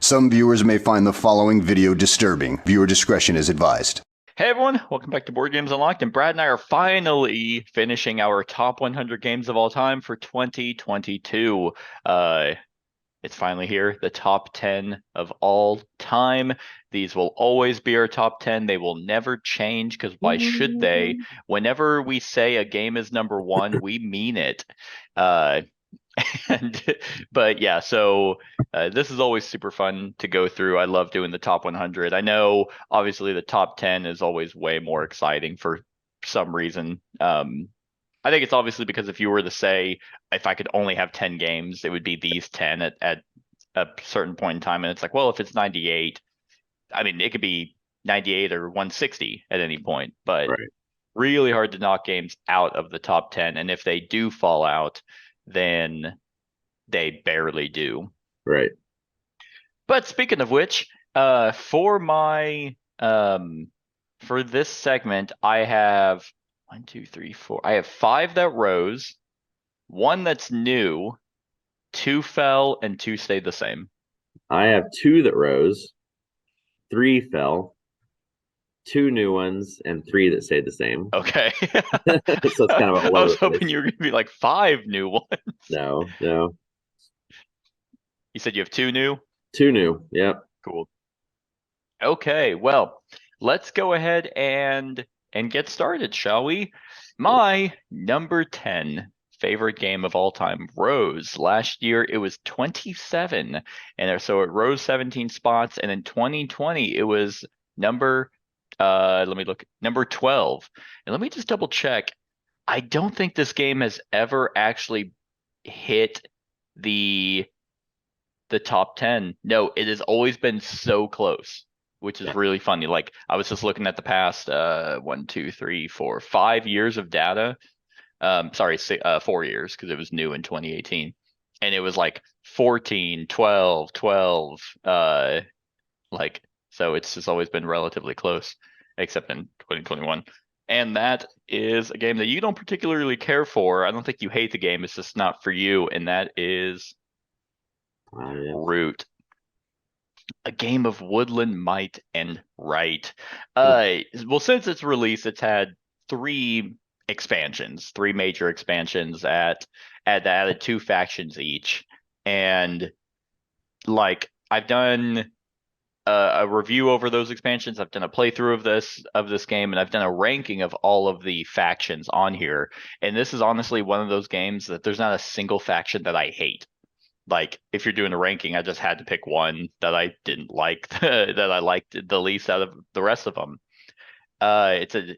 Some viewers may find the following video disturbing. Viewer discretion is advised. Hey everyone, welcome back to Board Games Unlocked, and Brad and I are finally finishing our top 100 games of all time for 2022. It's finally here, the top 10 of all time. These will always be our top 10. They will never change, because why should they? Whenever we say a game is number one, we mean it. But yeah, so this is always super fun to go through. I love doing the top 100. I know obviously the top 10 is always way more exciting for some reason. I think it's obviously because if you were to say if I could only have 10 games, it would be these 10 at a certain point in time. And it's like, well, if it's 98, I mean, it could be 98 or 160 at any point, but Right. really hard to knock games out of the top 10. And if they do fall out, then they barely do. Right. But speaking of which, for my for this segment, I have 1, 2, 3, 4. I have 5 that rose, 1 that's new, 2 fell, and 2 stayed the same. I have 2 that rose, 3 fell, 2 new ones, and 3 that stayed the same. Okay. So it's kind of a I was hoping you were gonna be like 5 new ones. No. You said you have 2 new? 2 new. Yep. Cool. Okay, well, let's go ahead and get started, shall we? My number 10 favorite game of all time rose. Last year it was 27, and so it rose 17 spots, and in 2020 it was number 12. And let me just double check. I don't think this game has ever actually hit the top 10. No, it has always been so close, which is really funny. Like, I was just looking at the past 1, 2, 3, 4, 5 years of data. Sorry, 4 years, because it was new in 2018. And it was like 14, 12, 12. Like, so it's just always been relatively close, except in 2021. And that is a game that you don't particularly care for. I don't think you hate the game. It's just not for you. And that is Root. A game of woodland might and right. Well, since its release, it's had 3 expansions, 3 major expansions that added 2 factions each. And like, I've done a review over those expansions. I've done a playthrough of this game, and I've done a ranking of all of the factions on here. And this is honestly one of those games that there's not a single faction that I hate. Like, if you're doing a ranking, I just had to pick one that I didn't like, that I liked the least out of the rest of them. It's an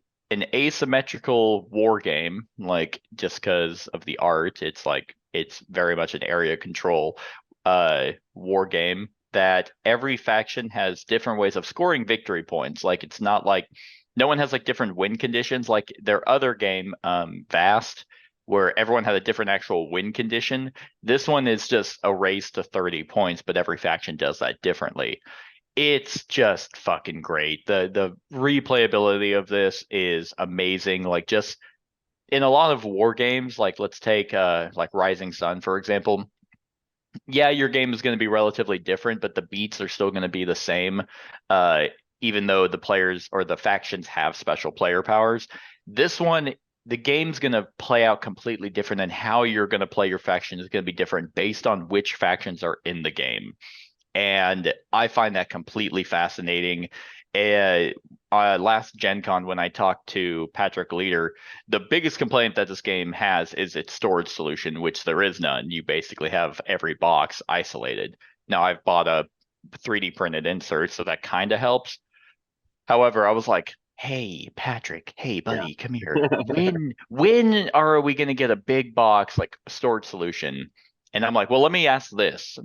asymmetrical war game, like, just because of the art. It's like, it's very much an area control war game that every faction has different ways of scoring victory points. Like, it's not like no one has like different win conditions like their other game, Vast, where everyone had a different actual win condition. This one is just a race to 30 points, but every faction does that differently. It's just fucking great. The replayability of this is amazing. Like, just in a lot of war games, like, let's take like Rising Sun, for example. Yeah, your game is going to be relatively different, but the beats are still going to be the same, even though the players or the factions have special player powers. This one, the game's going to play out completely different, and how you're going to play your faction is going to be different based on which factions are in the game. And I find that completely fascinating. Last Gen Con, when I talked to Patrick Leader, the biggest complaint that this game has is its storage solution, which there is none. You basically have every box isolated. Now, I've bought a 3D printed insert, so that kind of helps. However, I was like, hey, Patrick, hey, buddy, come here. When are we going to get a big box, like, storage solution? And I'm like, well, let me ask this.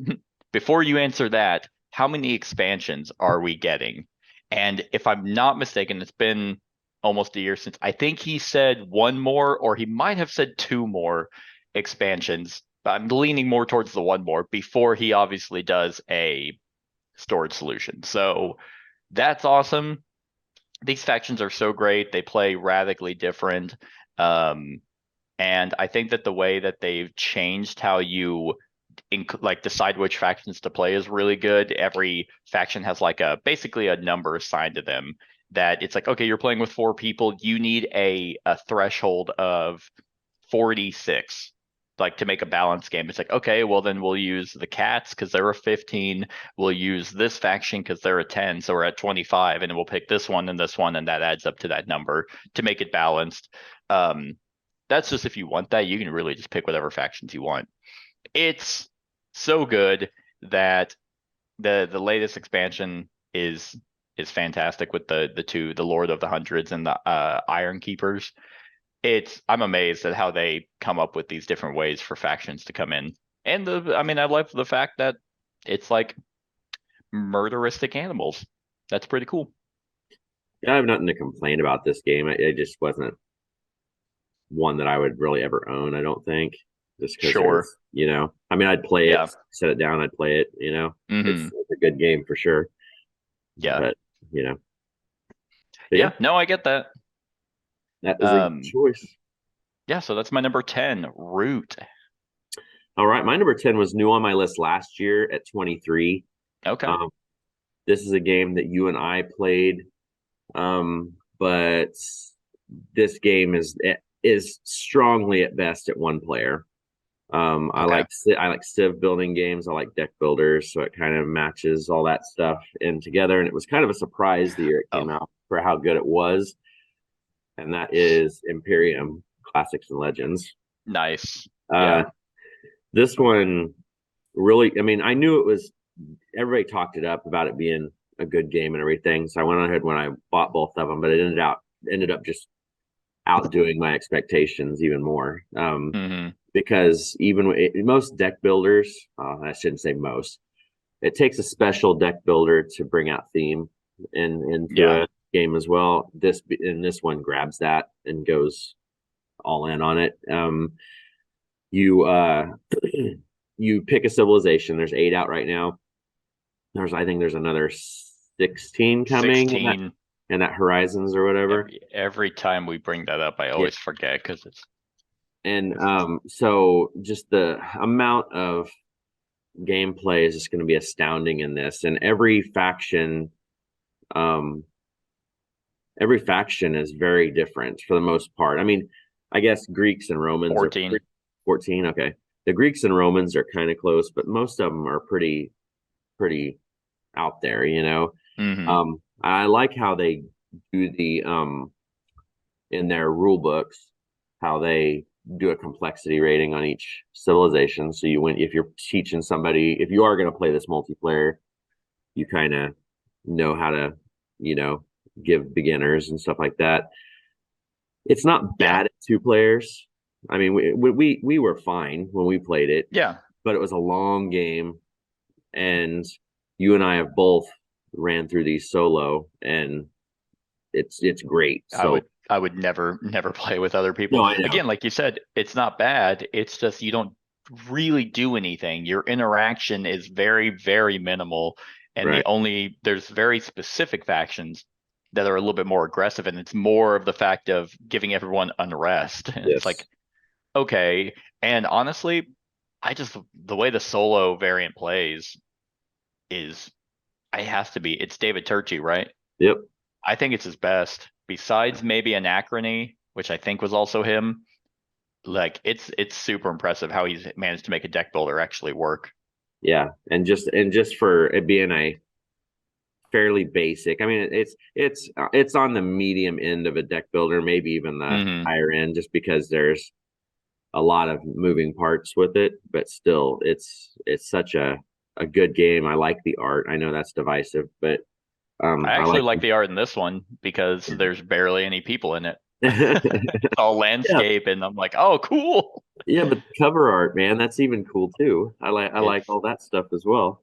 Before you answer that, how many expansions are we getting? And if I'm not mistaken, it's been almost a year since, I think he said 1 more, or he might have said 2 more expansions. But I'm leaning more towards the 1 more before he obviously does a storage solution. So that's awesome. These factions are so great. They play radically different. And I think that the way that they've changed how you like decide which factions to play is really good. Every faction has like basically a number assigned to them that it's like, okay, you're playing with 4 people, you need a threshold of 46 like to make a balanced game. It's like, okay, well then we'll use the cats because they're a 15. We'll use this faction because they're a 10, so we're at 25, and then we'll pick this one, and that adds up to that number to make it balanced. That's just if you want that. You can really just pick whatever factions you want. It's so good that the latest expansion is fantastic with the Lord of the Hundreds and the Iron Keepers. I'm amazed at how they come up with these different ways for factions to come in. And I love the fact that it's like murderistic animals. That's pretty cool. Yeah, I have nothing to complain about this game. It just wasn't one that I would really ever own, I don't think. Just because, sure, I'd play yeah. it, set it down, I'd play it. Mm-hmm. It's a good game for sure. Yeah, but yeah. No, I get that. That is a good choice. Yeah, so that's my number 10, Root. All right, my number 10 was new on my list last year at 23. Okay. This is a game that you and I played, but this game is strongly at best at 1 player. I like Civ building games. I like deck builders, so it kind of matches all that stuff in together. And it was kind of a surprise the year it came out for how good it was. And that is Imperium Classics and Legends. Nice. Yeah. This one really, I knew it was, everybody talked it up about it being a good game and everything. So I went ahead when I bought both of them, but it ended up just outdoing my expectations even more. Because even most deck builders, I shouldn't say most, it takes a special deck builder to bring out theme into a game as well. This one grabs that and goes all in on it. You pick a civilization. There's 8 out right now. I think there's another 16 coming. 16. And that Horizons or whatever. Every time we bring that up, I always forget because it's. And so just the amount of gameplay is just going to be astounding in this. And every faction is very different for the most part. I guess Greeks and Romans 14. 14, okay. The Greeks and Romans are kind of close, but most of them are pretty out there, Mm-hmm. I like how they do the in their rule books, how they do a complexity rating on each civilization. So if you're teaching somebody, if you are going to play this multiplayer, you kind of know how to, give beginners and stuff like that. It's not bad at 2 players. We were fine when we played it. Yeah. But it was a long game, and you and I have both ran through these solo, and it's great. So I would never play with other people. No, I know. Again, like you said, it's not bad. It's just you don't really do anything. Your interaction is very, very minimal. And Right. there's very specific factions that are a little bit more aggressive, and it's more of the fact of giving everyone unrest. And Yes. it's like, okay. And honestly, the way the solo variant plays is, it's David Turczi, right? Yep. I think it's his best. Besides maybe Anachrony, which I think was also him. Like it's super impressive how he's managed to make a deck builder actually work. Yeah, and just for it being a fairly basic, it's on the medium end of a deck builder, maybe even the higher end, just because there's a lot of moving parts with it. But still, it's such a good game. I like the art. I know that's divisive, but I actually like the art in this one because there's barely any people in it. It's all landscape, and I'm like, oh, cool. Yeah, but cover art, man, that's even cool too. I like all that stuff as well.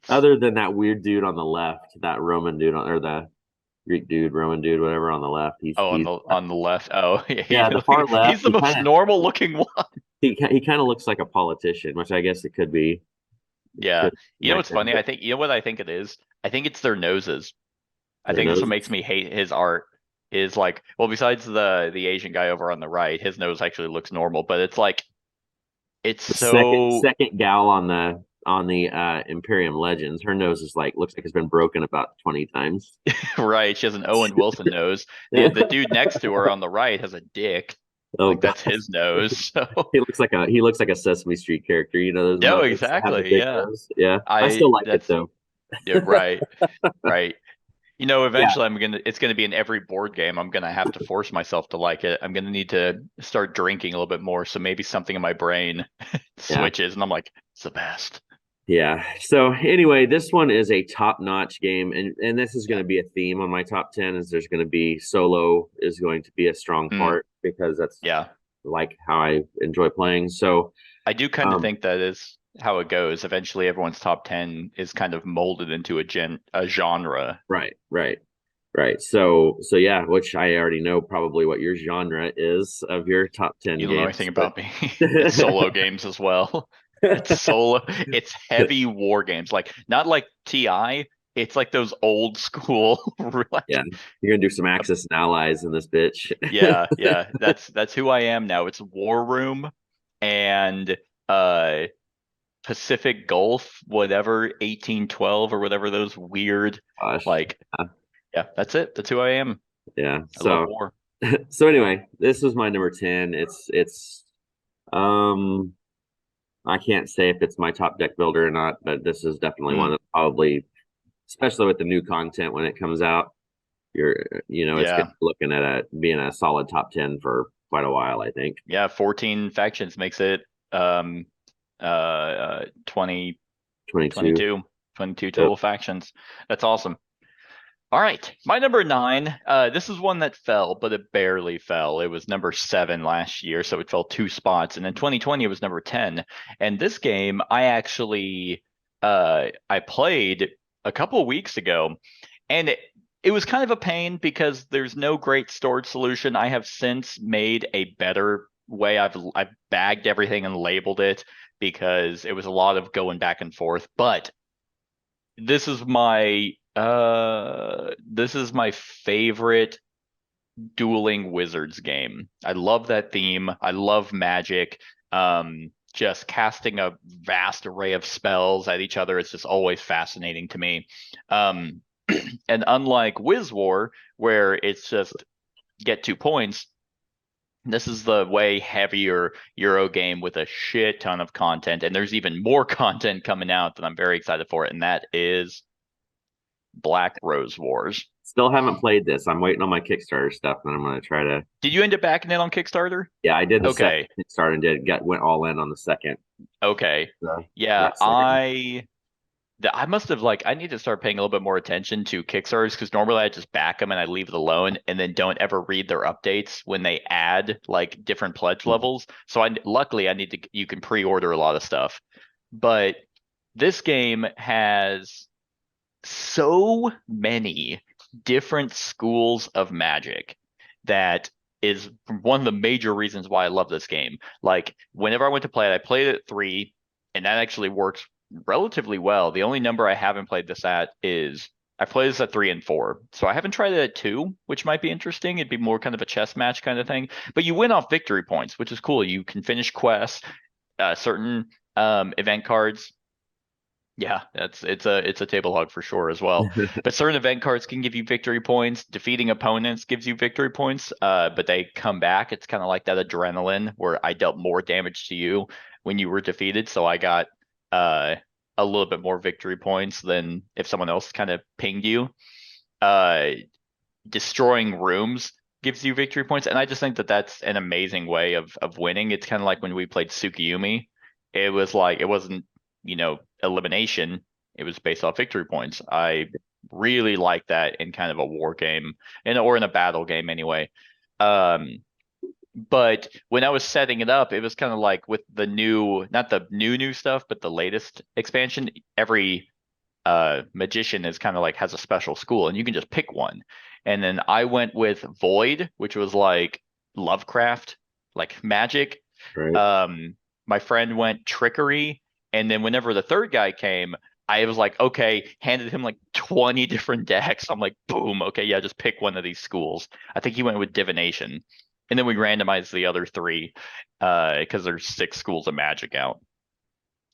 Other than that weird dude on the left, that Roman dude or the Greek dude, Roman dude, whatever on the left. On the left. Oh, yeah, the far left. He's the most normal looking one. He kind of looks like a politician, which I guess it could be. Yeah, you know what's funny? I think what I think it is. I think it's their noses. I think that's what makes me hate his art. Is like, well, besides the Asian guy over on the right, his nose actually looks normal, but it's like It's The so second gal on the Imperium Legends, her nose is looks like it's been broken about 20 times. right. She has an Owen Wilson nose. The dude next to her on the right has a dick. Oh Like god, that's his nose. So he looks like a Sesame Street character. You know those no, Muppets that have the exactly. big Yeah. nose. Yeah, I I still like it that's though. yeah, right. Right. Yeah, Eventually it's gonna be in every board game. I'm gonna have to force myself to like it. I'm gonna need to start drinking a little bit more. So maybe something in my brain yeah. switches and I'm like, it's the best. Yeah. So anyway, this one is a top-notch game, and this is going Yeah. to be a theme on my top 10. Is there's going to be solo is going to be a strong Mm, part because that's yeah. like how I enjoy playing. So I do kind of um, think that is how it goes. Eventually everyone's top 10 is kind of molded into a genre. right, right, right. So yeah, which I already know probably what your genre is of your top 10 You don't know anything games, but about me. It's solo games as well. It's solo. It's heavy war games. Like not like TI. It's like those old school. yeah, Like, you're gonna do some Axis and Allies in this bitch. yeah, yeah. That's who I am now. It's War Room and uh Pacific Gulf, whatever 1812 or whatever those weird Gosh. like. Yeah, that's it. That's who I am. Yeah. I love So war. so anyway, this was my number 10. It's um I can't say if it's my top deck builder or not, but this is definitely one Mm, that probably, especially with the new content when it comes out, it's yeah. looking at being a solid top 10 for quite a while, I think. Yeah, 14 factions makes it 20 22. 22 Yep. total factions. That's awesome. All right, my number 9. This is one that fell, but it barely fell. It was number 7 last year, so it fell 2 spots, and in 2020 it was number 10. And this game I actually I played a couple of weeks ago, and it was kind of a pain because there's no great storage solution. I have since made a better way. I've bagged everything and labeled it because it was a lot of going back and forth. But this is my favorite dueling wizards game. I love that theme. I love magic. Just casting a vast array of spells at each other. It's just always fascinating to me. Um, and unlike Wiz War, where it's just get 2 points, this is the way heavier Euro game with a shit ton of content. And there's even more content coming out that I'm very excited for. And that is Black Rose Wars. Still haven't played this. I'm waiting on my Kickstarter stuff, and I'm going to try to. Did you end up backing it on Kickstarter? Yeah, I did the second Okay. Kickstarter and went all in on the second. Okay. So, Yeah, second. I must have I need to start paying a little bit more attention to Kickstarters because normally I just back them and I leave it alone and then don't ever read their updates when they add like different pledge levels. So luckily you can pre-order a lot of stuff. But this game has so many different schools of magic that is one of the major reasons why I love this game. Like whenever I went to play it, I played it at 3, and that actually works relatively well. The only number I haven't played this at is I played this at 3 and 4. So I haven't tried it at 2, which might be interesting. It'd be more kind of a chess match kind of thing. But you win off victory points, which is cool. You can finish quests, certain event cards. Yeah, it's a table hog for sure as well. But certain event cards can give you victory points. Defeating opponents gives you victory points. But they come back. It's kind of like that adrenaline where I dealt more damage to you when you were defeated. So I got a little bit more victory points than if someone else kind of pinged you. Uh, Destroying rooms gives you victory points, and I just think that that's an amazing way of winning. It's kind of like when we played Tsukiyumi. It was like it wasn't elimination. It was based off victory points. I really like that in kind of a war game or in a battle game anyway. But when I was setting it up, it was kind of like with the not the new stuff, but the latest expansion, every magician is kind of like has a special school and you can just pick one. And then I went with Void, which was like Lovecraft, like magic. Right. My friend went Trickery, and then whenever the third guy came, I was like, okay, handed him like 20 different decks. I'm like, boom, okay, yeah, just pick one of these schools. I think he went with Divination. And then we randomize the other 3 because there's 6 schools of magic out.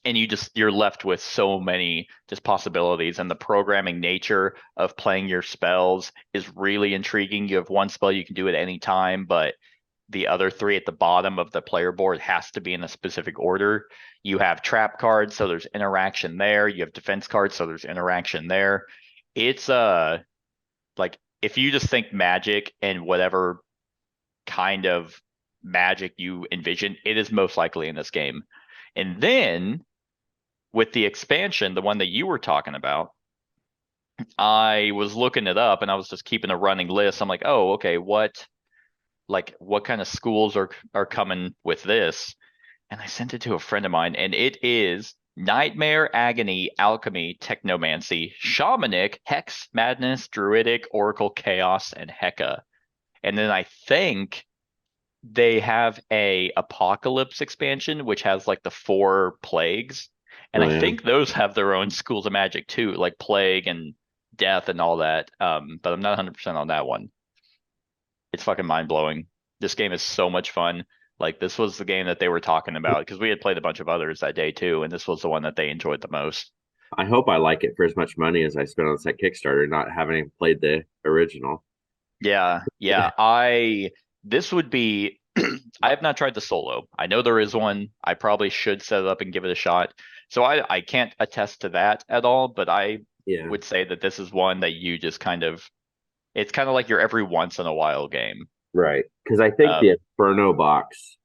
And you're left with so many just possibilities, and the programming nature of playing your spells is really intriguing. You have one spell you can do at any time, but the other 3 at the bottom of the player board has to be in a specific order. You have trap cards, so there's interaction there. You have defense cards, so there's interaction there. It's like if you just think magic and whatever kind of magic you envision, it is most likely in this game. And then with the expansion, the one that you were talking about, I was looking it up and I was just keeping a running list. I'm like, oh, okay, what kind of schools are coming with this? And I sent it to a friend of mine, and it is Nightmare, Agony, Alchemy, Technomancy, Shamanic, Hex, Madness, Druidic, Oracle, Chaos, and Heka. And then I think they have a Apocalypse expansion, which has like the 4 plagues. And I think those have their own schools of magic too, like plague and death and all that. But I'm not 100% on that one. It's fucking mind blowing. This game is so much fun. Like, this was the game that they were talking about because we had played a bunch of others that day too, and this was the one that they enjoyed the most. I hope I like it for as much money as I spent on that Kickstarter, not having played the original. Yeah. This would be. I have not tried the solo. I know there is one. I probably should set it up and give it a shot. So I can't attest to that at all, but I would say that this is one that you just it's kind of like your every once in a while game. Right. Because I think the Inferno box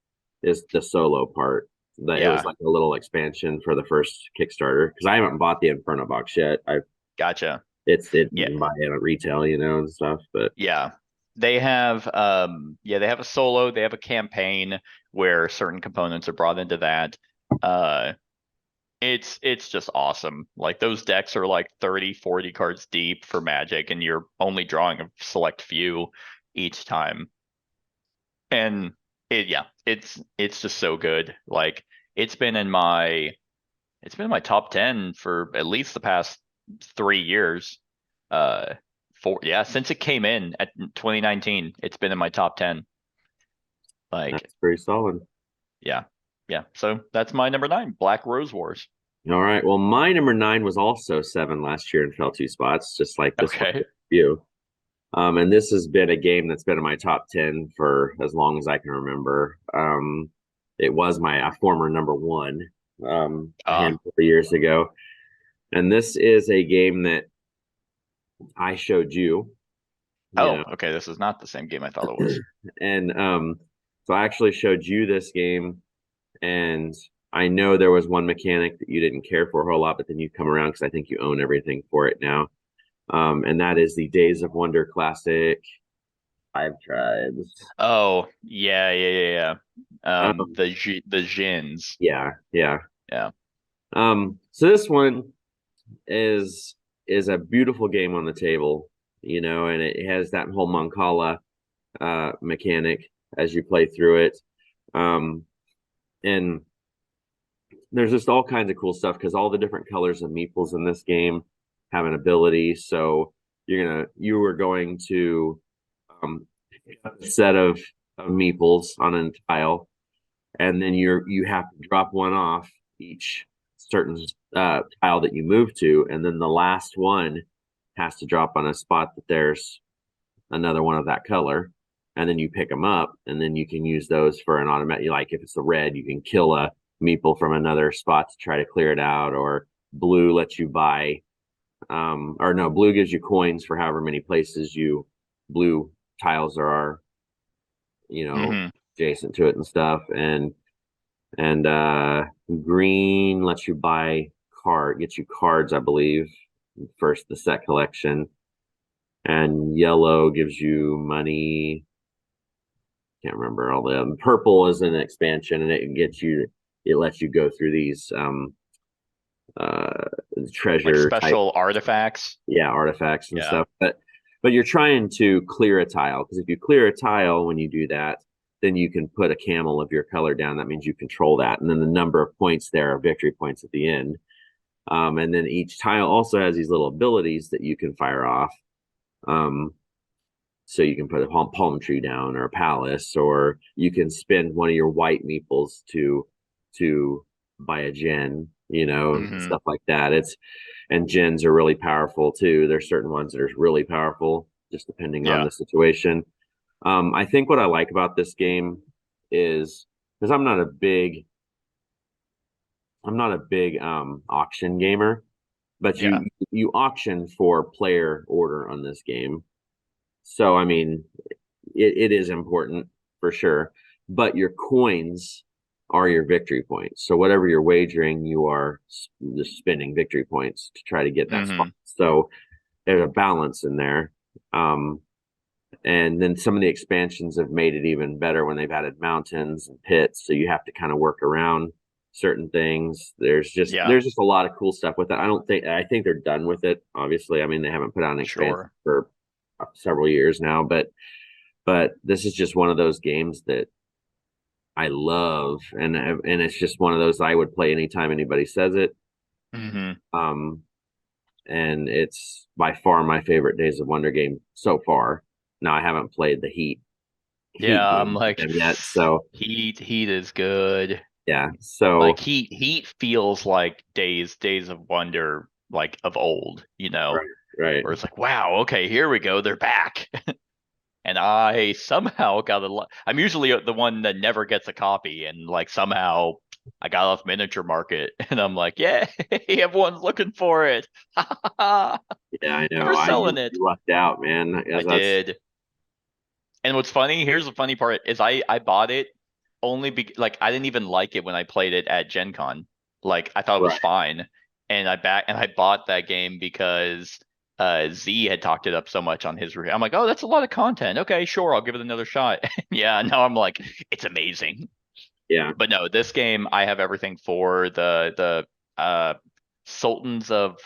is the solo part. It was like a little expansion for the first Kickstarter. Because I haven't bought the Inferno box yet. Gotcha. You can buy it at retail, and stuff. But they have they have a solo, they have a campaign where certain components are brought into that. It's just awesome. Like, those decks are like 30, 40 cards deep for Magic, and you're only drawing a select few each time. And it's just so good. Like, it's been in my top 10 for at least the past 3 years. Since it came in at 2019, it's been in my top 10. Like, that's pretty solid. Yeah. So that's my number 9, Black Rose Wars. All right. Well, my number 9 was also 7 last year and fell 2 spots, just like this one. You. And this has been a game that's been in my top 10 for as long as I can remember. It was my former number 1 a handful of years ago. And this is a game that I showed you. Okay. This is not the same game I thought it was. And so I actually showed you this game, and I know there was one mechanic that you didn't care for a whole lot, but then you come around because I think you own everything for it now. And that is the Days of Wonder classic 5 Tribes. Oh, yeah. The Jins. Yeah. So this one is a beautiful game on the table, and it has that whole Mancala mechanic as you play through it. And there's just all kinds of cool stuff because all the different colors of meeples in this game have an ability. So you are going to pick up a set of meeples on a tile, and then you have to drop one off each certain tile that you move to, and then the last one has to drop on a spot that there's another one of that color, and then you pick them up, and then you can use those for an automatic. Like, if it's the red, you can kill a meeple from another spot to try to clear it out, or blue lets you buy blue gives you coins for however many places blue tiles there are, adjacent to it and stuff, and green lets you gets you cards, I believe, first the set collection, and yellow gives you money. Can't remember all the purple is an expansion, and it lets you go through these treasure like special artifacts. Artifacts and stuff. But you're trying to clear a tile, because if you clear a tile when you do that, then you can put a camel of your color down. That means you control that, and then the number of points there are victory points at the end. And then each tile also has these little abilities that you can fire off. So you can put a palm tree down or a palace, or you can spend one of your white meeples to buy a gin, Hmm. stuff like that. And gins are really powerful too. There's certain ones that are really powerful, just depending on Yeah. the situation. I think what I like about this game is because I'm not a big auction gamer, but Yeah. you auction for player order on this game. So I mean, it is important for sure, but your coins are your victory points. So whatever you're wagering, you are just spending victory points to try to get that spot. Hmm. So there's a balance in there. Um, and then some of the expansions have made it even better when they've added mountains and pits. So you have to kind of work around certain things. There's just Yeah. there's just a lot of cool stuff with it. I think they're done with it. Obviously, I mean they haven't put out an expansion Sure. for several years now, but this is just one of those games that I love, and it's just one of those I would play anytime anybody says it. Hmm. Um, and it's by far my favorite Days of Wonder game so far. Now I haven't played the Heat Yeah. I'm game with like, them yet, so Heat is good. yeah. Like So Heat feels like Days of Wonder, like of old, right, right. where it's like, wow, okay, here we go, they're back. And I somehow got I'm usually the one that never gets a copy, and like somehow I got off Miniature Market, and I'm like, yeah, everyone's looking for it. Yeah, I know. They're I selling you, it. you lucked out, man. I As that's did. And what's funny, here's the funny part, is I bought it only like I didn't even like it when I played it at Gen Con. Like I thought it was right. fine. And I bought that game because Z had talked it up so much on his review. I'm like, oh, that's a lot of content. Okay, sure, I'll give it another shot. Yeah, now I'm like, it's amazing. Yeah, But no, this game I have everything for the Sultans of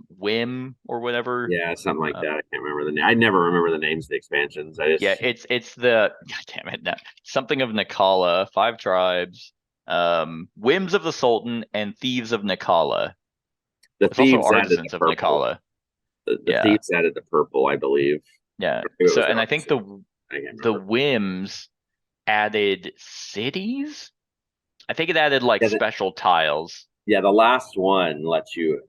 Whim or whatever. yeah, something like Uh, that. I can't remember the name. I never remember the names of the expansions. I Yeah, just it's the God damn it, no, something of Nakala, Five Tribes, Whims of the Sultan, and Thieves of Nakala. the There's also thieves added the Artisans of purple. Nakala. The Yeah, thieves added the purple, I believe. yeah. Or maybe it So, was the and I think artisans. I can't the remember. Whims added cities. I think it added like Yeah, special tiles. the last one lets you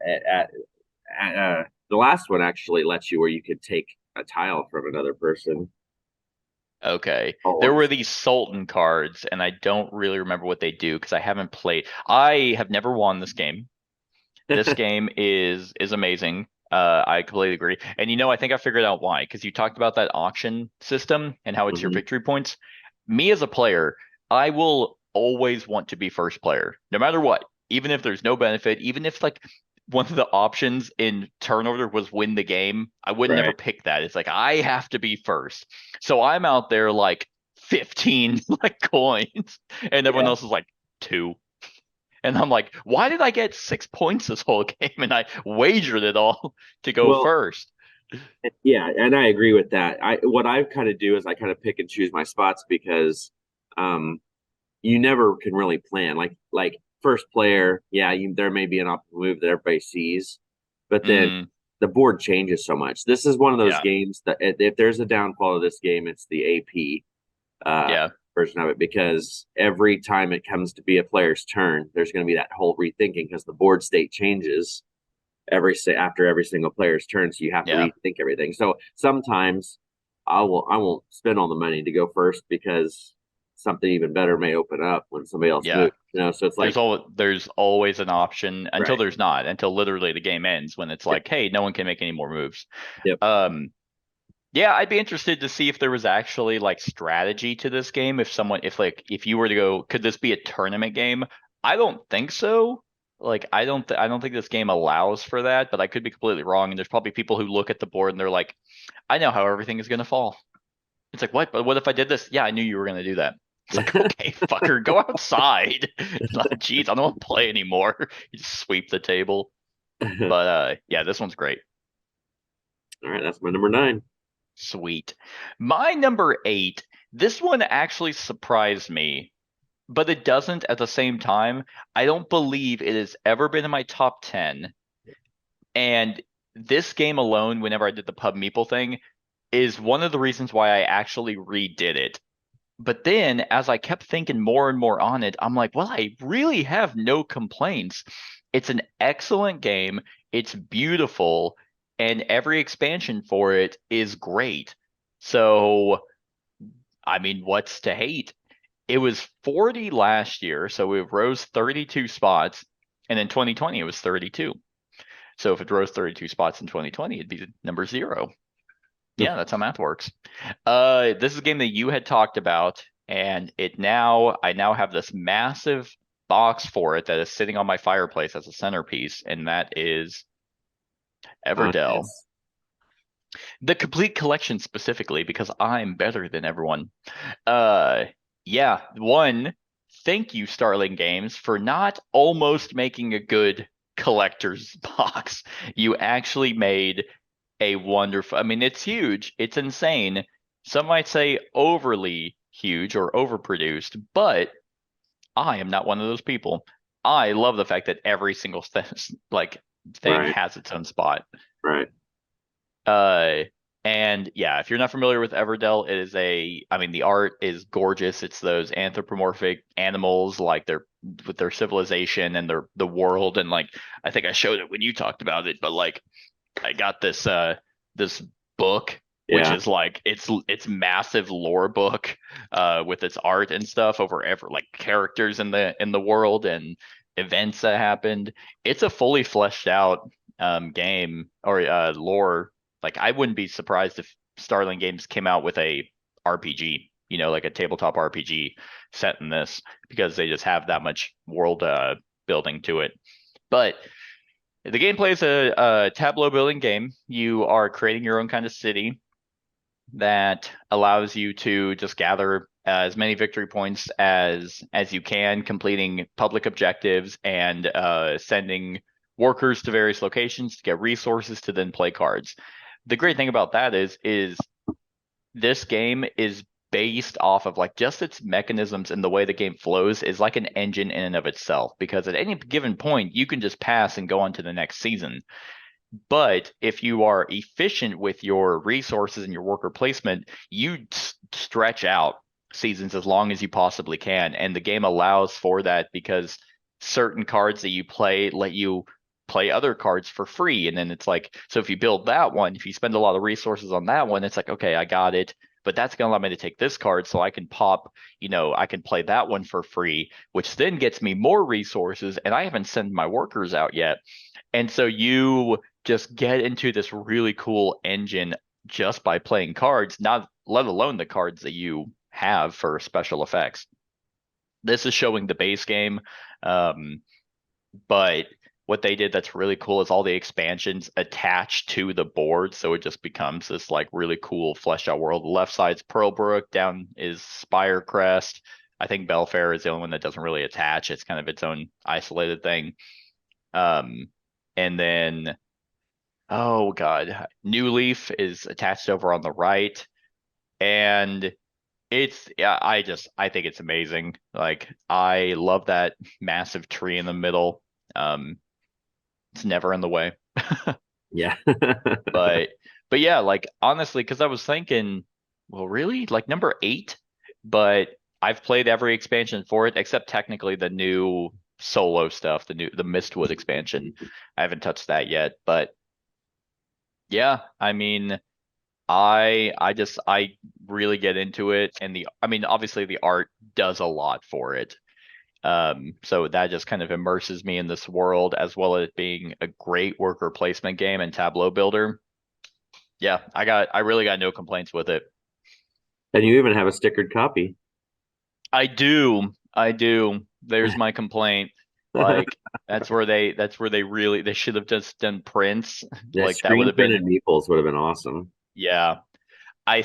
the last one actually lets you where you could take a tile from another person. Okay, Oh, there were these Sultan cards, and I don't really remember what they do because I haven't played. I have never won this game. This game is amazing. I completely agree. And I think I figured out why, because you talked about that auction system and how it's your hmm victory points. Me as a player, I will always want to be first player, no matter what. Even if there's no benefit, even if like one of the options in turn order was win the game, I would never right. pick that. It's like I have to be first. So I'm out there like 15 like coins, and everyone Yeah. else is like two. And I'm like, why did I get 6 points this whole game? And I wagered it all to go Well, first. yeah, and I agree with that. What I kind of do is I kind of pick and choose my spots because um you never can really plan. Like first player, yeah, there may be an optimal move that everybody sees, but then Mm, the board changes so much. This is one of those yeah, games that if there's a downfall of this game, it's the AP uh, yeah, version of it because every time it comes to be a player's turn, there's going to be that whole rethinking because the board state changes after every single player's turn, so you have to yeah, rethink everything. So sometimes I won't spend all the money to go first because something even better may open up when somebody else yeah. moves. So it's like There's always an option until right, there's not, until literally the game ends when it's yep, like, hey, no one can make any more moves. yep. Um, yeah, I'd be interested to see if there was actually like strategy to this game. If you were to go, could this be a tournament game? I don't think so. Like, I don't think this game allows for that, but I could be completely wrong. And there's probably people who look at the board and they're like, I know how everything is gonna fall. It's like, what? But what if I did this? Yeah, I knew you were gonna do that. It's like, okay, fucker, go outside. It's like, geez, I don't want to play anymore. You just sweep the table. All But yeah, this one's great. right, that's my number 9. Sweet. My number 8, this one actually surprised me, but it doesn't at the same time. I don't believe it has ever been in my top 10. And this game alone, whenever I did the Pub Meeple thing, is one of the reasons why I actually redid it. But then as I kept thinking more and more on it, I'm like, well, I really have no complaints. It's an excellent game. It's beautiful, and every expansion for it is great. So, I mean, what's to hate? It was 40 last year, so it rose 32 spots, and in 2020 it was 32. So if it rose 32 spots in 2020, it'd be number 0. Yeah, that's how math works. This is a game that you had talked about, and I now have this massive box for it that is sitting on my fireplace as a centerpiece, and that is Everdell. Yes. The complete collection specifically, because I'm better than everyone. Uh, yeah, one, thank you, Starling Games, for not almost making a good collector's box. You actually made a wonderful, I mean, it's huge, it's insane. Some might say overly huge or overproduced, but I am not one of those people. I love the fact that every single thing Right. has its own spot. Right. Uh, and yeah, if you're not familiar with Everdell, I mean, the art is gorgeous. It's those anthropomorphic animals, like they're with their civilization and the world. And like, I think I showed it when you talked about it, but like, I got this book, which Yeah. is like, it's massive lore book, with its art and stuff over ever, like characters in the world and events that happened. It's a fully fleshed out game or lore. Like I wouldn't be surprised if Starling Games came out with a RPG, like a tabletop RPG set in this, because they just have that much world building to it. But the gameplay is a tableau building game. You are creating your own kind of city that allows you to just gather as many victory points as you can, completing public objectives and sending workers to various locations to get resources to then play cards. The great thing about that is this game is based off of like just its mechanisms, and the way the game flows is like an engine in and of itself, because at any given point you can just pass and go on to the next season. But if you are efficient with your resources and your worker placement, you stretch out seasons as long as you possibly can. And the game allows for that, because certain cards that you play let you play other cards for free. And then it's like, so if you build that one, if you spend a lot of resources on that one, it's like, okay, I got it. But that's going to allow me to take this card so I can I can play that one for free, which then gets me more resources. And I haven't sent my workers out yet. And so you just get into this really cool engine just by playing cards, not let alone the cards that you have for special effects. This is showing the base game, but what they did that's really cool is all the expansions attached to the board, so it just becomes this like really cool fleshed out world. The left side's Pearlbrook, down is Spirecrest. I think Belfair is the only one that doesn't really attach. It's kind of its own isolated thing. And then, oh god, New Leaf is attached over on the right, and I think it's amazing. Like I love that massive tree in the middle. It's never in the way. Yeah. but yeah, like honestly, because I was thinking, well, really, like number 8, but I've played every expansion for it except technically the new solo stuff, the Mistwood expansion. I haven't touched that yet, but yeah, I mean, I really get into it, and I mean, obviously the art does a lot for it. So that just kind of immerses me in this world, as well as being a great worker placement game and tableau builder. Yeah, I really got no complaints with it. And you even have a stickered copy. I do. There's my complaint. Like that's where they should have just done prints. Yeah, Like that would screen have been, printed meeples would have been awesome. yeah. I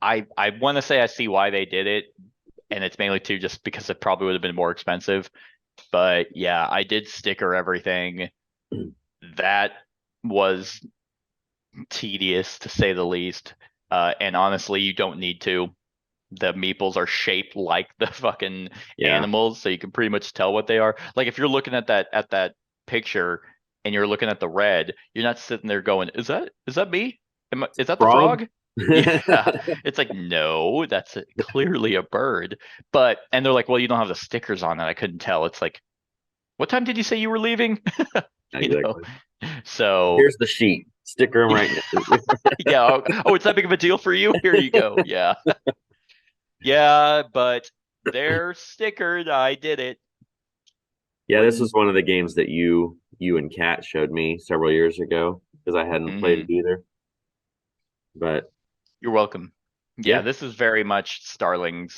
I want to say I see why they did it, and it's mainly too just because it probably would have been more expensive. But yeah, I did sticker everything. That was tedious to say the least. And honestly, you don't need to. The meeples are shaped like the fucking Yeah. animals, so you can pretty much tell what they are. Like if you're looking at that picture and you're looking at the red, you're not sitting there going, "Is that me? Is that the frog?" Yeah, it's like, no, that's clearly a bird. And they're like, well, you don't have the stickers on it. I couldn't tell. It's like, what time did you say you were leaving? You know, Exactly. so Here's the sheet. Sticker them right now. yeah. Oh, it's that big of a deal for you? Here you go. Yeah. Yeah, but they're stickered. I did it. Yeah, this When is one of the games that you and Kat showed me several years ago because I hadn't played Mhm. it either. But You're welcome. Yeah, yeah, this is very much Starling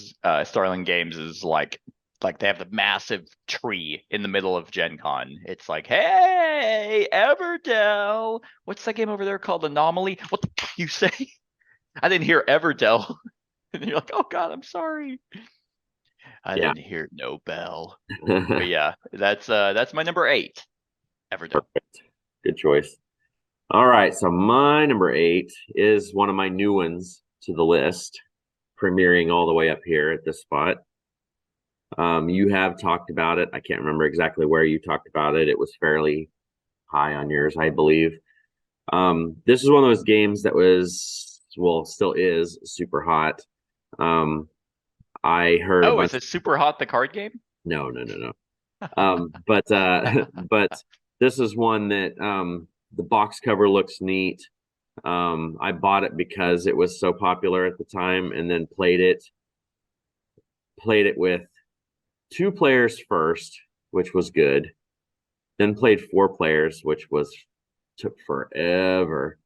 Games is like they have the massive tree in the middle of Gen Con. It's like, hey, Everdell. What's that game over there called? Anomaly? What the you say? I didn't hear Everdell. And you're like, oh God, I'm sorry. I yeah. didn't hear no bell. But yeah, that's my number 8, Everdell. Perfect. Good choice. All right, so my number 8 is one of my new ones to the list, premiering all the way up here at this spot. You have talked about it. I can't remember exactly where you talked about it. It was fairly high on yours, I believe. This is one of those games that was, well, still is super hot. Um, I heard a Oh, is bunch. it Super Hot the card game? No, no, no, no. But but this is one that the box cover looks neat. I bought it because it was so popular at the time, and then played it with 2 players first, which was good. Then played 4 players, which was took forever.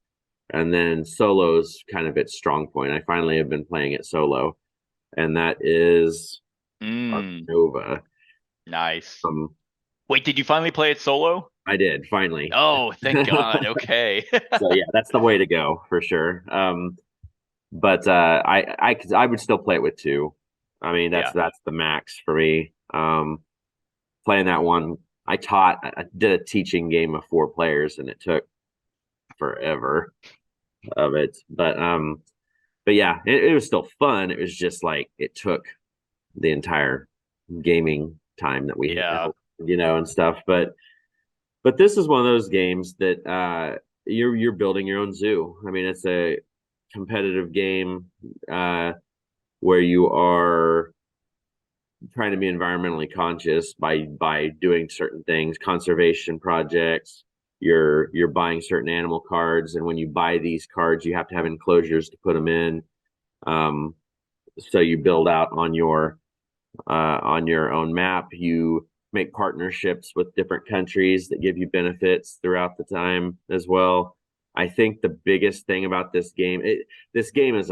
And then solo's kind of its strong point. I finally have been playing it solo, and that is Ark Mm, Nova. nice. Um, Wait, did you finally play it solo? I did finally. Oh, thank God. Okay. So yeah, that's the way to go for sure. But I would still play it with 2. I mean, Yeah. that's the max for me. Playing that one, I did a teaching game of 4 players, and it took forever of it. But yeah, it was still fun. It was just like it took the entire gaming time that we Yeah. had, and stuff. But this is one of those games that you're building your own zoo. I mean, it's a competitive game where you are trying to be environmentally conscious by doing certain things, conservation projects. You're buying certain animal cards, and when you buy these cards, you have to have enclosures to put them in. Um, so you build out on your own map. You make partnerships with different countries that give you benefits throughout the time as well. I think the biggest thing about this game is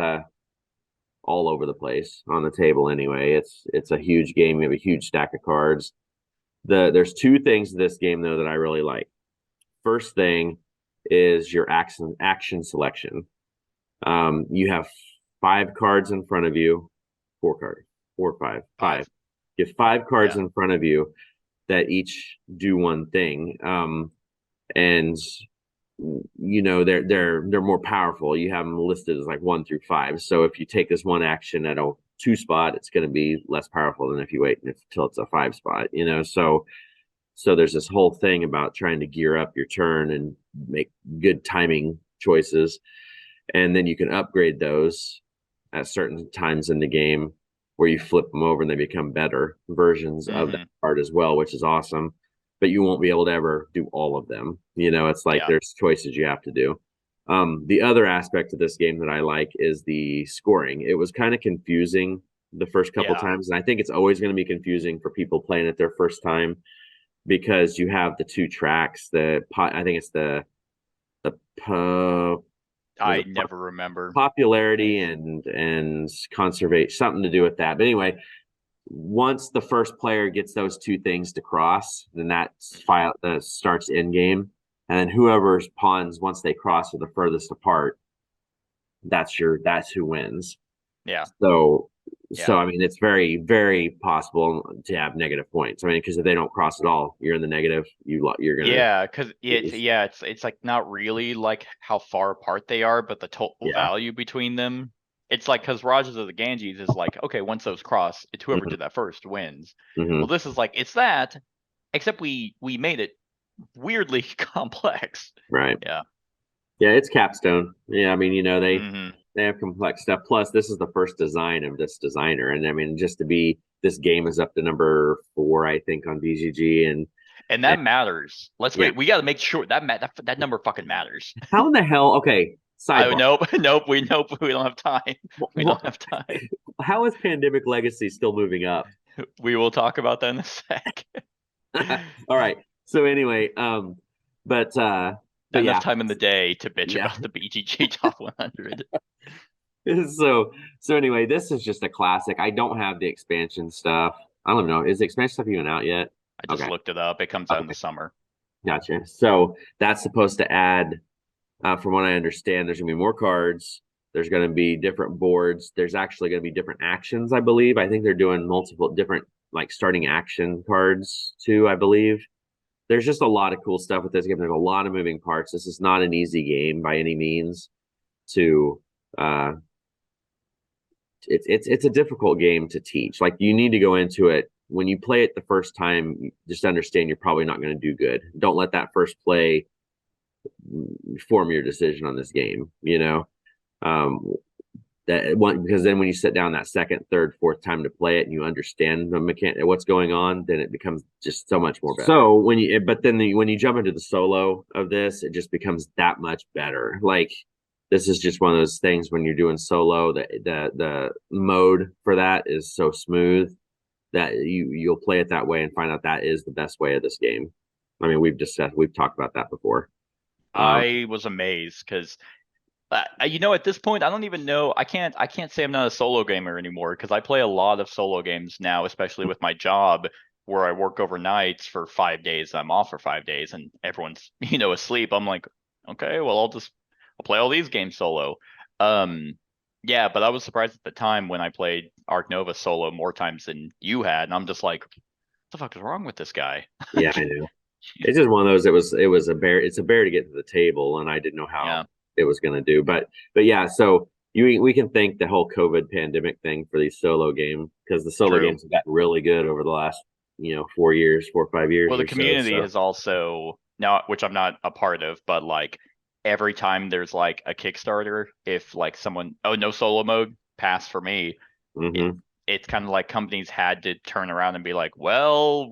all over the place on the table anyway. It's a huge game. You have a huge stack of cards. There's 2 things to this game though that I really like. First thing is your action selection. You have 5 cards in front of you, 4 cards, 4, 5, 5. 5. You have 5 cards Yeah. in front of you that each do one thing. And they're more powerful. You have them listed as like 1 through 5. So if you take this one action at a 2 spot, it's going to be less powerful than if you wait until it's a 5 spot. So there's this whole thing about trying to gear up your turn and make good timing choices, and then you can upgrade those at certain times in the game where you flip them over and they become better versions of that Hmm. card as well, which is awesome. But you won't be able to ever do all of them. It's like Yeah. there's choices you have to do. The other aspect of this game that I like is the scoring. It was kind of confusing the first couple Yeah. times, and I think it's always going to be confusing for people playing it their first time because you have the 2 tracks. I think it's the was I it never remember. popularity and conservation, something to do with that. But anyway, once the first player gets those 2 things to cross, then that file starts in game, and then whoever's pawns once they cross are the furthest apart, that's who wins. Yeah. So Yeah. I mean, it's very very possible to have negative points. I mean, because if they don't cross at all, you're in the negative. You're gonna Yeah, because it's lose. yeah, it's like not really like how far apart they are, but the total Yeah. value between them. It's like because Rajas of the Ganges is like, okay, once those cross, it's whoever Hmm. did that first wins. Well, Hmm. this is like it's that, except we made it weirdly complex. Right. Yeah. Yeah, it's capstone. Yeah, I mean, Hmm. They have complex stuff. Plus, this is the first design of this designer, and I mean, just to be this game is up to number 4, I think, on BGG, And and that matters. yeah. We got to make sure that number fucking matters. How in the hell? Okay, Oh, sidebar. nope. We don't have time. We don't have time. How is Pandemic Legacy still moving up? We will talk about that in a sec. All right. So anyway, but Enough yeah. time in the day to bitch about the BGG top 100. So anyway, this is just a classic. I don't have the expansion stuff. I don't know. Is the expansion stuff even out yet? I just looked it up. It comes out in the summer. Gotcha. So that's supposed to add, from what I understand, there's gonna be more cards. There's gonna be different boards. There's actually gonna be different actions, I believe. I think they're doing multiple different like starting action cards too, I believe. There's just a lot of cool stuff with this game. There's a lot of moving parts. This is not an easy game by any means to it's a difficult game to teach. Like you need to go into it when you play it the first time, just understand you're probably not going to do good. Don't let that first play form your decision on this game, you know. That one, because then when you sit down that second, third, fourth time to play it and you understand the mechanic, what's going on, then it becomes just so much more better. So when you jump into the solo of this, it just becomes that much better. Like this is just one of those things when you're doing solo, the mode for that is so smooth that you'll play it that way and find out that is the best way of this game. I mean, we've talked about that before. I was amazed because at this point, I don't even know. I can't say I'm not a solo gamer anymore because I play a lot of solo games now, especially with my job where I work overnights for 5 days. I'm off for 5 days and everyone's, asleep. I'm like, okay, well, I'll play all these games solo. Yeah, but I was surprised at the time when I played Ark Nova solo more times than you had. And I'm just like, what the fuck is wrong with this guy? Yeah, I know. It's just one of those, it was a bear. It's a bear to get to the table. And I didn't know how it was going to do, but yeah, so we can thank the whole COVID pandemic thing for these solo games because the solo games have gotten really good over the last 4 or 5 years. Well, the community has also now, which I'm not a part of, but like every time there's like a Kickstarter, if like someone no solo mode pass for me, it's kind of like companies had to turn around and be like, well,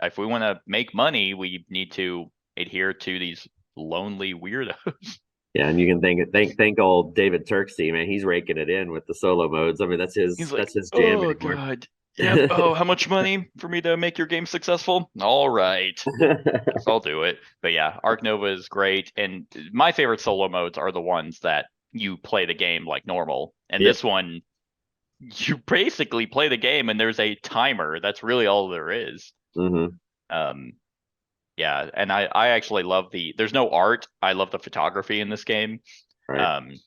if we want to make money, we need to adhere to these lonely weirdos. Yeah, and you can thank old David Turksey, man. He's raking it in with the solo modes. I mean, that's his jam. Oh god. Yeah. Oh, how much money for me to make your game successful? All right. I'll do it. But yeah, Ark Nova is great. And my favorite solo modes are the ones that you play the game like normal. And this one, you basically play the game and there's a timer. That's really all there is. Yeah, and I actually love there's no art. I love the photography in this game. Right.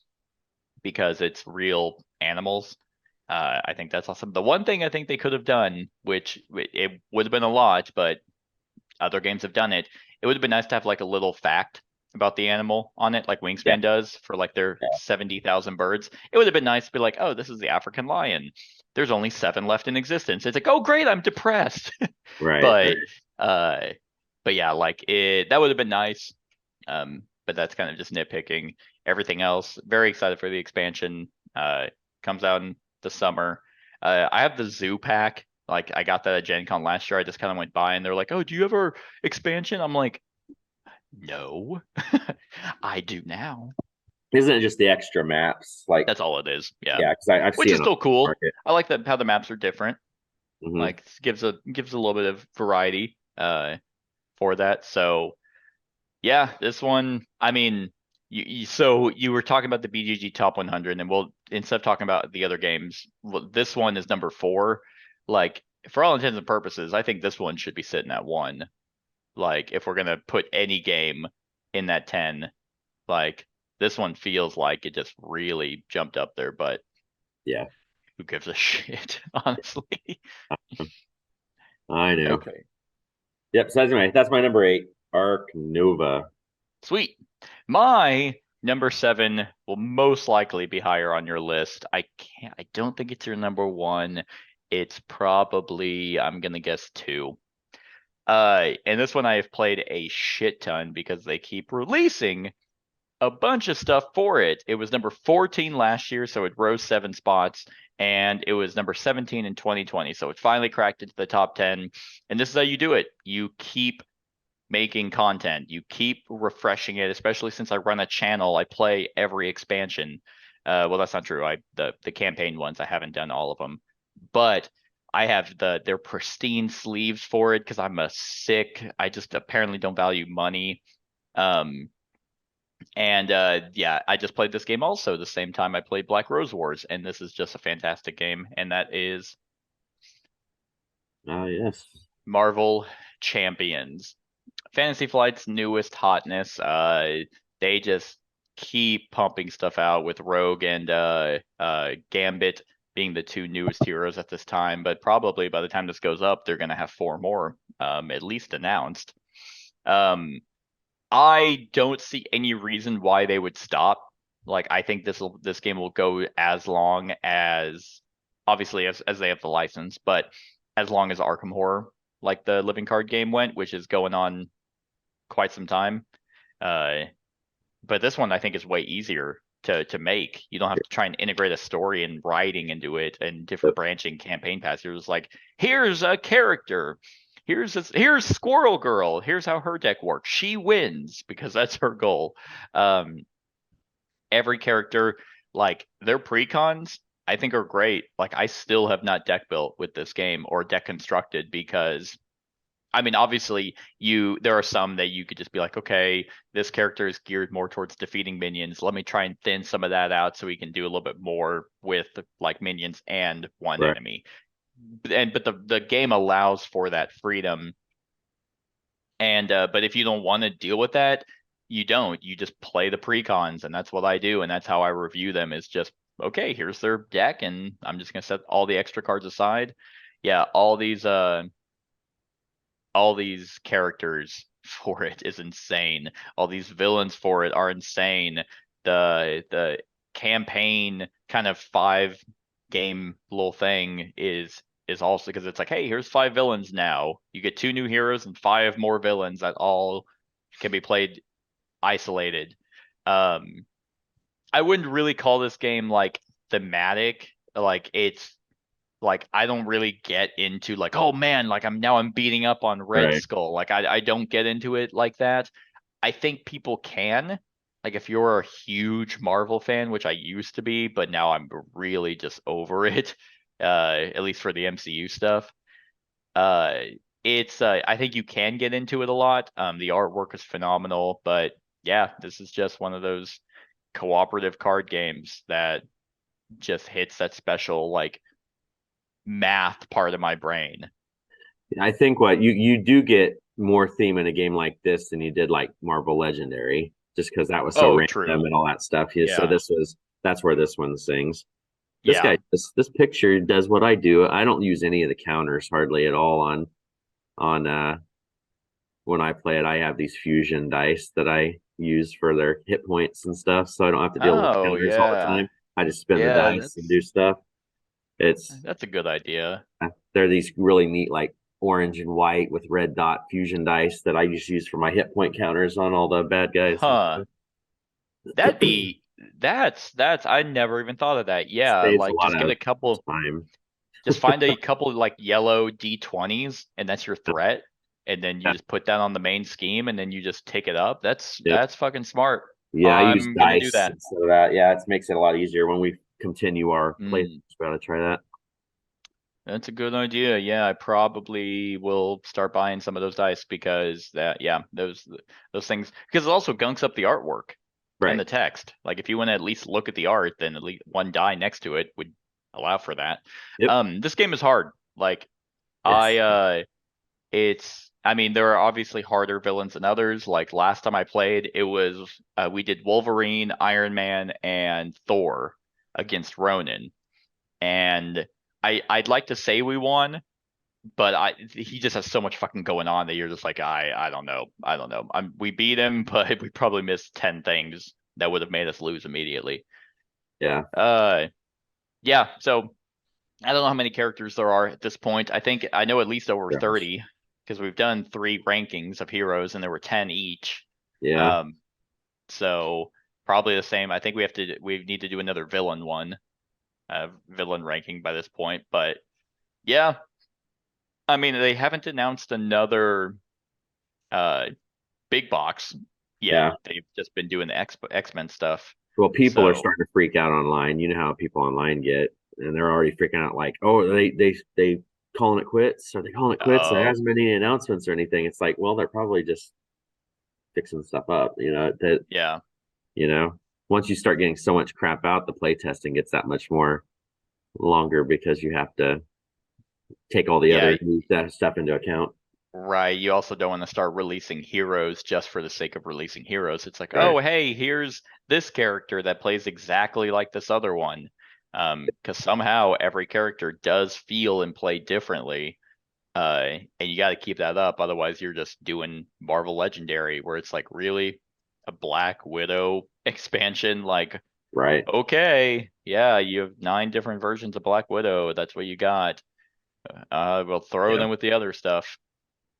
Because it's real animals. I think that's awesome. The one thing I think they could have done, which it would have been a lot, but other games have done it. It would have been nice to have like a little fact about the animal on it, like Wingspan does for like their 70,000 birds. It would have been nice to be like, oh, this is the African lion. There's only 7 left in existence. It's like, oh, great, I'm depressed. Right. But yeah, like that would have been nice. But that's kind of just nitpicking. Everything else, very excited for the expansion. Comes out in the summer. I have the zoo pack. Like I got that at Gen Con last year. I just kind of went by and they're like, oh, do you have our expansion? I'm like, no, I do now. Isn't it just the extra maps? Like that's all it is. Yeah. Yeah, because which is still cool. I like that how the maps are different. Like gives a little bit of variety for that. So yeah, this one, I mean, so you were talking about the BGG top 100, and we'll instead of talking about the other games, this one is number 4. Like for all intents and purposes, I think this one should be sitting at 1. Like if we're gonna put any game in that 10, like this one feels like it just really jumped up there. But yeah, who gives a shit, honestly? I know. Okay. Yep. So anyway, that's my number 8, Ark Nova. Sweet. My number 7 will most likely be higher on your list. I don't think it's your number 1. It's probably, I'm gonna guess 2. And this one I have played a shit ton because they keep releasing a bunch of stuff for it. It was number 14 last year, so it rose 7 spots, and it was number 17 in 2020, so it finally cracked into the top 10. And this is how you do it. You keep making content. You keep refreshing it, especially since I run a channel. I play every expansion. Well, that's not true. The campaign ones, I haven't done all of them, but I have their pristine sleeves for it because I'm a sick. I just apparently don't value money. Yeah, I just played this game also the same time I played Black Rose Wars, and this is just a fantastic game, and that is Yes. Marvel Champions. Fantasy Flight's newest hotness. They just keep pumping stuff out with Rogue and Gambit being the 2 newest heroes at this time, but probably by the time this goes up, they're gonna have 4 more, at least announced. I don't see any reason why they would stop. Like, I think this game will go as long as, obviously, as they have the license, but as long as Arkham Horror, like the living card game, went, which is going on quite some time. But this one I think is way easier to make. You don't have to try and integrate a story and writing into it and different branching campaign paths. You're just like, here's a character. Here's Squirrel Girl. Here's how her deck works. She wins because that's her goal. Every character, like their precons, I think are great. Like, I still have not deck built with this game or deck constructed because, I mean, obviously there are some that you could just be like, okay, this character is geared more towards defeating minions. Let me try and thin some of that out so we can do a little bit more with like minions and one enemy. But the game allows for that freedom. And but if you don't want to deal with that, you don't. You just play the precons, and that's what I do, and that's how I review them. Is just, okay, here's their deck, and I'm just gonna set all the extra cards aside. Yeah, all these characters for it is insane. All these villains for it are insane. The campaign kind of 5-game little thing is also because it's like, hey, here's 5 villains now. You get 2 new heroes and 5 more villains that all can be played isolated. I wouldn't really call this game like thematic. Like, it's like, I don't really get into like, oh man, like I'm beating up on Red Skull. Like, I don't get into it like that. I think people can. Like, if you're a huge Marvel fan, which I used to be, but now I'm really just over it, at least for the MCU stuff. It's I think you can get into it a lot. The artwork is phenomenal, but yeah, this is just one of those cooperative card games that just hits that special like math part of my brain. I think what you do get more theme in a game like this than you did like Marvel Legendary, just because that was so random and all that stuff. Yeah. So that's where this one sings. This guy, this picture does what I do. I don't use any of the counters hardly at all on when I play it. I have these fusion dice that I use for their hit points and stuff, so I don't have to deal with counters all the time. I just spin the dice and do stuff. That's a good idea. They're these really neat, like orange and white with red dot fusion dice that I just use for my hit point counters on all the bad guys. That's I never even thought of that. Yeah, like just get a couple time. Just find a couple of like yellow D20s, and that's your threat. And then you just put that on the main scheme, and then you just take it up. That's fucking smart. Yeah, I use dice instead of that. Yeah, it makes it a lot easier when we continue our play. Gotta try that. That's a good idea. Yeah, I probably will start buying some of those dice because those things, because it also gunks up the artwork and the text. Like, if you want to at least look at the art, then at least one die next to it would allow for that. This game is hard. Like, I mean, there are obviously harder villains than others. Like, last time I played, it was we did Wolverine, Iron Man, and Thor against Ronan, and I'd like to say we won, but he just has so much fucking going on that you're just like, I don't know. We beat him, but we probably missed 10 things that would have made us lose immediately. Yeah. Yeah. So I don't know how many characters there are at this point. I know at least over 30 because we've done 3 rankings of heroes and there were 10 each. Yeah. So Probably the same. I think we need to do another villain one, villain ranking by this point. But yeah, I mean they haven't announced another uh big box yet. Yeah. They've just been doing the X-Men stuff. Well, people are So starting to freak out online. You know how people online get, and they're already freaking out. Like, oh, they calling it quits? Are they calling it quits? There hasn't been any announcements or anything. It's like, well, they're probably just fixing stuff up. yeah. You know, once you start getting so much crap out, the play testing gets that much more longer because you have to take all the Yeah, other stuff into account. right. You also don't want to start releasing heroes just for the sake of releasing heroes. It's like, Right. oh, hey, here's this character that plays exactly like this other one. Because somehow every character does feel and play differently. And you got to keep that up. Otherwise, you're just doing Marvel Legendary, where it's like, really a Black Widow expansion? Like, Right. okay, yeah, you have 9 different versions of Black Widow. That's what you got. We'll throw Yeah. them with the other stuff.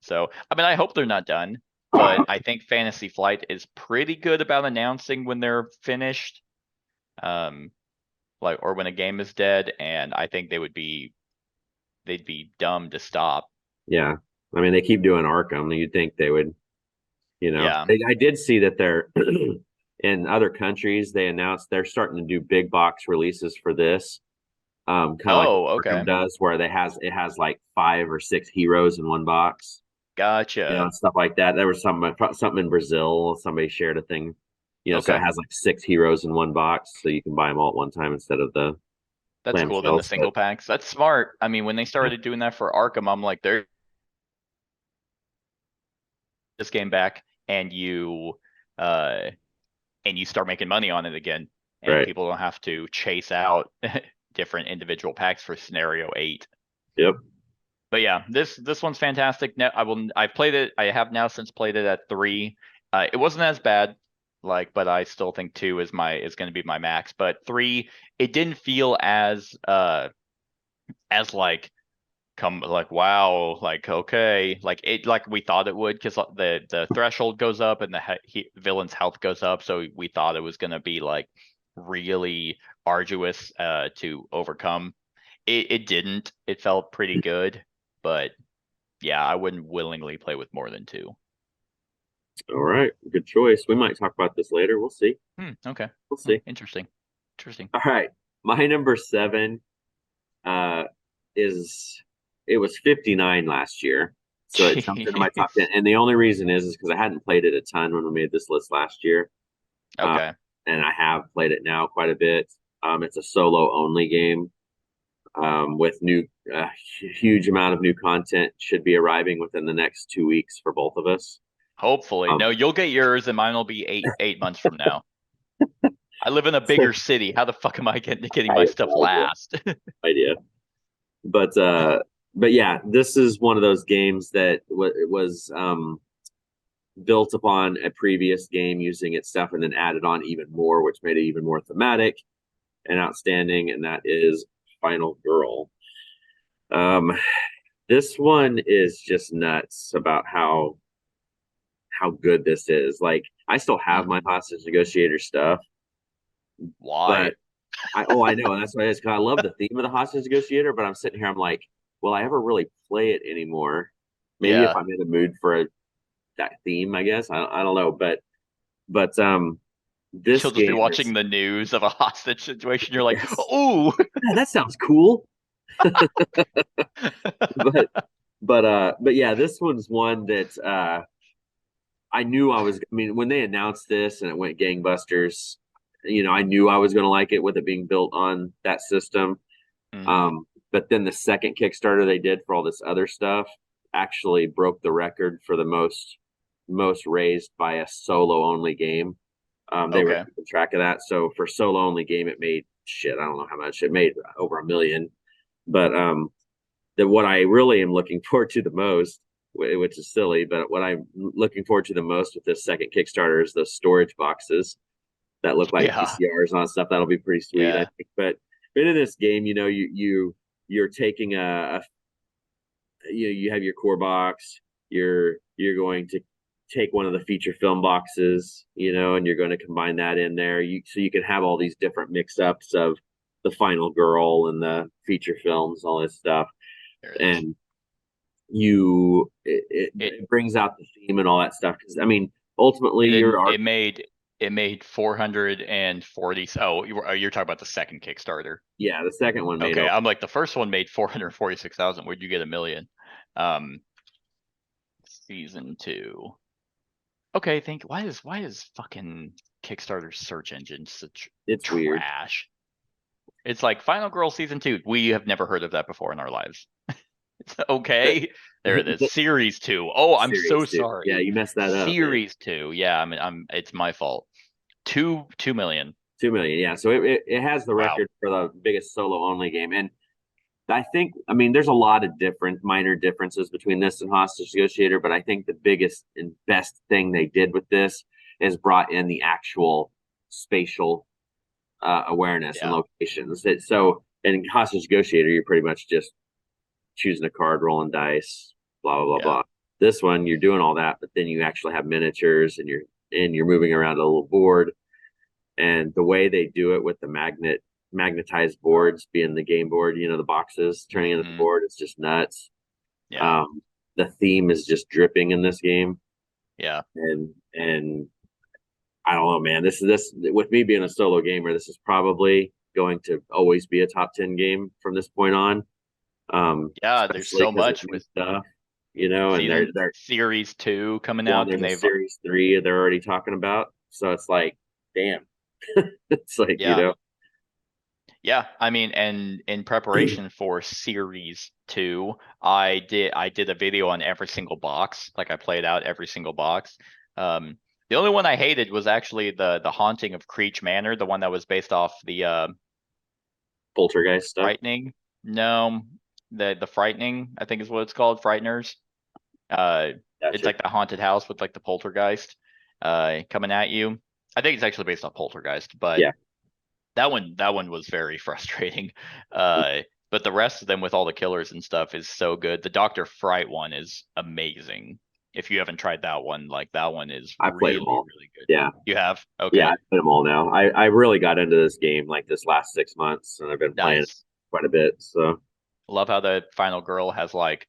So, I mean, I hope they're not done, but I think Fantasy Flight is pretty good about announcing when they're finished, like or when a game is dead, and I think they'd be dumb to stop. Yeah. I mean, they keep doing Arkham. You'd think they would, Yeah. I did see that they're in other countries, they announced they're starting to do big box releases for this. Kind of like Oh, what Arkham okay. does, where it has like 5 or 6 heroes in one box, Gotcha. and stuff like that. There was something in Brazil. Somebody shared a thing, so it Okay. has like 6 heroes in one box, so you can buy them all at one time instead of the That's cool. Then the clamshells. But single packs. That's smart. I mean, when they yeah, started doing that for Arkham, I'm like, they're this game back uh and you start making money on it again. And right. people don't have to chase out different individual packs for scenario 8. Yep. But yeah, this one's fantastic. Now I've played it. I have now since played it at 3. It wasn't as bad, like, but I still think 2 is going to be my max. But 3, it didn't feel as like come like wow, like okay, like it like we thought it would, because the threshold goes up and the villain's health goes up, so we thought it was going to be like really arduous to overcome. It didn't. It felt pretty good, but yeah, I wouldn't willingly play with more than 2. All right. Good choice. We might talk about this later. We'll see. Okay. We'll see. Interesting. Interesting. All right. My number 7 uh is it was 59 last year. So it jumped into my top 10. And the only reason is because I hadn't played it a ton when we made this list last year. Okay. And I have played it now quite a bit. It's a solo only game with huge amount of new content should be arriving within the next 2 weeks for both of us. Hopefully. No, you'll get yours and mine will be 8 months from now. I live in a bigger city. How the fuck am I getting my stuff last? Idea. But yeah, this is one of those games that was built upon a previous game using its stuff and then added on even more, which made it even more thematic and outstanding, and that is Final Girl. This one is just nuts about how good this is. Like, I still have my hostage negotiator stuff. Why? But I know, and that's why it is, because I love the theme of the hostage negotiator, but I'm sitting here, I'm like, will I ever really play it anymore? Maybe if Yeah. I'm in the mood for that theme, I guess. I don't know, but this She'll just be game watching is, the news of a hostage situation. You're like, yes, ooh. yeah, that sounds cool. but but yeah, this one's one that I knew I was. I mean, when they announced this and it went gangbusters, I knew I was going to like it with it being built on that system. But then the second Kickstarter they did for all this other stuff actually broke the record for the most raised by a solo only game. They were Okay. keeping track of that. So for solo only game, it made shit. I don't know how much it made, over $1 million. But what I really am looking forward to the most, which is silly, but what I'm looking forward to the most with this second Kickstarter is the storage boxes that look like Yeah. VCRs on stuff. That'll be pretty sweet, I Yeah. think. But in this game, you're taking you have your core box. You're going to take one of the feature film boxes, and you're going to combine that in there. So you can have all these different mix-ups of the final girl and the feature films, all this stuff. And it brings out the theme and all that stuff. Because I mean, ultimately, it made 440. Oh, you're talking about the second Kickstarter. Yeah, the second one made. Okay, I'm like the first one made 446,000. Where'd you get $1 million? Season 2. Okay, why is fucking Kickstarter search engine such it's trash? Weird. It's like Final Girl Season 2. We have never heard of that before in our lives. It's okay. There it is. Series 2. Oh, I'm so sorry. Yeah, you messed that up. Series 2. Yeah, I'm it's my fault. 2 million. 2 million, yeah. So it has the record for the biggest solo only game. And I think, I mean, there's a lot of minor differences between this and Hostage Negotiator, but I think the biggest and best thing they did with this is brought in the actual spatial awareness and locations. So in Hostage Negotiator, you're pretty much just choosing a card, rolling dice, blah blah blah. This one, you're doing all that, but then you actually have miniatures, and you're moving around a little board. And the way they do it with the magnetized boards being the game board, the boxes turning into the board, it's just nuts. Yeah. The theme is just dripping in this game. Yeah. And I don't know, man. This with me being a solo gamer, this is probably going to always be a top 10 game from this point on. There's so much with stuff, and they're Series 2 coming out, and they've Series 3 they're already talking about. So it's like, damn. It's like, Yeah, I mean, and in preparation for Series 2, I did a video on every single box. Like I played out every single box. The only one I hated was actually the Haunting of Creech Manor, the one that was based off the Poltergeist stuff. Frightening. No, the Frightening, I think is what it's called, Frighteners. Gotcha. It's like the haunted house with like the poltergeist coming at you. I think it's actually based on Poltergeist, but that one was very frustrating. But the rest of them with all the killers and stuff is so good. The Dr. Fright one is amazing. If you haven't tried that one, like that one is really good. Yeah. You have? Okay. Yeah, I played them all now. I really got into this game like this last 6 months, and I've been playing quite a bit. So love how the final girl has like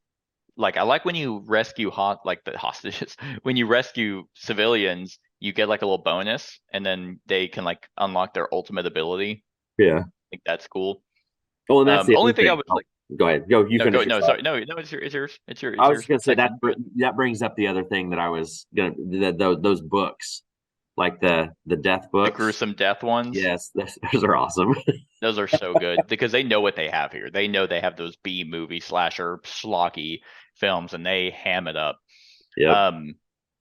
I like when you rescue the hostages. When you rescue civilians, you get like a little bonus, and then they can like unlock their ultimate ability. Yeah, I think that's cool. Oh, and that's the only thing I was like. Go ahead. Go. You finish. No, sorry. No. It's yours. I was just gonna say that brings up the other thing that I was gonna those books, like the death books, the gruesome death ones. Yes, those are awesome. Those are so good because they know what they have here. They know they have those B movie slasher schlocky films, and they ham it up. Yeah.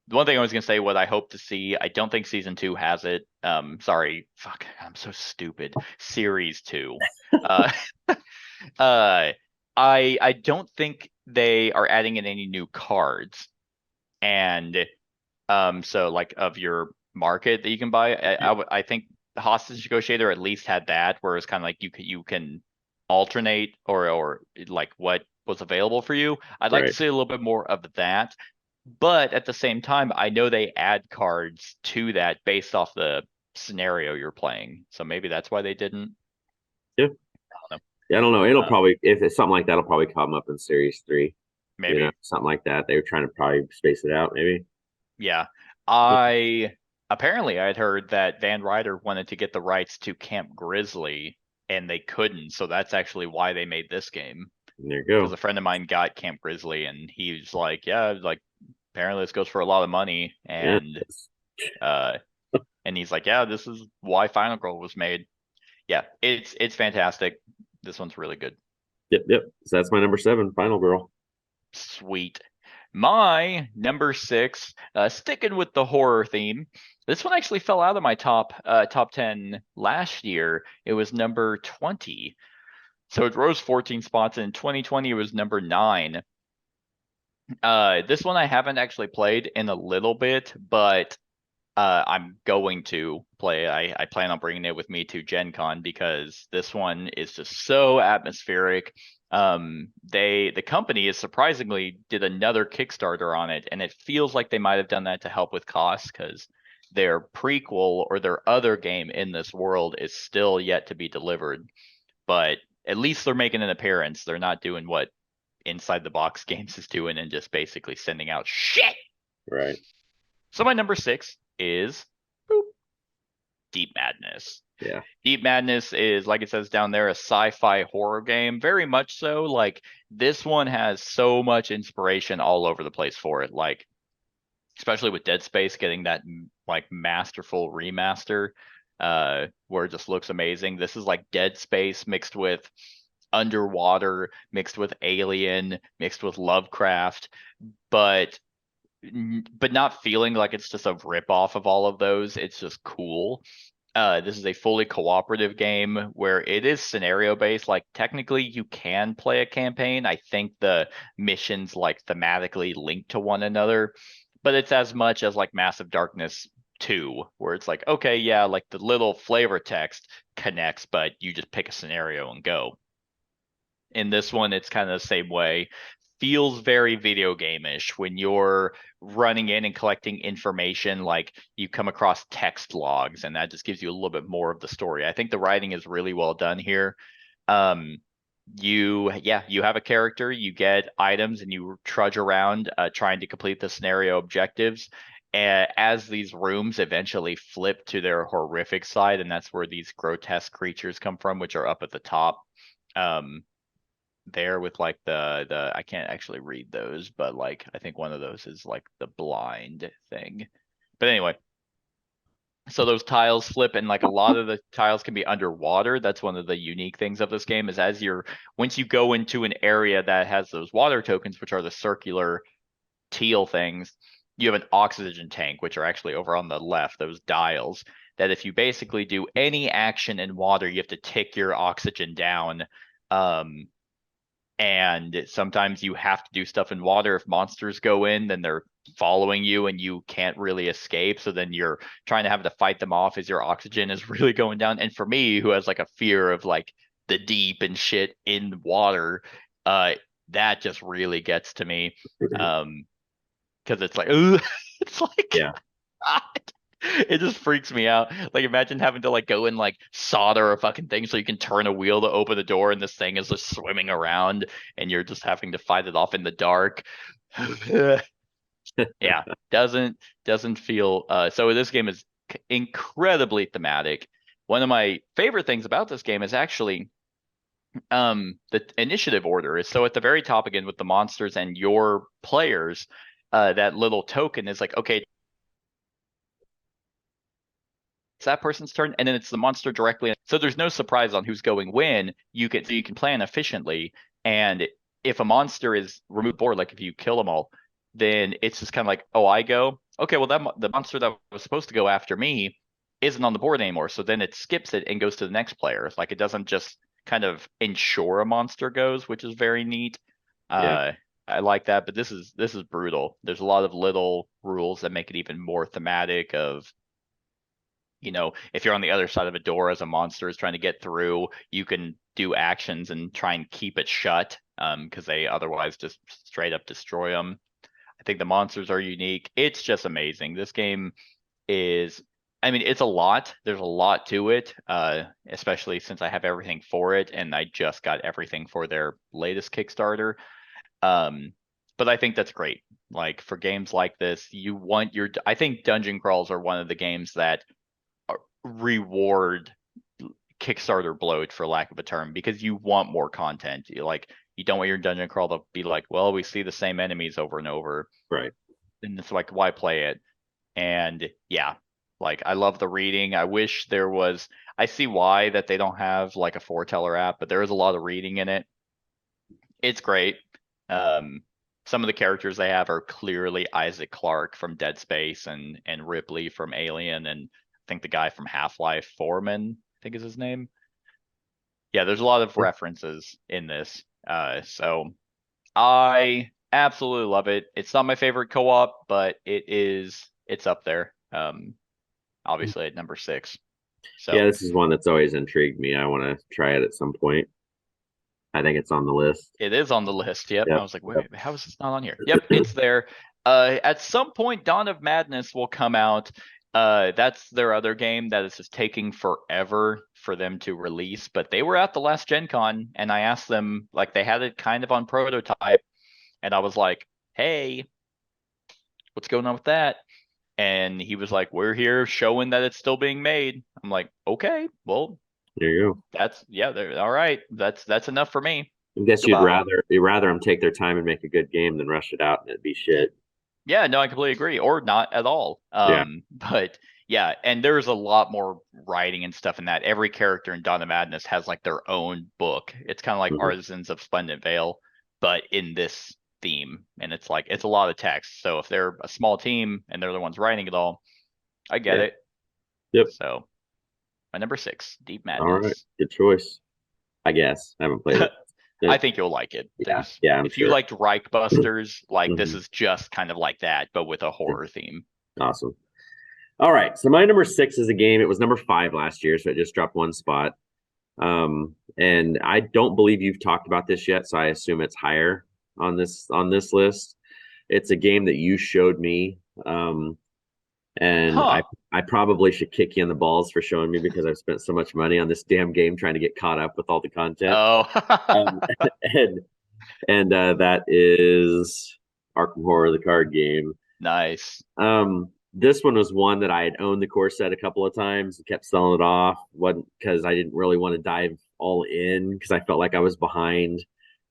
The one thing I was gonna say, what I hope to see, I don't think season 2 has it. Sorry, fuck, I'm so stupid. Series 2. I don't think they are adding in any new cards, and so like of your market that you can buy. I think the Hostage Negotiator at least had that, where it's kind of like you can alternate or like what was available for you. I'd like to see a little bit more of that. But at the same time, I know they add cards to that based off the scenario you're playing. So maybe that's why they didn't. Yeah. I don't know. It'll probably, if it's something like that, it'll probably come up in Series 3. Maybe. Something like that. They were trying to probably space it out, maybe. Yeah. Apparently I'd heard that Van Ryder wanted to get the rights to Camp Grizzly, and they couldn't. So that's actually why they made this game. There you go. Because a friend of mine got Camp Grizzly, and he was like, yeah, like apparently this goes for a lot of money, and and he's like, yeah, this is why Final Girl was made. Yeah, it's fantastic. This one's really good. Yep. So that's my number 7, Final Girl. Sweet. My number 6, sticking with the horror theme. This one actually fell out of my top 10 last year. It was number 20. So it rose 14 spots. In 2020, it was number 9. This one I haven't actually played in a little bit, but I'm going to play. I plan on bringing it with me to Gen Con because this one is just so atmospheric. The company is surprisingly did another Kickstarter on it, and it feels like they might have done that to help with costs because their prequel or their other game in this world is still yet to be delivered. But at least they're making an appearance. They're not doing what Inside the Box Games is doing and just basically sending out shit. Right. So my number 6 is boop, Deep Madness. Yeah. Deep Madness is, like it says down there, a sci-fi horror game. Very much so. Like, this one has so much inspiration all over the place for it. Like, especially with Dead Space getting that like masterful remaster, where it just looks amazing. This is like Dead Space mixed with underwater, mixed with Alien, mixed with Lovecraft, but not feeling like it's just a rip-off of all of those. It's just cool. This is a fully cooperative game where it is scenario based. Like, technically you can play a campaign. I think the missions like thematically link to one another, but it's as much as like Massive Darkness 2, where it's like, okay, yeah, like the little flavor text connects, but you just pick a scenario and go. In this one, it's kind of the same way. Feels very video game-ish when you're running in and collecting information, like you come across text logs, and that just gives you a little bit more of the story. I think the writing is really well done here. You have a character, you get items, and you trudge around trying to complete the scenario objectives. As these rooms eventually flip to their horrific side, and that's where these grotesque creatures come from, which are up at the top. There with like the I can't actually read those, but like I think one of those is like the blind thing. But anyway, so those tiles flip, and like a lot of the tiles can be underwater. That's one of the unique things of this game, is once you go into an area that has those water tokens, which are the circular teal things, you have an oxygen tank, which are actually over on the left, those dials, that if you basically do any action in water, you have to tick your oxygen down. And sometimes you have to do stuff in water. If monsters go in, then they're following you and you can't really escape. So then you're trying to have to fight them off as your oxygen is really going down. And for me, who has like a fear of like the deep and shit in water, that just really gets to me. Because it's like, ooh, it's like, Yeah. it just freaks me out. Like, imagine having to like go and like solder a fucking thing so you can turn a wheel to open the door, and this thing is just swimming around, and you're just having to fight it off in the dark. Yeah, doesn't feel. So this game is incredibly thematic. One of my favorite things about this game is actually the initiative order is so at the very top again with the monsters and your players. That little token is like, okay, it's that person's turn, and then it's the monster directly. So there's no surprise on who's going when. You can plan efficiently, and if a monster is removed board, like if you kill them all, then it's just kind of like, oh, I go, okay, well the monster that was supposed to go after me isn't on the board anymore. So then it skips it and goes to the next player. Like, it doesn't just kind of ensure a monster goes, which is very neat. Yeah. I like that, but this is brutal. There's a lot of little rules that make it even more thematic of, if you're on the other side of a door as a monster is trying to get through, you can do actions and try and keep it shut, because they otherwise just straight up destroy them. I think the monsters are unique. It's just amazing. This game is, I mean, it's a lot. There's a lot to it, especially since I have everything for it, and I just got everything for their latest Kickstarter. But I think that's great. Like, for games like this, I think dungeon crawls are one of the games that reward Kickstarter bloat, for lack of a term, because you want more content. You don't want your dungeon crawl to be like, well, we see the same enemies over and over. Right. And it's like, why play it? And yeah, like, I love the reading. I see why that they don't have like a foreteller app, but there is a lot of reading in it. It's great. Some of the characters they have are clearly Isaac Clarke from Dead Space and Ripley from Alien, and I think the guy from Half-Life, Foreman, I think is his name. Yeah, there's a lot of references in this. So I absolutely love it. It's not my favorite co-op, but it's up there. Obviously at number 6. So Yeah, this is one that's always intrigued me. I want to try it at some point. I think it's on the list. It is on the list. Yep. Yep. I was like, wait, how is this not on here? Yep, it's there. At some point, Dawn of Madness will come out. That's their other game that is just taking forever for them to release. But they were at the last Gen Con, and I asked them, like, they had it kind of on prototype, and I was like, hey, what's going on with that? And he was like, we're here showing that it's still being made. I'm like, okay, well, There you go. that's all right. That's enough for me. I guess Goodbye. you'd rather them take their time and make a good game than rush it out and it'd be shit. Yeah, no, I completely agree, or not at all. Yeah. But yeah, and there's a lot more writing and stuff in that. Every character in Dawn of Madness has like their own book. It's kind of like Mhm. Artisans of Splendid Vale, but in this theme, and it's like it's a lot of text. So if they're a small team and they're the ones writing it all, I get Yeah. it. Yep. So my number 6, Deep All right. Madness. Good choice. I guess. I haven't played it. I think you'll like it. Yeah. Yeah, I'm if sure. you liked Reich Busters, like this Mhm. is just kind of like that, but with a horror theme. Awesome. All right. So my number 6 is a game. It was number 5 last year, so it just dropped one spot. And I don't believe you've talked about this yet, so I assume it's higher on this list. It's a game that you showed me. And Huh. I probably should kick you in the balls for showing me because I've spent so much money on this damn game trying to get caught up with all the content. Oh. And that is Arkham Horror, the card game. Nice. This one was one that I had owned the core set a couple of times and kept selling it off. Wasn't because I didn't really want to dive all in because I felt like I was behind.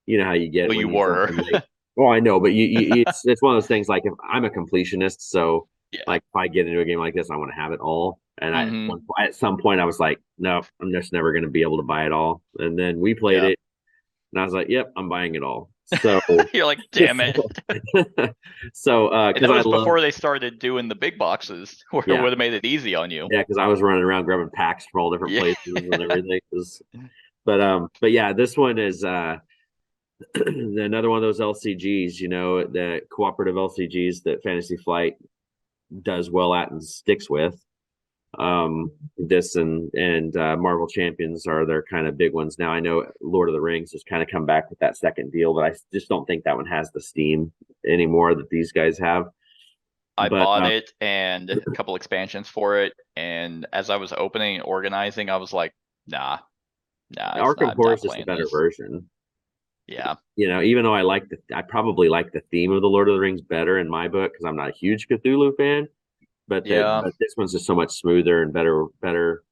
You know how you get Well, when you were. well, I know, but it's one of those things. Like if I'm a completionist, so Yeah. like if I get into a game like this, I want to have it all. And Mhm. at some point, I was like, no, I'm just never going to be able to buy it all. And then we played Yeah. it, and I was like, yep, I'm buying it all. So You're like, damn it. so And because that I was love before they started doing the big boxes, where it Yeah. would have made it easy on you. yeah, because I was running around grabbing packs from all different Yeah. places and everything. But yeah, this one is another one of those LCGs, you know, the cooperative LCGs that Fantasy Flight does well at and sticks with. This and Marvel Champions are their kind of big ones. Now I know Lord of the Rings has kind of come back with that second deal, but I just don't think that one has the steam anymore that these guys have. I But bought it and a couple expansions for it, and as I was opening and organizing, I was like, nah, it's Arkham not, I'm Horror not is just a playing better this. version. Yeah. You know, even though I probably like the theme of the Lord of the Rings better in my book because I'm not a huge Cthulhu fan, but Yeah. this one's just so much smoother and better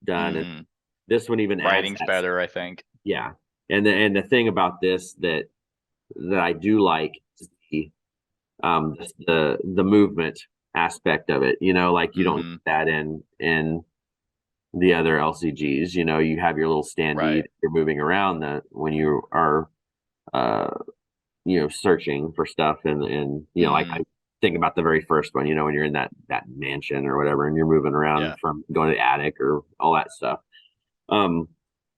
done. And Mhm. this one even adds Writing's that. better, I think. Yeah, and the thing about this that I do like is the movement aspect of it. You know, like you don't Mhm. get that in the other LCGs. You know, you have your little standee Right. that you're moving around that when you are uh you know searching for stuff and you know like I Mhm. think about the very first one, you know, when you're in that mansion or whatever and you're moving around Yeah. from going to the attic or all that stuff. um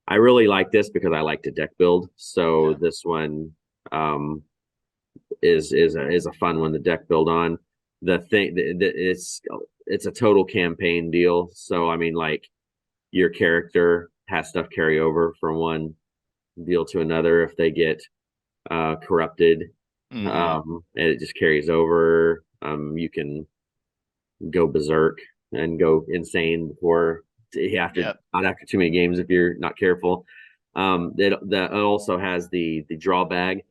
I really like this because I like to deck build, so Yeah. this one um is a fun one to deck build on. The thing it's a total campaign deal, so I mean like your character has stuff carry over from one deal to another if they get corrupted, Mhm. and it just carries over. You can go berserk and go insane before after Yep. not after too many games if you're not careful. It also has the draw bag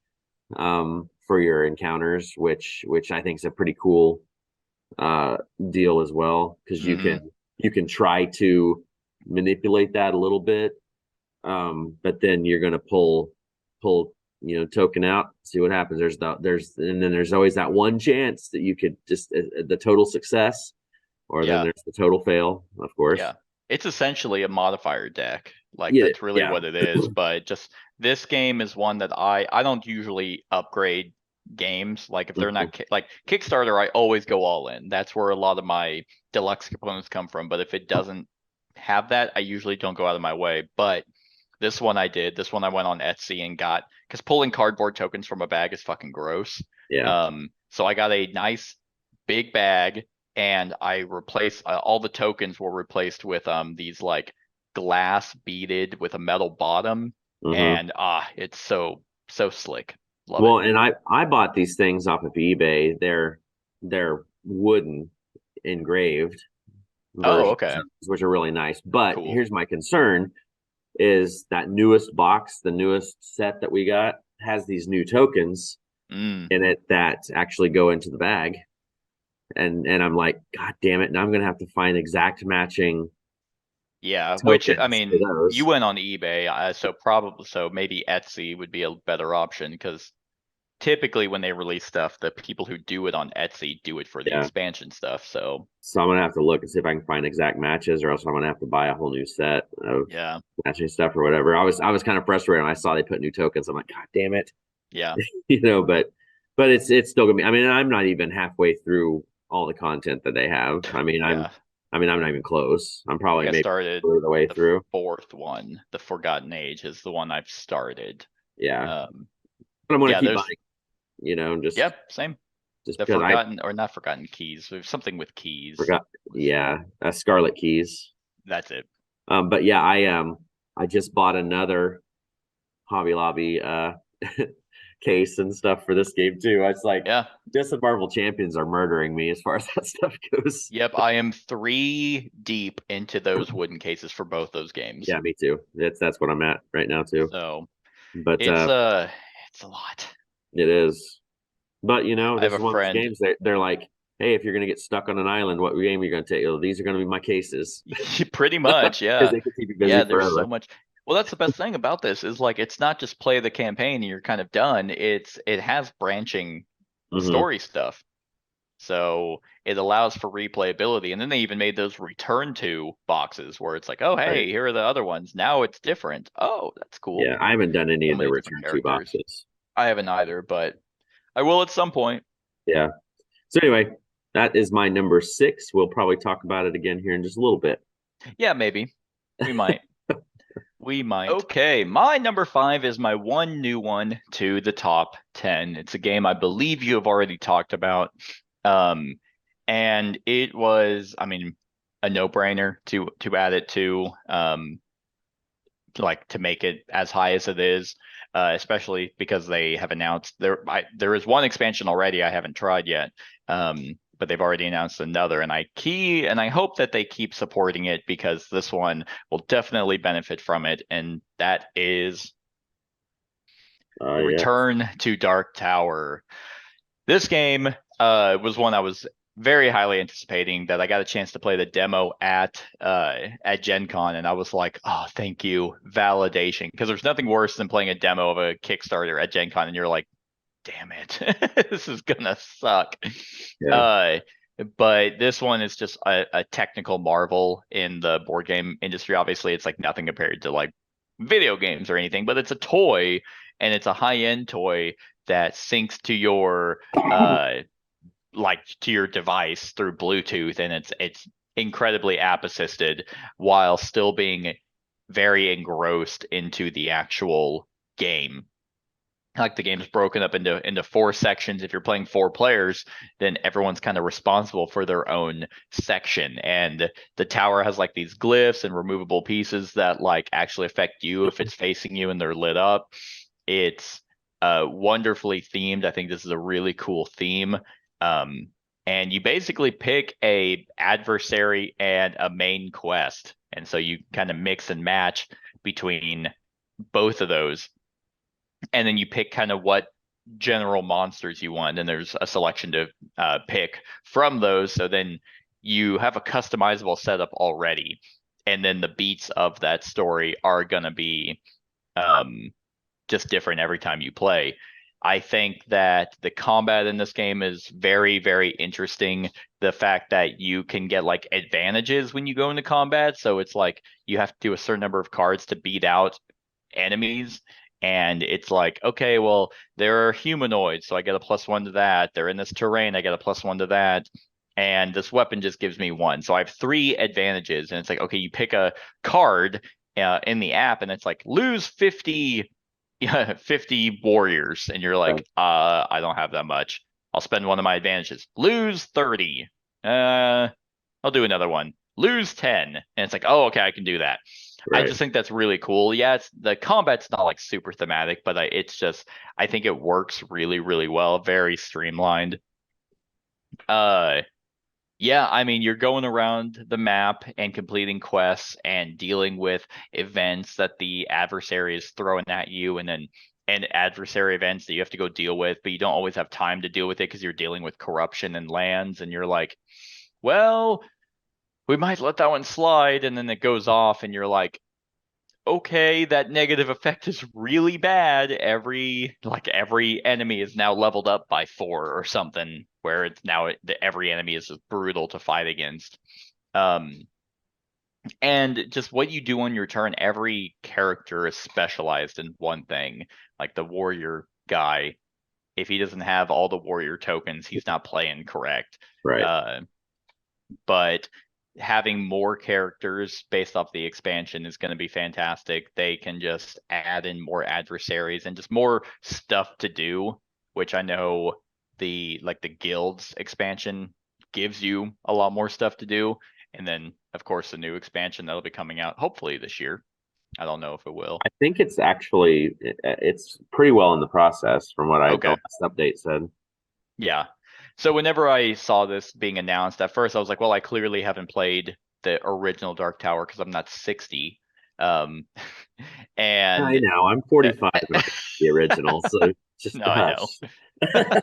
for your encounters, which I think is a pretty cool deal as well because Mhm. you can try to manipulate that a little bit, but then you're going to pull you know token out, see what happens. And then there's always that one chance that you could just the total success, or then Yeah. there's the total fail, of course. Yeah. It's essentially a modifier deck. Like Yeah, that's really yeah. what it is. But just this game is one that I don't usually upgrade games. Like if they're Mhm. not like Kickstarter, I always go all in. That's where a lot of my deluxe components come from. But if it doesn't have that, I usually don't go out of my way. But this one I did. This one I went on Etsy and got, because pulling cardboard tokens from a bag is fucking gross. Yeah, So I got a nice big bag, and I replaced all the tokens were replaced with these like glass beaded with a metal bottom, and it's so slick. Love Well, it. and I bought these things off of eBay. They're wooden engraved Oh, versions, okay. which are really nice. But Cool. here's my concern: is that newest box, the newest set that we got, has these new tokens Mm, in it that actually go into the bag, and I'm like, God damn it! Now I'm gonna have to find exact matching yeah, which I tokens for mean, you those. went on eBay, so maybe Etsy would be a better option because typically when they release stuff, the people who do it on Etsy do it for the Yeah. expansion stuff. So So I'm gonna have to look and see if I can find exact matches, or else I'm gonna have to buy a whole new set of yeah, matching stuff or whatever. I was kind of frustrated when I saw they put new tokens. I'm like, God damn it, yeah. but it's still gonna be. I mean, I'm not even halfway through all the content that they have. Yeah, I mean, I'm not even close. I'm I think probably I maybe started the way the through. fourth one. The Forgotten Age is the one I've started. Yeah, Um, but I'm gonna yeah, keep there's buying. You know, yep, same. just The because I Forgotten or not Forgotten Keys. There's something with keys. forgot. Yeah, Scarlet Keys. That's it. But yeah, I just bought another Hobby Lobby case and stuff for this game too. It's like Yeah. just the Marvel Champions are murdering me as far as that stuff goes. Yep, I am 3 deep into those wooden cases for both those games. Yeah, me too. That's what I'm at right now too. So But it's it's a lot. it is. But you know, I have this a is one of those friend. games that they're like, hey, if you're gonna get stuck on an island, what game are you gonna take? Oh, these are gonna be my cases Pretty much, because yeah. they can keep you busy Yeah, there's forever. so much. Well, that's the best thing about this is like it's not just play the campaign and you're kind of done. It has branching Hmm. story stuff. So it allows for replayability. And then they even made those return to boxes where it's like, oh Right. hey, here are the other ones. Now it's different. Oh, that's cool. Yeah, I haven't done any So of the many different return to characters. boxes. I haven't either, but I will at some point. Yeah. So anyway, that is my number six. We'll probably talk about it again here in just a little bit. Yeah, maybe. We might. We might. Okay, my number 5 is my one new one to the top 10. It's a game I believe you have already talked about. Um, and it was, I mean, a no-brainer to add it to like to make it as high as it is, especially because they have announced there is one expansion already I haven't tried yet. But they've already announced another, and I hope that they keep supporting it because this one will definitely benefit from it, and that is Yeah. Return to Dark Tower. This game was one I was very highly anticipating that I got a chance to play the demo at Gen Con, and I was like, oh, thank you, validation. Because there's nothing worse than playing a demo of a Kickstarter at Gen Con and you're like, damn it, this is gonna suck. Yeah. Uh, but this one is just a technical marvel in the board game industry. Obviously, it's like nothing compared to like video games or anything, but it's a toy and it's a high-end toy that syncs to your like to your device through Bluetooth, and it's incredibly app assisted while still being very engrossed into the actual game. Like the game's broken up into 4 sections. If you're playing 4 players, then everyone's kind of responsible for their own section. And the tower has like these glyphs and removable pieces that like actually affect you if it's facing you and they're lit up. It's wonderfully themed. I think this is a really cool theme. Um, and you basically pick a adversary and a main quest. And so you kind of mix and match between both of those, and then you pick kind of what general monsters you want, and there's a selection to pick from those. So then you have a customizable setup already, and then the beats of that story are gonna be just different every time you play. I think that the combat in this game is very, very interesting. The fact that you can get like advantages when you go into combat. So it's like you have to do a certain number of cards to beat out enemies. And it's like, okay, well, there are humanoids, so I get a +1 to that. They're in this terrain, I get a +1 to that. And this weapon just gives me 1. So I have 3 advantages. And it's like, okay, you pick a card in the app, and it's like, lose 50 50 warriors, and you're like, I don't have that much. I'll spend one of my advantages. Lose 30. I'll do another one. lose 10. And it's like, oh, okay, I can do that. I Right. just think that's really cool. Yeah, the combat's not like super thematic, but it's just, I think it works really, really well. Very streamlined. Uh, yeah, I mean, you're going around the map and completing quests and dealing with events that the adversary is throwing at you, and adversary events that you have to go deal with, but you don't always have time to deal with it because you're dealing with corruption and lands, and you're like, well, we might let that one slide, and then it goes off, and you're like, okay, that negative effect is really bad. Every enemy is now leveled up by 4 or something, where it's now every enemy is brutal to fight against. And just what you do on your turn, every character is specialized in one thing. Like the warrior guy, if he doesn't have all the warrior tokens, he's not playing correct. Right. But having more characters based off the expansion is going to be fantastic. They can just add in more adversaries and just more stuff to do, which I know the guilds expansion gives you a lot more stuff to do. And then of course the new expansion that'll be coming out hopefully this year. I don't know if it will. I think it's actually it's pretty well in the process from what the last update said. Yeah. So whenever I saw this being announced, at first I was like, well, I clearly haven't played the original Dark Tower because I'm not 60. And I know I'm 45 and the original, so just no, I know.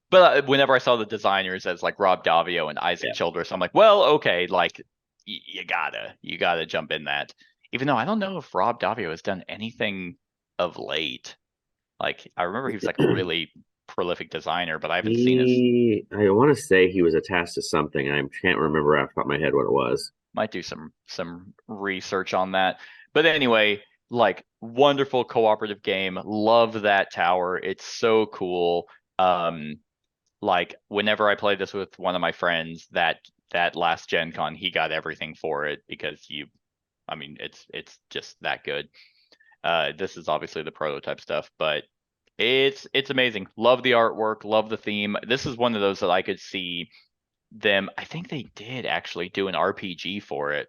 But whenever I saw the designers as like Rob Daviau and Isaac Childress, I'm like, well, okay, like you gotta jump in that. Even though I don't know if Rob Daviau has done anything of late. Like I remember he was like a really prolific designer, but I haven't seen his. I want to say he was attached to something. I can't remember off the top of my head what it was. Might do some research on that. But anyway, like wonderful cooperative game. Love that tower. It's so cool. Like whenever I played this with one of my friends, that last Gen Con, he got everything for it because I mean, it's just that good. This is obviously the prototype stuff, but it's amazing. Love the artwork, love the theme. This is one of those that I could see them. I think they did actually do an RPG for it,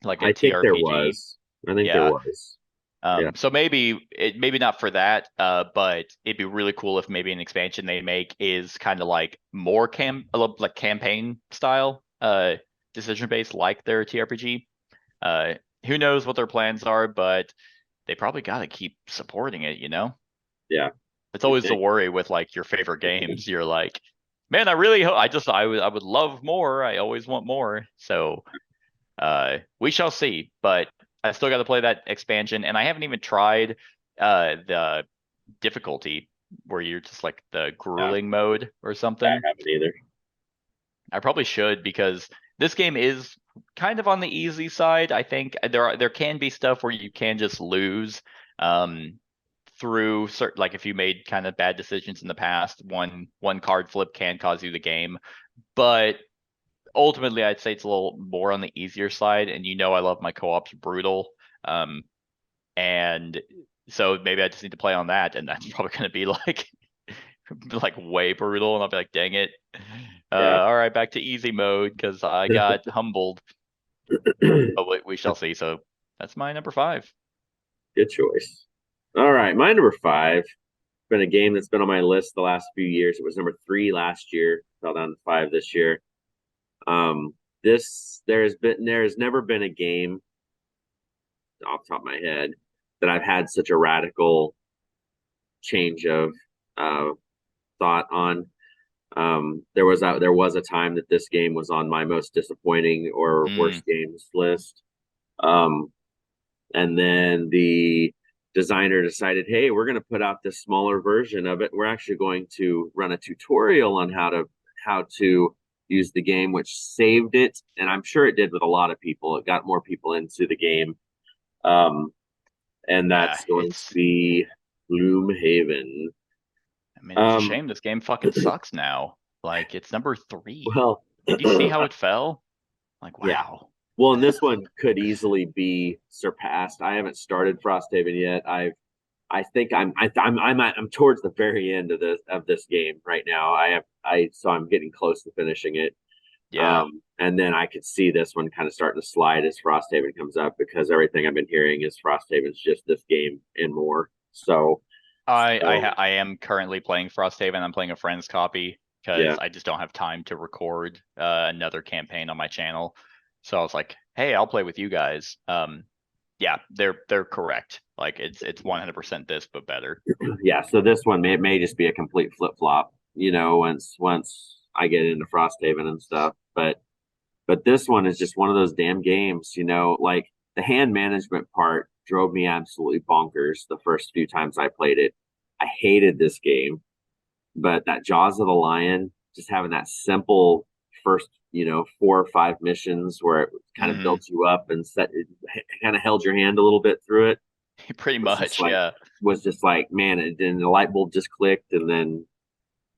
like a I think TRPG. there was. I think there was. So maybe not for that, but it'd be really cool if maybe an expansion they make is kind of like more like campaign style, decision based like their TRPG. Who knows what their plans are, but they probably got to keep supporting it, you know? Yeah. It's always the worry with like your favorite games. You're like, man, I really hope I would love more. I always want more. So we shall see, but I still got to play that expansion, and I haven't even tried the difficulty where you're just like the grueling mode or something. I haven't either. I probably should, because this game is kind of on the easy side. I think there can be stuff where you can just lose through certain, like if you made kind of bad decisions in the past, one card flip can cause you the game. But ultimately, I'd say it's a little more on the easier side, and I love my co-ops brutal. And so maybe I just need to play on that, and that's probably going to be like way brutal, and I'll be like, dang it. All right, back to easy mode because I got humbled. But we shall see. So that's my number 5. Good choice. All right, my number 5. Been a game that's been on my list the last few years. It was number 3 last year, fell down to 5 this year. There's never been a game off the top of my head that I've had such a radical change of thought on. There was a time that this game was on my most disappointing or worst games list. And then the designer decided, hey, we're going to put out this smaller version of it. We're actually going to run a tutorial on how to use the game, which saved it. And I'm sure it did with a lot of people. It got more people into the game. And that's going to be Gloomhaven. I mean, it's a shame this game fucking sucks now. Like, it's number 3. Well, did you see how it fell? Like, wow. Yeah. Well, and this one could easily be surpassed. I haven't started Frosthaven yet. think I'm towards the very end of this game right now. So I'm getting close to finishing it. Yeah. And then I could see this one kind of starting to slide as Frosthaven comes up, because everything I've been hearing is Frosthaven's just this game and more. So I am currently playing Frosthaven. I'm playing a friend's copy because yeah, I just don't have time to record another campaign on my channel. So I was like, hey, I'll play with you guys. Yeah, they're correct. Like it's 100% this, but better. yeah. So this one may just be a complete flip flop, once I get into Frosthaven and stuff. But this one is just one of those damn games, like the hand management part drove me absolutely bonkers the first few times I played it. I hated this game, but that Jaws of the Lion, just having that simple first, 4 or 5 missions where it kind of built you up and kind of held your hand a little bit through it. Pretty much, yeah. Was just like, man, and then the light bulb just clicked, and then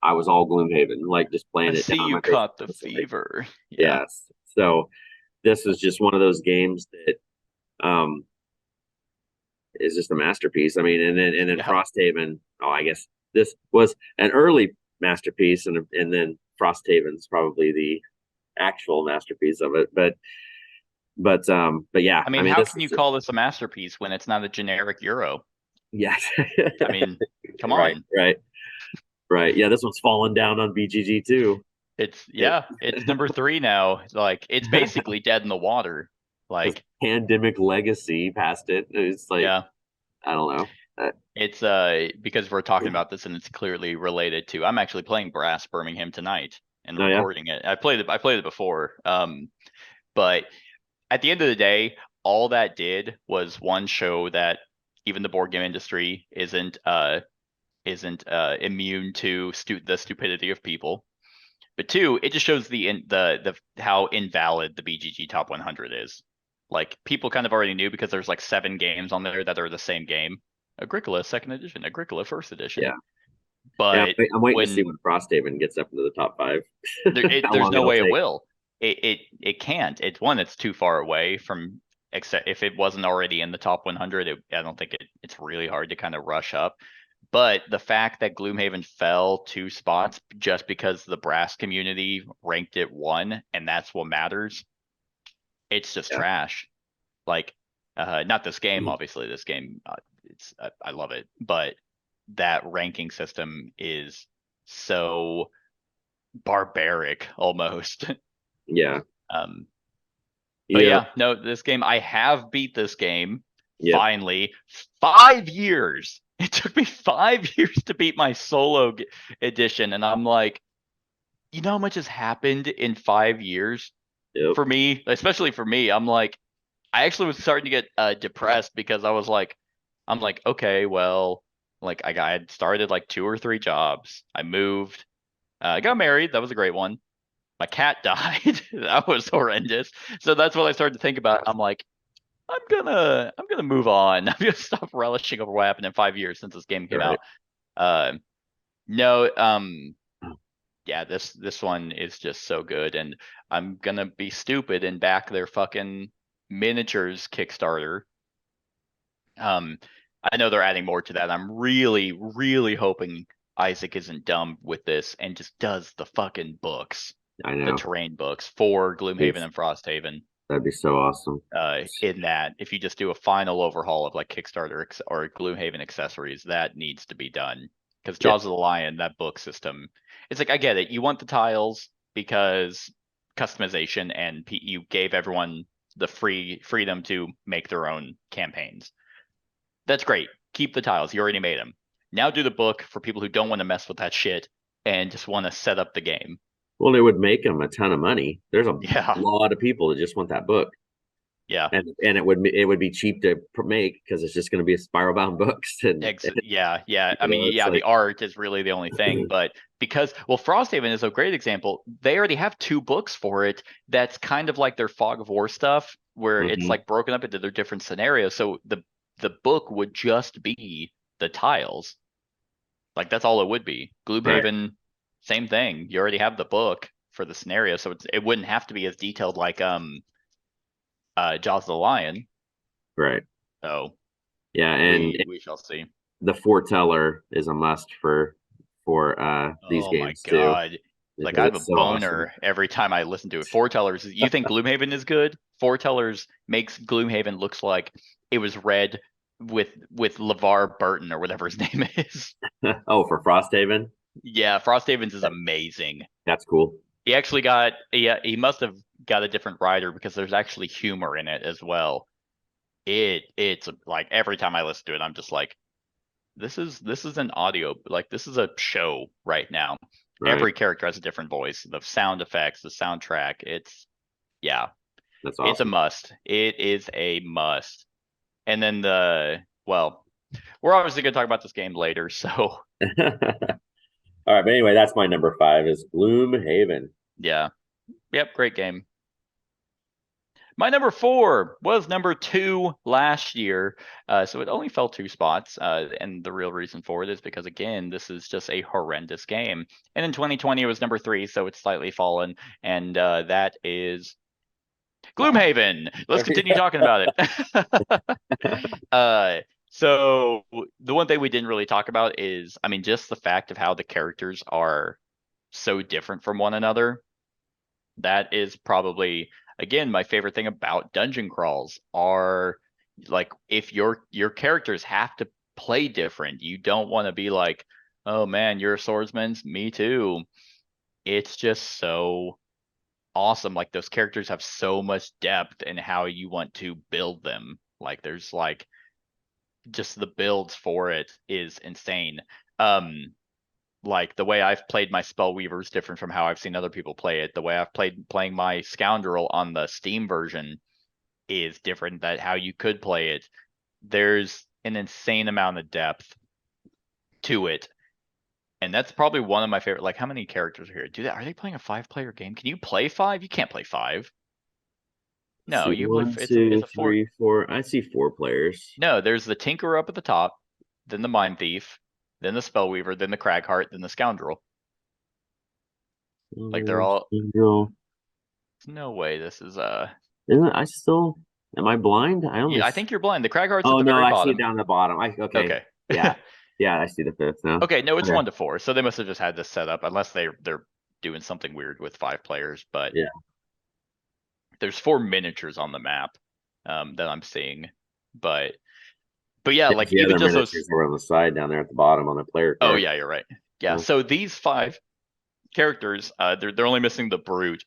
I was all Gloomhaven, like just playing I it see down. you caught the fever. Yeah. Yes. So this is just one of those games that is just a masterpiece. I mean, and then Frosthaven. Oh, I guess this was an early masterpiece, and then Frosthaven's probably the actual masterpiece of it. But yeah. I mean, how can you call this a masterpiece when it's not a generic Euro? Yes. I mean, come on. Right. Yeah, this one's fallen down on BGG too. It's number 3 now. Like it's basically dead in the water. Like Pandemic Legacy past it. It's like, yeah. I don't know. It's because we're talking about this and it's clearly related to. I'm actually playing Brass Birmingham tonight and recording it. I played it before. But at the end of the day, all that did was one, show that even the board game industry isn't immune to the stupidity of people. But 2, it just shows the how invalid the BGG Top 100 is. Like people kind of already knew because there's like 7 games on there that are the same game. Agricola 2nd edition, Agricola 1st edition. Yeah. But I'm waiting to see when Frosthaven gets up into the top 5. There's no way it will. It can't. It's one that's too far away from. Except if it wasn't already in the top 100, I don't think it's really hard to kind of rush up. But the fact that Gloomhaven fell 2 spots just because the Brass community ranked it 1, and that's what matters, it's just trash. Like, not this game, obviously. This game, I love it, but that ranking system is so barbaric almost. Yeah. But yeah, no, this game, I have beat this game finally. 5 years. It took me 5 years to beat my solo edition, and I'm like, you know how much has happened in 5 years for me, especially for me. I'm like, I actually was starting to get depressed because I'm like, okay, well, like I had started like 2 or 3 jobs. I moved, I got married. That was a great one. My cat died. That was horrendous. So that's what I started to think about. I'm like, I'm gonna move on. I'm gonna stop relishing over what happened in 5 years since this game came out. Yeah, this one is just so good, and I'm gonna be stupid and back their fucking miniatures Kickstarter. I know they're adding more to that. I'm really, really hoping Isaac isn't dumb with this and just does the fucking books. I know. The terrain books for Gloomhaven and Frosthaven. That'd be so awesome. In that, if you just do a final overhaul of like Kickstarter or Gloomhaven accessories, that needs to be done. Because Jaws of the Lion, that book system, it's like, I get it. You want the tiles because customization, and you gave everyone the freedom to make their own campaigns. That's great. Keep the tiles. You already made them. Now do the book for people who don't want to mess with that shit and just want to set up the game. Well, it would make them a ton of money. There's a lot of people that just want that book. Yeah, and it would be cheap to make because it's just going to be a spiral bound books. And yeah. I mean, yeah, the art is really the only thing, but because Frosthaven is a great example. They already have 2 books for it. That's kind of like their Fog of War stuff, where it's like broken up into their different scenarios. So the book would just be the tiles. Like that's all it would be. Gloomhaven, same thing. You already have the book for the scenario, so it wouldn't have to be as detailed like Jaws of the Lion. Right. So yeah, and we shall see. the foreteller is a must for these Oh my games too, God. Like because I have a it's so awesome. boner every time I listen to it. Foretellers, you think Gloomhaven is good? Foretellers makes Gloomhaven looks like it was read with LeVar Burton or whatever his name is. Oh, for Frosthaven, Yeah, Frosthaven's is amazing. that's cool. He actually got he must have got a different writer because there's actually humor in it as well. It's like every time I listen to it, I'm just like, this is an audio, like this is a show right now. Right, Every character has a different voice. The sound effects, the soundtrack, yeah, that's it's a awesome. must. It is a must. And then well, we're obviously gonna talk about this game later, so All right, but anyway, that's my number 5 is Gloomhaven. yeah. Yep, great game. My number 4 was number 2 last year, so it only fell 2 spots. And the real reason for it is because, again, this is just a horrendous game. And in 2020, it was number 3, so it's slightly fallen. And that is Gloomhaven. Let's continue talking about it. So the one thing we didn't really talk about is, I mean, just the fact of how the characters are so different from one another. That is probably, again, my favorite thing about dungeon crawls are like if your characters have to play different. You don't want to be like, oh man, you're a swordsman, me too. It's just so awesome. Like those characters have so much depth in how you want to build them. Like there's like just the builds for it is insane. Like the way I've played my Spellweaver is different from how I've seen other people play it. The way I've playing my Scoundrel on the Steam version is different than how you could play it. There's an insane amount of depth to it. And that's probably one of my favorite. Like, how many characters are here? Are they playing a 5-player game? Can you play 5? You can't play 5. No, See, you play. one, It's two, a 4. three, four. I see 4 players. No, there's the Tinkerer up at the top, then the Mind Thief, then the Spellweaver, then the Cragheart, then the Scoundrel. Like they're all. Scoundrel. There's no way this is Isn't I still? Am I blind? I only. Yeah, I think you're blind. The Cragheart's at Oh the no, very I see it bottom. down the bottom. Okay, Okay. yeah, yeah, I see the 5th now. Okay, no, it's Okay, 1 to 4. So they must have just had this set up, unless they're doing something weird with 5 players. But yeah. there's 4 miniatures on the map that I'm seeing. But yeah, There's like the even other just those. miniatures over on the side down there at the bottom on the player Oh card. yeah, you're right. Yeah. Yeah. So these 5 characters, they're only missing the Brute.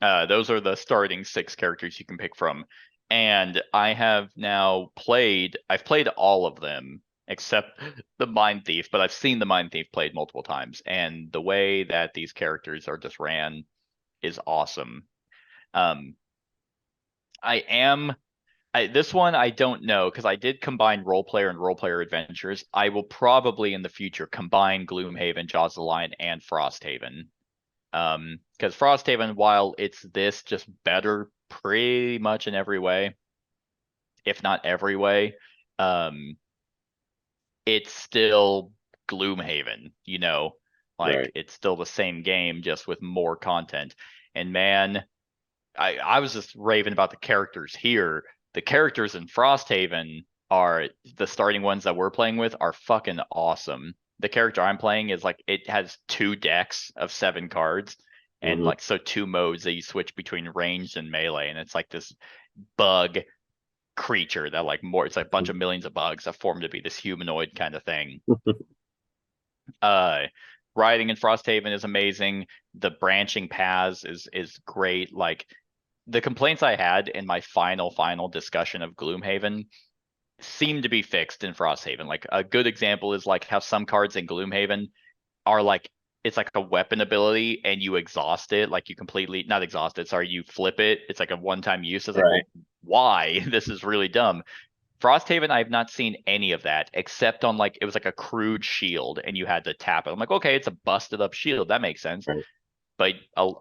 Those are the starting 6 characters you can pick from. And I have now I've played all of them except the Mind Thief, but I've seen the Mind Thief played multiple times. And the way that these characters are just ran is awesome. Um, this one I don't know because I did combine role player and role player adventures. I will probably in the future combine Gloomhaven, Jaws of the Lion, and Frosthaven. Because Frosthaven, while it's this just better pretty much in every way, if not every way, um, it's still Gloomhaven, like Right. it's still the same game, just with more content. And man, I was just raving about the characters here. The characters in Frosthaven are the starting ones that we're playing with are fucking awesome. The character I'm playing is like it has 2 decks of 7 cards and Hmm. like so 2 modes that you switch between ranged and melee, and it's like this bug creature that like more it's like a bunch of millions of bugs that form to be this humanoid kind of thing. Uh riding in Frosthaven is amazing. The branching paths is great. Like the complaints I had in my final discussion of Gloomhaven seem to be fixed in Frosthaven. Like a good example is like how some cards in Gloomhaven are like it's like a weapon ability and you exhaust it, like you completely not exhaust it, sorry, you flip it. It's like a one-time use. It's like, well, Right. why? This is really dumb. Frosthaven, I've not seen any of that except on like it was like a crude shield and you had to tap it. I'm like, okay, it's a busted up shield. That makes sense. Right. But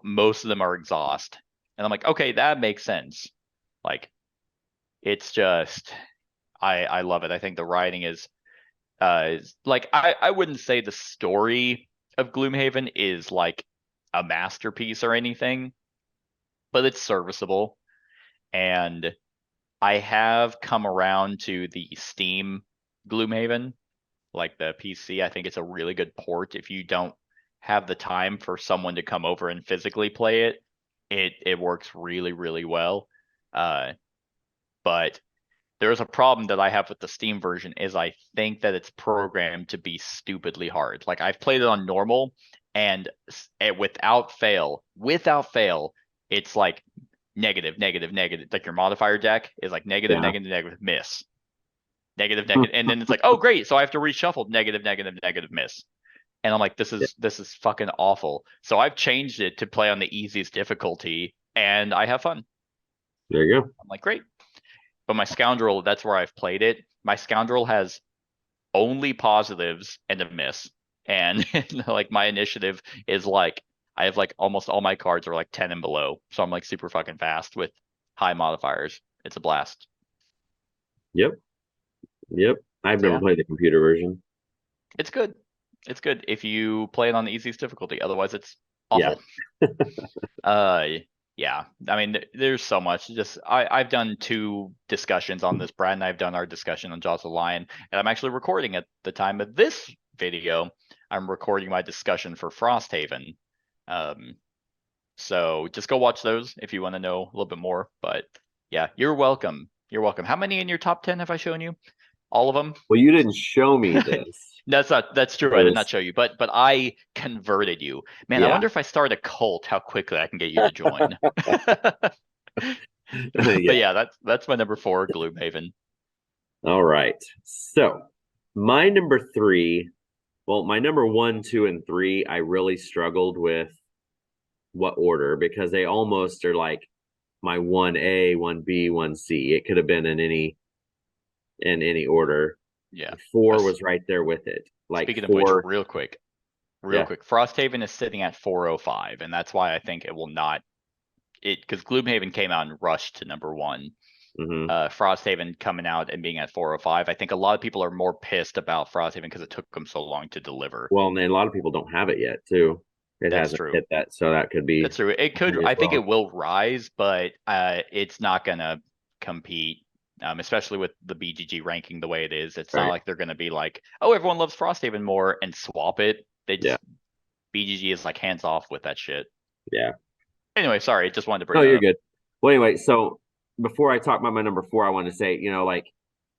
most of them are exhaust. And I'm like, okay, that makes sense. Like, it's just, I love it. I think the writing is like, I wouldn't say the story of Gloomhaven is like a masterpiece or anything, but it's serviceable. And I have come around to the Steam Gloomhaven, like the PC. I think it's a really good port. If you don't have the time for someone to come over and physically play it, it works really, really well. But there's a problem that I have with the Steam version is I think that it's programmed to be stupidly hard. Like I've played it on normal and without fail, it's like negative, negative, negative. Like your modifier deck is like negative, Yeah. negative, negative, miss. Negative, negative. And then it's like, oh great. So I have to reshuffle negative, negative, negative, miss. And I'm like, this is fucking awful. So I've changed it to play on the easiest difficulty and I have fun. There you go. I'm like, great. But my Scoundrel, that's where I've played it. My Scoundrel has only positives and a miss. And like my initiative is like, I have like almost all my cards are like 10 and below. So I'm like super fucking fast with high modifiers. It's a blast. Yep. I've never played the computer version. It's good. It's good if you play it on the easiest difficulty. Otherwise, it's awful. Yeah. I mean, there's so much. Just I've done 2 discussions on this. Brad and I've done our discussion on Jaws of the Lion, and I'm actually recording at the time of this video. I'm recording my discussion for Frosthaven. So just go watch those if you want to know a little bit more. But yeah, you're welcome. You're welcome. How many in your top 10 have I shown you? All of them? Well, you didn't show me this. That's true. I did not show you, but I converted you. Man, I Yeah. wonder if I start a cult, how quickly I can get you to join. But yeah, that's my number 4, Gloomhaven. All right. So my number 3, well, my number 1, 2, and 3, I really struggled with what order because they almost are like my 1A, 1B, 1C. It could have been in any order. Yeah. 4 was right there with it. Like speaking 4, of which, real quick, Frosthaven is sitting at 405, and that's why I think it will not. Because Gloomhaven came out and rushed to number 1. Mm-hmm. Frosthaven coming out and being at 405. I think a lot of people are more pissed about Frosthaven because it took them so long to deliver. Well, and a lot of people don't have it yet, too. It hasn't hit that, so that could be. That's true. It could. I think it will rise, but it's not gonna compete. Especially with the BGG ranking the way it is, it's not like they're gonna be like, oh, everyone loves Frosthaven more and swap it. They just BGG is like hands off with that shit. Yeah. Anyway, sorry, just wanted to bring. No, you're good. Well, anyway, so before I talk about my number 4, I want to say, like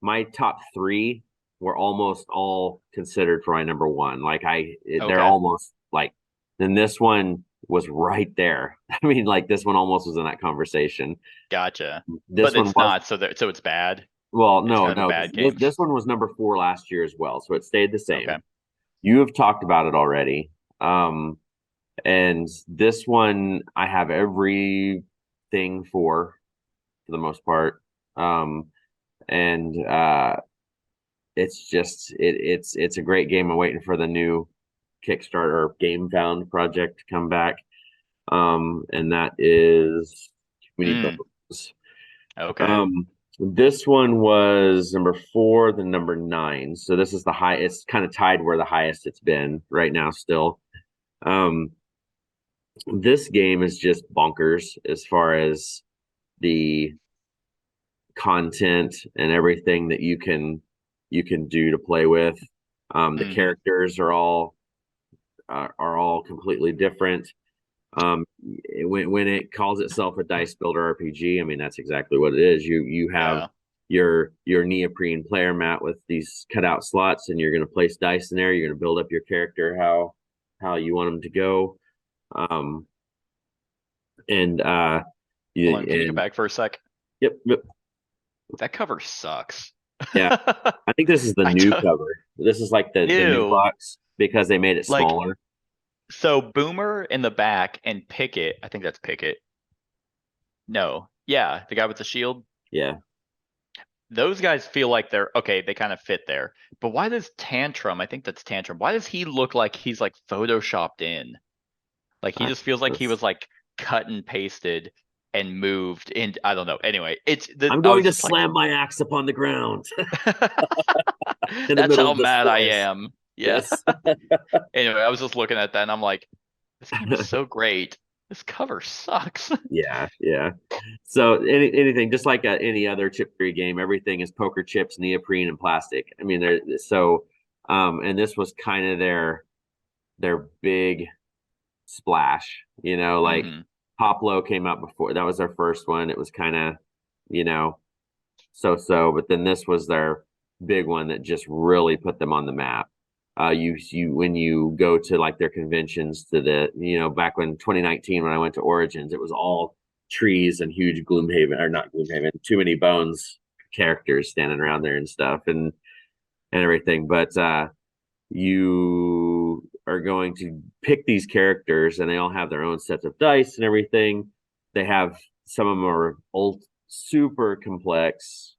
my top 3 were almost all considered for my number 1. Like they're almost like. Then this one was right there. I mean, like this one almost was in that conversation. Gotcha. But it's not. So it's bad. Well, no. This one was number 4 last year as well, so it stayed the same. Okay. You have talked about it already. And this one I have everything for the most part. And it's just it's a great game. I'm waiting for the new Kickstarter GameFound project to come back. And that is Community Builders. Okay. This one was number 4, then number 9. So this is the high. It's kind of tied where the highest it's been right now still. This game is just bonkers as far as the content and everything that you can do to play with. The characters are all completely different. When it calls itself a dice builder RPG, I mean that's exactly what it is. You have your neoprene player mat with these cutout slots, and you're going to place dice in there. You're going to build up your character how you want them to go. Can you get back for a sec? Yep. That cover sucks. Yeah, I think this is the new cover. This is like the new box because they made it smaller. So Boomer in the back and Pickett, I think that's Pickett. No, yeah, the guy with the shield. Yeah. Those guys feel like they're okay, they kind of fit there. But why does Tantrum, I think that's Tantrum, why does he look like he's like photoshopped in? Like he just feels like he was like cut and pasted and moved in. I don't know. Anyway, I'm going to slam my axe upon the ground. That's how mad I am. Yes. Anyway, I was just looking at that and I'm like, this game is so great. This cover sucks. Yeah. So anything, just like any other chip free game, everything is poker chips, neoprene, and plastic. I mean, And this was kind of their big splash, like Mhm. Poplo came out before. That was their first one. It was kind of, you know, so, but then this was their big one that just really put them on the map. You when you go to like their conventions to back when 2019 when I went to Origins, it was all trees and huge Gloomhaven or not Gloomhaven, Too Many Bones characters standing around there and stuff and everything. But you are going to pick these characters and they all have their own sets of dice and everything. They have some of them are old, super complex.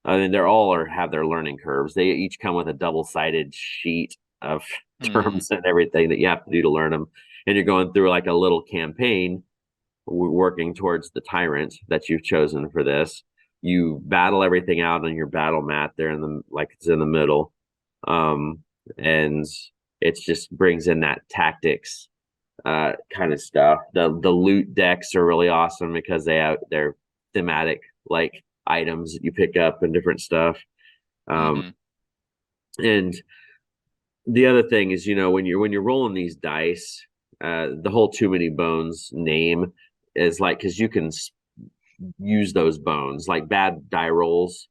I mean, they're all have their learning curves. They each come with a double-sided sheet of Mhm. terms and everything that you have to do to learn them. And you're going through like a little campaign working towards the tyrant that you've chosen for this. You battle everything out on your battle mat there it's in the middle. Um, and it just brings in that tactics kind of stuff. The loot decks are really awesome because they're thematic like items that you pick up and different stuff. Mhm. And the other thing is, when you're rolling these dice, the whole Too Many Bones name is like because you can use those bones like bad die rolls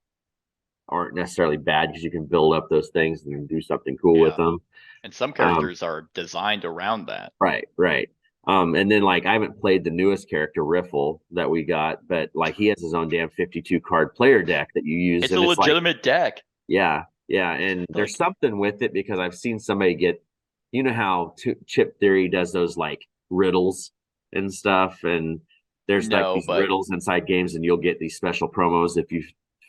aren't necessarily bad because you can build up those things and do something cool with Yeah. them. And some Um, characters are designed around that. right. And then like I haven't played the newest character Riffle that we got, but like he has his own damn 52 card player deck that you use, It's a and it's like, legitimate deck. yeah, and there's Like, something with it because I've seen somebody how Chip Theory does those like riddles and stuff, and there's like no, these but riddles inside games, and you'll get these special promos if you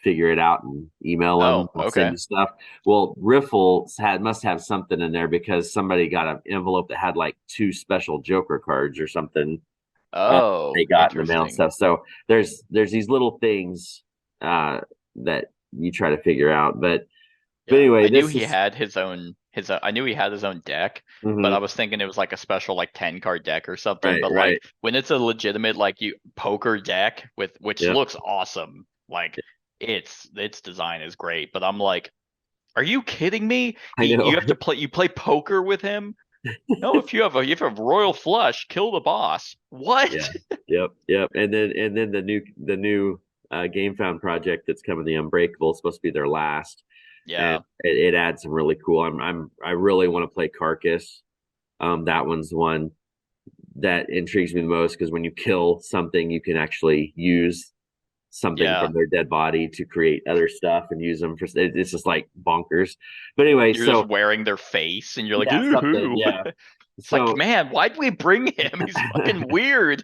figure it out and email them. oh, They'll send okay. you stuff. Well, Riffle must have something in there because somebody got an envelope that had like 2 special Joker cards or something they Oh, got in the mail and interesting. stuff. So there's these little things that you try to figure out, but Yeah, anyway, I knew this he is had I knew he had his own deck, but I mhm, was thinking it was like a special like 10 card deck or something. right, But right. like when it's a legitimate like you poker deck with which Yep. looks awesome, like its design is great. But I'm like, are you kidding me? I know. You play poker with him? No, if you have royal flush, kill the boss. Yeah. What? Yep. And then the new Game Found project that's coming, the Unbreakable, is supposed to be their last, and Yeah, it adds some really cool. I really want to play Carcass. That one's the one that intrigues me the most because when you kill something, you can actually use something yeah. from their dead body to create other stuff and use them for. It's just like bonkers. But anyway, You're just so wearing their face and you're like, yeah, something. ooh. Yeah. It's like, So man, why'd we bring him? He's fucking weird.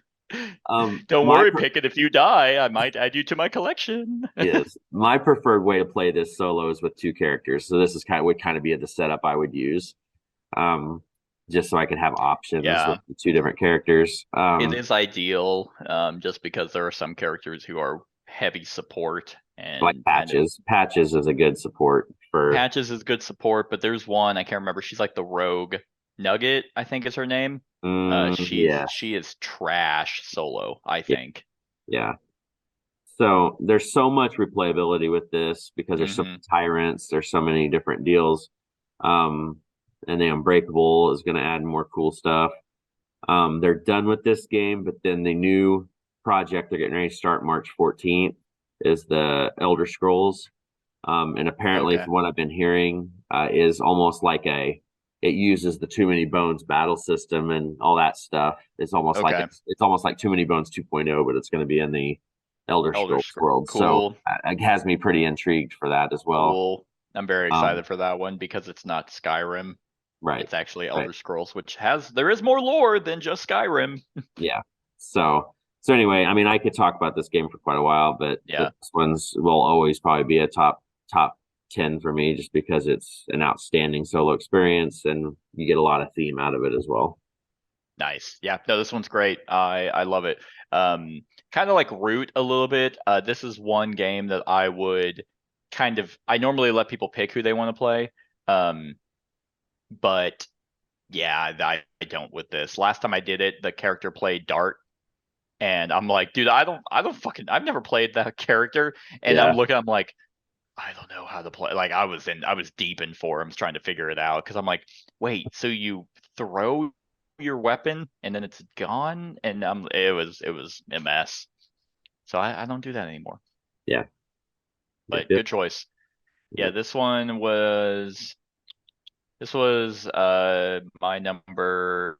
Don't my worry, Pickett. If you die, I might add you to my collection. Yes, my preferred way to play this solo is with 2 characters. So this is would kind of be the setup I would use, um, just so I could have options with Yeah, the 2 different characters. it is ideal, just because there are some characters who are heavy support Like and kind of patches. Patches is a good support for. Patches is good support, but there's one I can't remember. She's like the rogue Nugget, I think is her name. She Yes, is trash solo, I yeah, think. yeah. So there's so much replayability with this because there's so many Hmm. tyrants. There's so many different deals. Um, and the Unbreakable is going to add more cool stuff. They're done with this game, but then the new project they're getting ready to start March 14th is the Elder Scrolls. And apparently, Okay. from what I've been hearing, is almost like it uses the Too Many Bones battle system and all that stuff. It's almost like Okay. it's almost like Too Many Bones 2.0, but it's going to be in the Elder Elder Scrolls Scroll. world. So Cool. it has me pretty intrigued for that as well. Cool. I'm very Um, excited for that one because it's not Skyrim. right, It's actually right. Elder Scrolls, which there is more lore than just Skyrim. Yeah. So anyway, I mean, I could talk about this game for quite a while, but Yeah. this one's will always probably be a top 10 for me just because it's an outstanding solo experience and you get a lot of theme out of it as well. Nice. Yeah. No, this one's great. I love it. Kind of like Root a little bit. This is one game that I normally let people pick who they want to play. Um, but yeah, I don't with this. Last time I did it, the character played Dart. And I'm like, dude, I've never played that character. And I'm Yeah. looking, I'm like, I don't know how to play. Like I was deep in forums trying to figure it out because I'm like, wait, so you throw your weapon and then it's gone, and it was a mess. So I don't do that anymore. Yeah. But Yep. good choice. Yeah, this was my number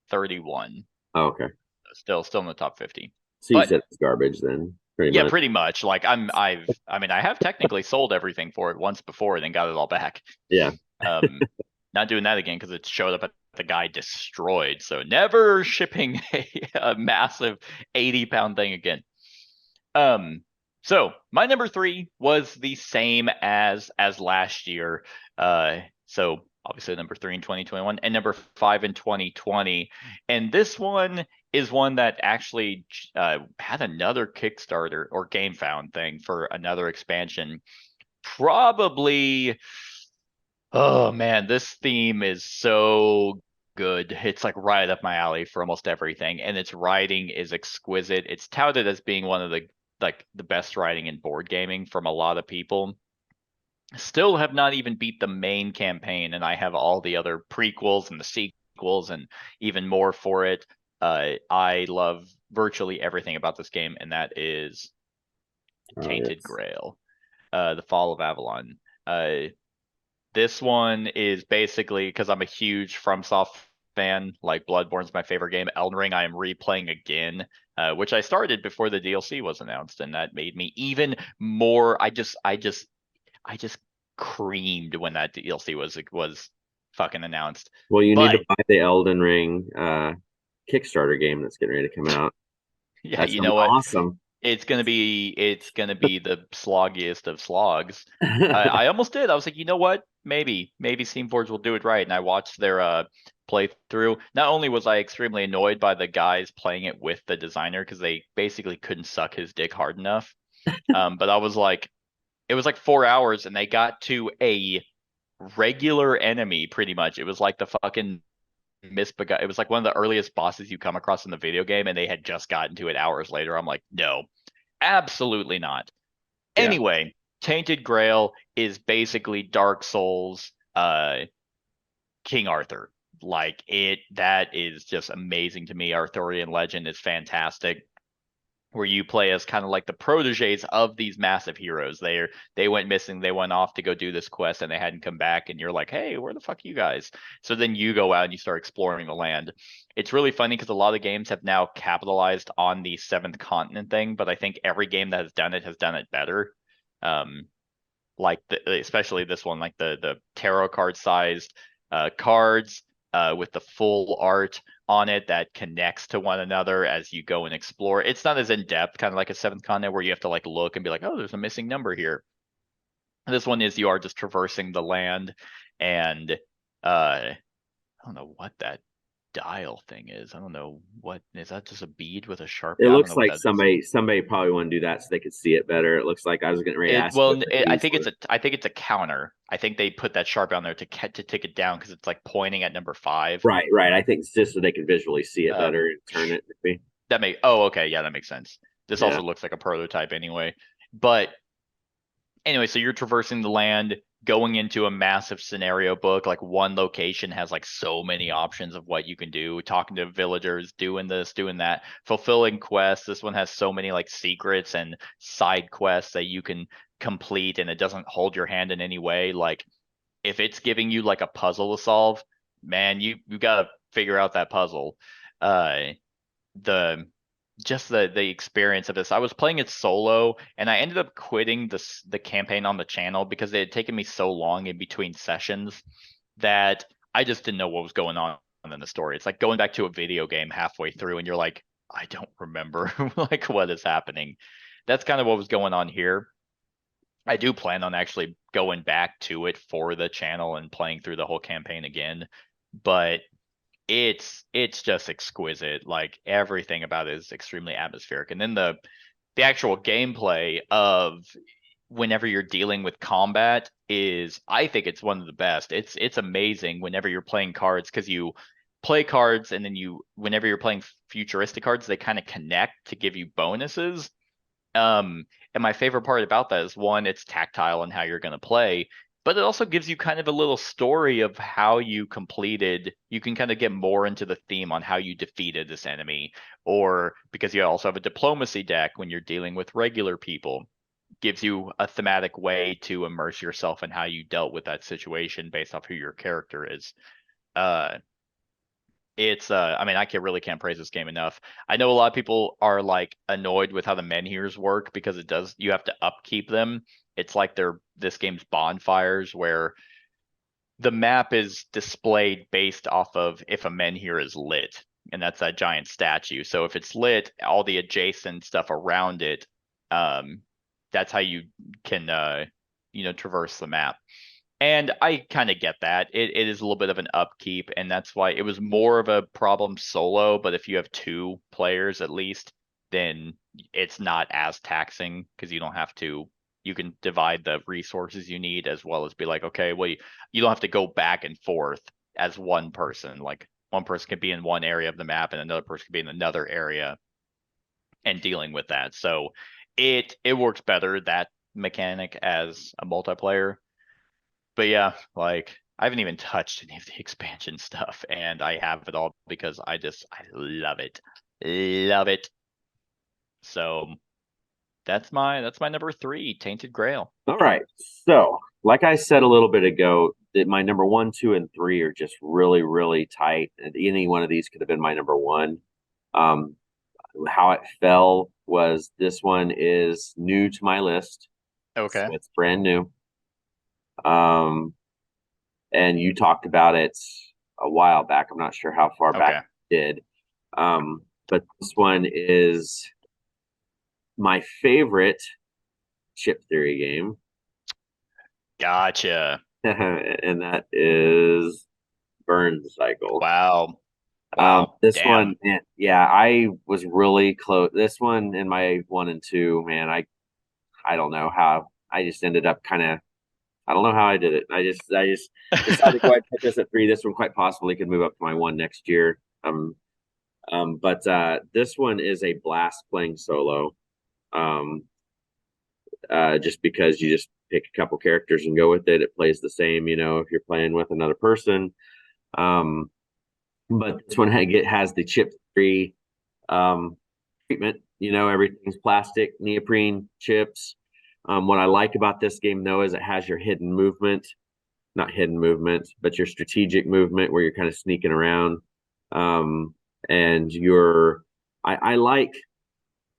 31. Oh, okay. Still in the top 50. So you But said it's garbage then, pretty yeah, much. pretty much. Like I mean, I have technically sold everything for it once before and then got it all back. Yeah. Not doing that again because it showed up at the guy destroyed. So never shipping a massive 80-pound thing again. So my number 3 was the same as last year. So obviously number 3 in 2021 and number 5 in 2020. And this one is one that actually had another Kickstarter or GameFound thing for another expansion. Probably, oh man, this theme is so good. It's like right up my alley for almost everything, and its writing is exquisite. It's touted as being one of the best writing in board gaming from a lot of people. Still have not even beat the main campaign, and I have all the other prequels and the sequels and even more for it. I love virtually everything about this game, and that is Tainted Yes. Grail, The Fall of Avalon. This one is basically because I'm a huge FromSoft fan. Like Bloodborne's my favorite game. Elden Ring I am replaying again, which I started before the DLC was announced, and that made me even more. I just creamed when that DLC was fucking announced. Well, you need to But buy the Elden Ring Kickstarter game that's getting ready to come out. yeah, That's you gonna be know what? awesome. It's gonna be the sloggiest of slogs. I almost did. I was like, you know what? Maybe Steamforge will do it right. And I watched their playthrough. Not only was I extremely annoyed by the guys playing it with the designer because they basically couldn't suck his dick hard enough. But I was like, it was like 4 hours and they got to a regular enemy pretty much. It was like the fucking it was like one of the earliest bosses you come across in the video game, and they had just gotten to it hours later. I'm like, no, absolutely not. Yeah. Anyway, Tainted Grail is basically Dark Souls, King Arthur. Like that is just amazing to me. Arthurian legend is fantastic. Where you play as kind of like the proteges of these massive heroes. They went missing, they went off to go do this quest and they hadn't come back, and you're like, hey, where the fuck are you guys? So then you go out and you start exploring the land. It's really funny because a lot of games have now capitalized on the seventh continent thing, but I think every game that has done it better. Like especially this one, like the tarot card sized cards with the full art on it that connects to one another as you go and explore. It's not as in depth, kind of like a seventh continent where you have to like look and be like, oh, there's a missing number here. This one is you are just traversing the land, and I don't know what that dial thing is. I don't know what is that. Just a bead with a sharpie? It I don't looks know what like that is. somebody probably want to do that so they could see it better. It looks like I was getting ready to ask you what the I keys think were. I think it's a counter. I think they put that sharpie on there to take it down because it's like pointing at number 5. Right, right. I think it's just so they can visually see it better Um, and turn it. Maybe. okay, yeah, that makes sense. This Yeah. also looks like a prototype anyway. But anyway, so you're traversing the land, going into a massive scenario book. Like one location has like so many options of what you can do, talking to villagers, doing this, doing that, fulfilling quests. This one has so many like secrets and side quests that you can complete, and it doesn't hold your hand in any way. Like if it's giving you like a puzzle to solve, man, you gotta figure out that puzzle. The just the experience of this. I was playing it solo, and I ended up quitting the campaign on the channel because it had taken me so long in between sessions that I just didn't know what was going on in the story. It's like going back to a video game halfway through, and you're like, I don't remember like what is happening. That's kind of what was going on here. I do plan on actually going back to it for the channel and playing through the whole campaign again, but it's just exquisite. Like everything about it is extremely atmospheric. And then the actual gameplay of whenever you're dealing with combat is, I think it's one of the best. It's amazing whenever you're playing cards because you play cards and then whenever you're playing futuristic cards, they kind of connect to give you bonuses. And my favorite part about that is one, it's tactile and how you're going to play, but it also gives you kind of a little story of how you completed. You can kind of get more into the theme on how you defeated this enemy, or because you also have a diplomacy deck when you're dealing with regular people, gives you a thematic way to immerse yourself in how you dealt with that situation based off who your character is. Uh, it's I mean, really can't praise this game enough. I know a lot of people are like annoyed with how the menhirs work because you have to upkeep them. It's like they're this game's bonfires where the map is displayed based off of if a menhir is lit, and that's that giant statue. So if it's lit, all the adjacent stuff around it, that's how you can traverse the map. And I kind of get that. It is a little bit of an upkeep, and that's why it was more of a problem solo. But if you have two players at least, then it's not as taxing because you don't have to. You can divide the resources you need as well as be like, okay, well, you don't have to go back and forth as one person. Like one person could be in one area of the map and another person could be in another area and dealing with that. So it works better, that mechanic, as a multiplayer. But yeah, like I haven't even touched any of the expansion stuff, and I have it all because I love it. Love it. So that's my number 3, Tainted Grail. All right. So, like I said a little bit ago, that my number 1, 2, and 3 are just really, really tight. And any one of these could have been my number 1. How it fell was this one is new to my list. Okay. So it's brand new. And you talked about it a while back. I'm not sure how far back you did. But this one is my favorite chip theory game. Gotcha. And that is Burn Cycle. Wow. This damn. one, yeah, I was really close. This one in my 1 and 2, man, I don't know how. I just ended up I don't know how I did it. I just decided to go ahead and put this at 3. This one quite possibly could move up to my 1 next year. But this one is a blast playing solo. Just because you just pick a couple characters and go with it. It plays the same, if you're playing with another person. But this one has the chip free treatment. Everything's plastic, neoprene chips. What I like about this game, though, is it has your hidden movement, not hidden movement, but your strategic movement where you're kind of sneaking around. And I like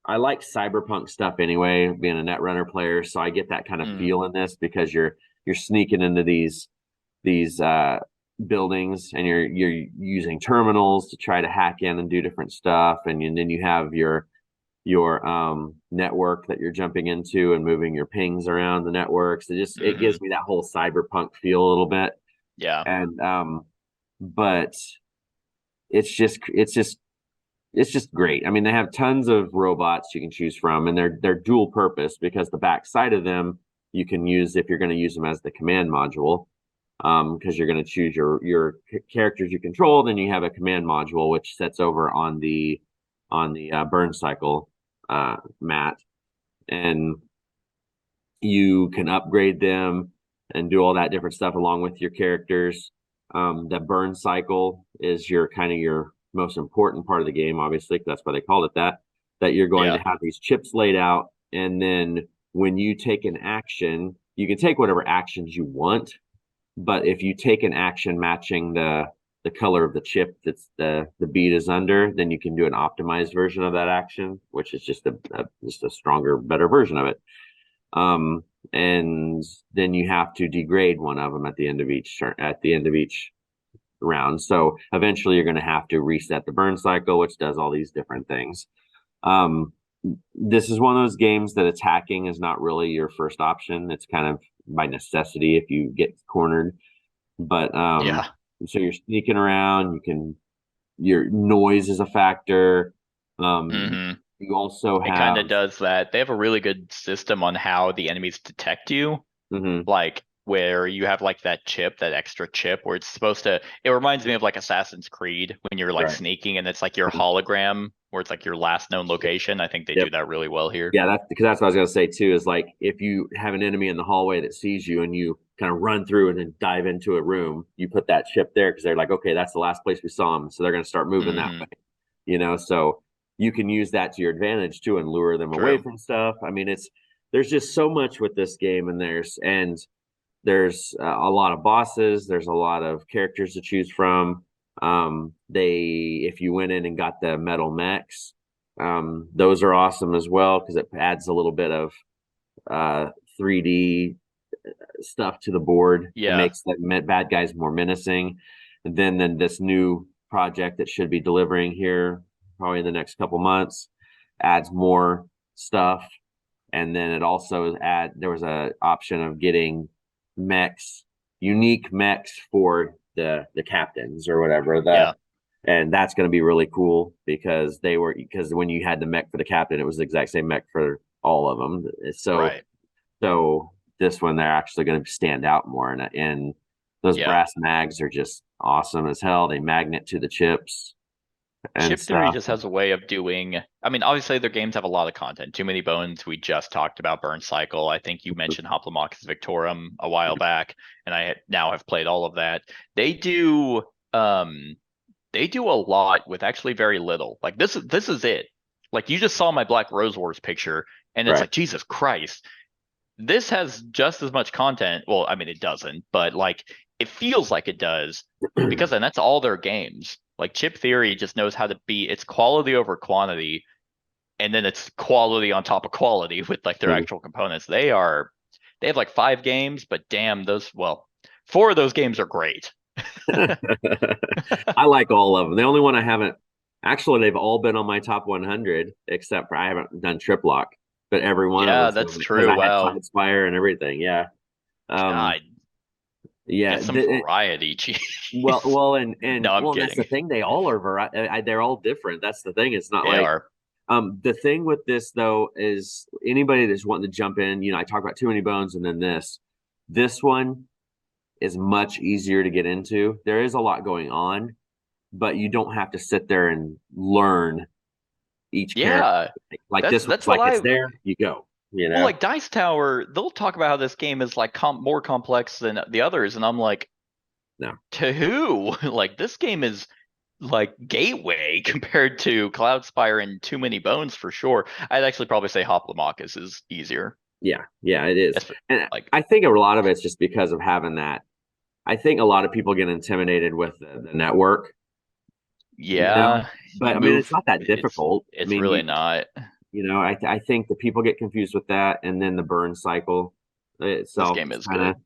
cyberpunk stuff anyway, being a Netrunner player. So I get that kind of feel in this because you're sneaking into these buildings and you're using terminals to try to hack in and do different stuff. And then you have your network that you're jumping into and moving your pings around the networks. It gives me that whole cyberpunk feel a little bit. Yeah. And but it's just great. I mean, they have tons of robots you can choose from, and they're dual purpose because the back side of them you can use if you're going to use them as the command module. Because you're going to choose your characters you control, then you have a command module which sets over on the burn cycle mat, and you can upgrade them and do all that different stuff along with your characters. The burn cycle is your most important part of the game, obviously, that's why they called it that you're going to have these chips laid out, and then when you take an action, you can take whatever actions you want, but if you take an action matching the color of the chip that's the bead is under, then you can do an optimized version of that action, which is just a stronger, better version of it. And then you have to degrade one of them at the end of each round. So eventually you're going to have to reset the burn cycle, which does all these different things. This is one of those games that attacking is not really your first option. It's kind of by necessity if you get cornered. But so you're sneaking around. Your noise is a factor. You also have. It kind of does that. They have a really good system on how the enemies detect you. Like where you have like that extra chip where it's supposed to. It reminds me of like Assassin's Creed when you're like sneaking and it's like your hologram where it's like your last known location. I think they Yep. do that really well here. Yeah, that's what I was gonna say too. Is like if you have an enemy in the hallway that sees you and you kind of run through and then dive into a room, you put that chip there because they're like, okay, that's the last place we saw him, so they're gonna start moving that Hmm. way. So you can use that to your advantage too and lure them away True. from stuff. I mean, there's just so much with this game, and there's a lot of bosses. There's a lot of characters to choose from. If you went in and got the metal mechs, those are awesome as well because it adds a little bit of 3D stuff to the board. It Yeah. makes the bad guys more menacing. And then this new project that should be delivering here probably in the next couple months adds more stuff. And then it also there was a option of getting mechs, unique mechs for the captains or whatever. Yeah. And that's going to be really cool because when you had the mech for the captain, it was the exact same mech for all of them. Right. So this one they're actually going to stand out more, and those Yeah. brass mags are just awesome as hell. They magnet to the chips and Chip Theory stuff. just has a way of doing. I mean, obviously their games have a lot of content. Too Many Bones, we just talked about Burn Cycle. I think you mentioned Hoplomachus Victorum a while back, and I now have played all of that. They do a lot with actually very little. Like this is it. Like you just saw my Black Rose Wars picture, and it's Right. like Jesus Christ. This has just as much content. Well, I mean it doesn't, but like it feels like it does because then that's all their games. Like Chip Theory just knows how to be it's quality over quantity, and then it's quality on top of quality with like their actual components. They have like 5 games, but damn, 4 of those games are great. I like all of them. The only one I haven't actually, they've all been on my top 100 except for I haven't done Triplock, but every one Yeah, of them. that's Because true. I had Wow. Cloudspire and everything. Yeah. God, Yeah. get some variety. Jeez. No, I'm That's the kidding. thing. They all are they're all different. That's the thing. It's not They like are. the thing with this though is anybody that's wanting to jump in. I talk about Too Many Bones, and then this one is much easier to get into. There is a lot going on, but you don't have to sit there and learn each character. Yeah, Like that's this one's that's what like it's there, you go. well, like Dice Tower, they'll talk about how this game is like more complex than the others, and I'm like, No. to who? Like this game is like gateway compared to Cloudspire and Too Many Bones for sure. I'd actually probably say Hoplomachus is easier. Yeah, it is. And Like, I think a lot of it's just because of having that. I think a lot of people get intimidated with the network. yeah, But I mean, it's not that difficult. It's I mean, really not. I think the people get confused with that, and then the burn cycle This itself game is kind of. good.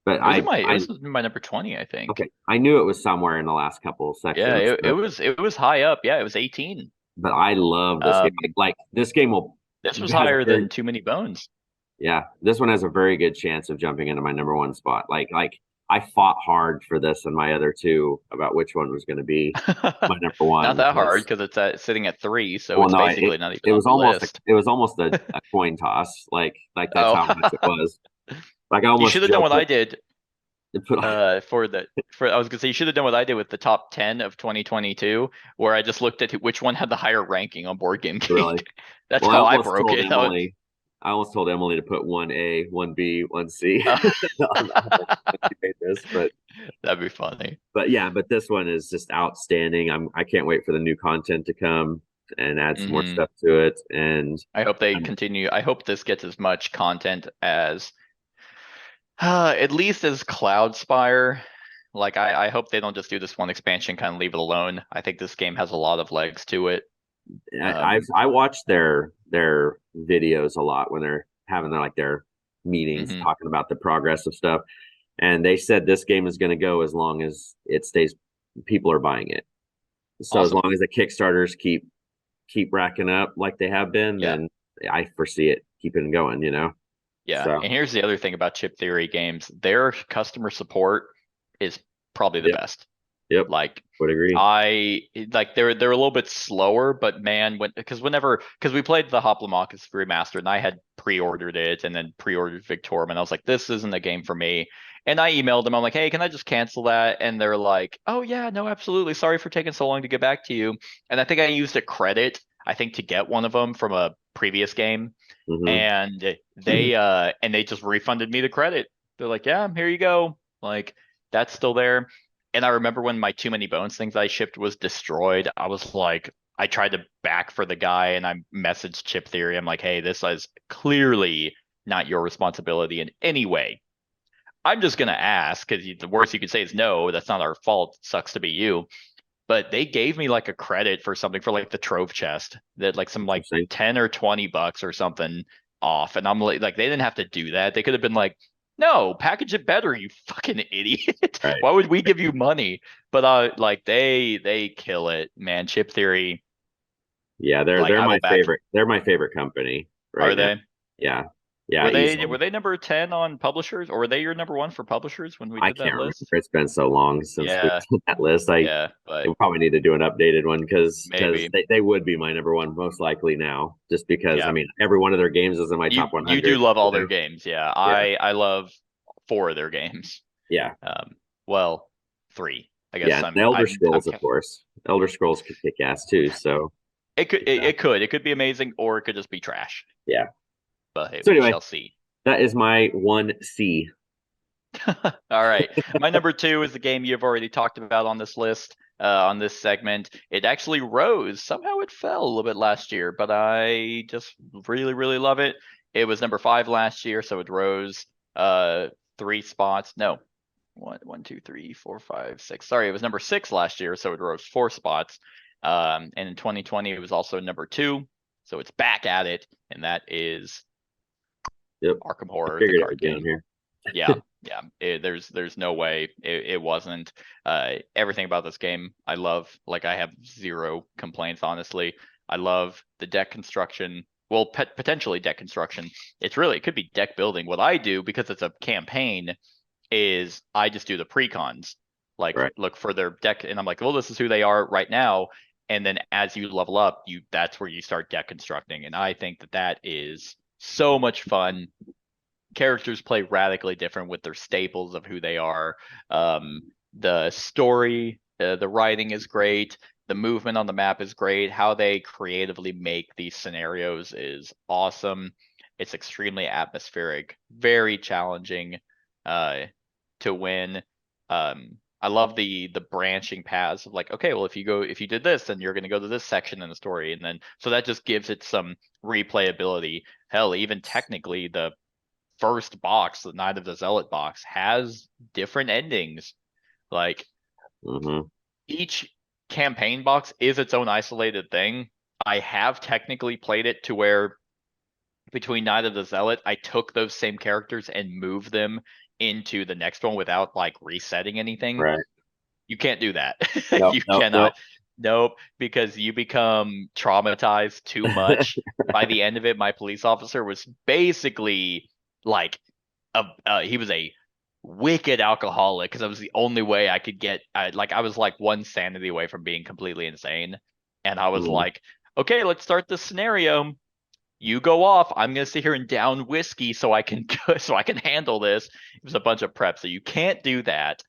But It was my number 20, I think. okay, I knew it was somewhere in the last couple of Yeah, sections. it was high up. Yeah, it was 18. But I love this game. Like this game This was has a higher than Too Many Bones. Yeah, this one has a very good chance of jumping into my number 1 spot. Like I fought hard for this and my other 2 about which one was going to be my number 1. Not that hard because it's sitting at 3, so well, it's no, basically not even it on was the almost list. it was almost a coin toss. Like that's how much it was. Like I You almost should have done what I did. Put I was gonna say you should have done what I did with the top 10 of 2022, where I just looked at which one had the higher ranking on Board Game Geek. Really? That's Well, how I broke it. I almost told Emily to put 1A, 1B, 1C. But that'd be funny. But yeah, but this one is just outstanding. I can't wait for the new content to come and add some more stuff to it. And I hope they continue. I hope this gets as much content as at least as Cloudspire. Like I hope they don't just do this one expansion, kind of leave it alone. I think this game has a lot of legs to it. I watch their videos a lot when they're having their meetings talking about the progress of stuff, and they said this game is going to go as long as it stays. People are buying it, so as long as the Kickstarters keep racking up like they have been, then I foresee it keeping going. Yeah, so. And here's the other thing about Chip Theory games: their customer support is probably the best. Yep. Like, would agree. They're a little bit slower, but man, because we played the Hoplomachus remastered, and I had pre-ordered it and then pre-ordered Victorum, and I was like, this isn't a game for me. And I emailed them. I'm like, hey, can I just cancel that? And they're like, oh yeah, no, absolutely. Sorry for taking so long to get back to you. And I think I used a credit. I think, to get one of them from a previous game, and they just refunded me the credit. They're like, yeah, here you go. Like, that's still there. And I remember when my Too Many Bones things I shipped was destroyed, I was like, I tried to back for the guy and I messaged Chip Theory. I'm like, hey, this is clearly not your responsibility in any way. I'm just gonna ask, because the worst you could say is no, that's not our fault. Sucks to be you. But they gave me like a credit for something for like the trove chest, that like some like Interesting. 10 or 20 bucks or something off. And I'm like they didn't have to do that. They could have been like, no, package it better, you fucking idiot. Right. Why would we give you money? But like they kill it, man. Chip Theory, Yeah, they're like, they're I will my back. favorite. They're my favorite company Are right now. they? Yeah, yeah, Were easily. they number 10 on publishers, or were they your number one for publishers when we I did that can't remember. list? It's been so long since we Yeah, did that list. yeah, They but probably need to do an updated one because maybe. they would be my number one most likely now. Just because I Yeah. mean every one of their games is in my top You do 100. love all You their know? games. Yeah. Yeah, I love 4 of their games. yeah, Well, 3. I guess yeah. The Elder I'm Scrolls, of course. Elder Scrolls could kick ass too. So it could be amazing, or it could just be trash. yeah. But hey, So we anyway, shall see. that is my 1C. All right. My number 2 is the game you've already talked about on this list, on this segment. It actually rose. Somehow it fell a little bit last year, but I just really, really love it. It was number 5 last year, so it rose 3 spots. No, one, two, three, four, 5, 6. Sorry, it was number 6 last year, so it rose 4 spots. And in 2020, it was also number 2, so it's back at it, and that is Yep. Arkham I Horror, the figured it card would be on game. here. Yeah, yeah. There's no way it wasn't. Everything about this game I love. Like, I have zero complaints, honestly. I love the deck construction. Well, potentially deck construction. It could be deck building. What I do, because it's a campaign, is I just do the precons. Like, Right. look for their deck, and I'm like, well, this is who they are right now. And then as you level up, that's where you start deck constructing. And I think that is so much fun. Characters play radically different with their staples of who they are. The story, the writing is great. The movement on the map is great. How they creatively make these scenarios is awesome. It's extremely atmospheric, very challenging to win. I love the branching paths of like, okay, well, if you did this, then you're going to go to this section in the story, and then so that just gives it some replayability. Hell, even technically, the first box, the Night of the Zealot box, has different endings. Like, each campaign box is its own isolated thing. I have technically played it to where between Night of the Zealot, I took those same characters and moved them into the next one without like resetting anything. Right. You can't do that. Nope, You nope, cannot. nope. Nope, because you become traumatized too much. By the end of it, my police officer was basically like he was a wicked alcoholic, because that was the only way I could get. I was like one sanity away from being completely insane, and I was Mhm. like, okay, let's start this scenario. You go off. I'm gonna sit here and down whiskey so I can so I can handle this. It was a bunch of prep, so you can't do that.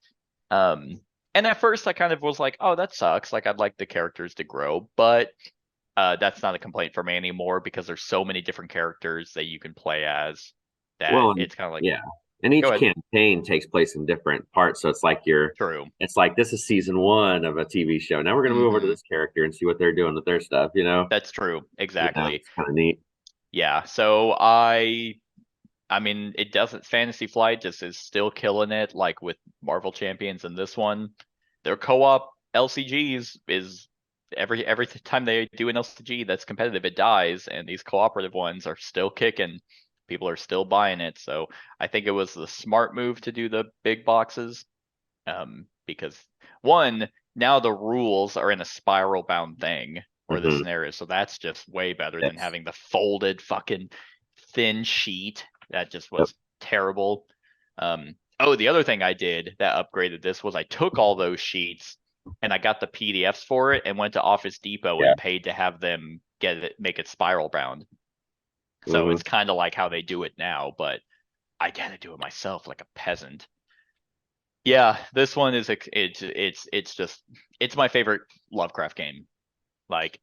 And at first I kind of was like, oh, that sucks. Like, I'd like the characters to grow, but that's not a complaint for me anymore, because there's so many different characters that you can play as that Well, it's kind of like, yeah. And go each ahead. campaign takes place in different parts. So True. it's like this is season 1 of a TV show. Now we're gonna move over to this character and see what they're doing with their stuff, you know? That's true. Yeah, Exactly. it's kind of neat. Yeah. So I mean, it doesn't. Fantasy Flight just is still killing it, like with Marvel Champions and this one. Their co-op LCGs is every time they do an LCG that's competitive, it dies, and these cooperative ones are still kicking. People are still buying it, so I think it was the smart move to do the big boxes, because one, now the rules are in a spiral bound thing, or the Hmm. scenario, so that's just way better than Yes. having the folded fucking thin sheet. That just Yep. was terrible. Oh, the other thing I did that upgraded this was I took all those sheets and I got the PDFs for it and went to Office Depot Yeah. and paid to have them make it spiral bound. So Hmm. it's kind of like how they do it now, but I had to do it myself like a peasant. Yeah, this one is it's just it's my favorite Lovecraft game. Like,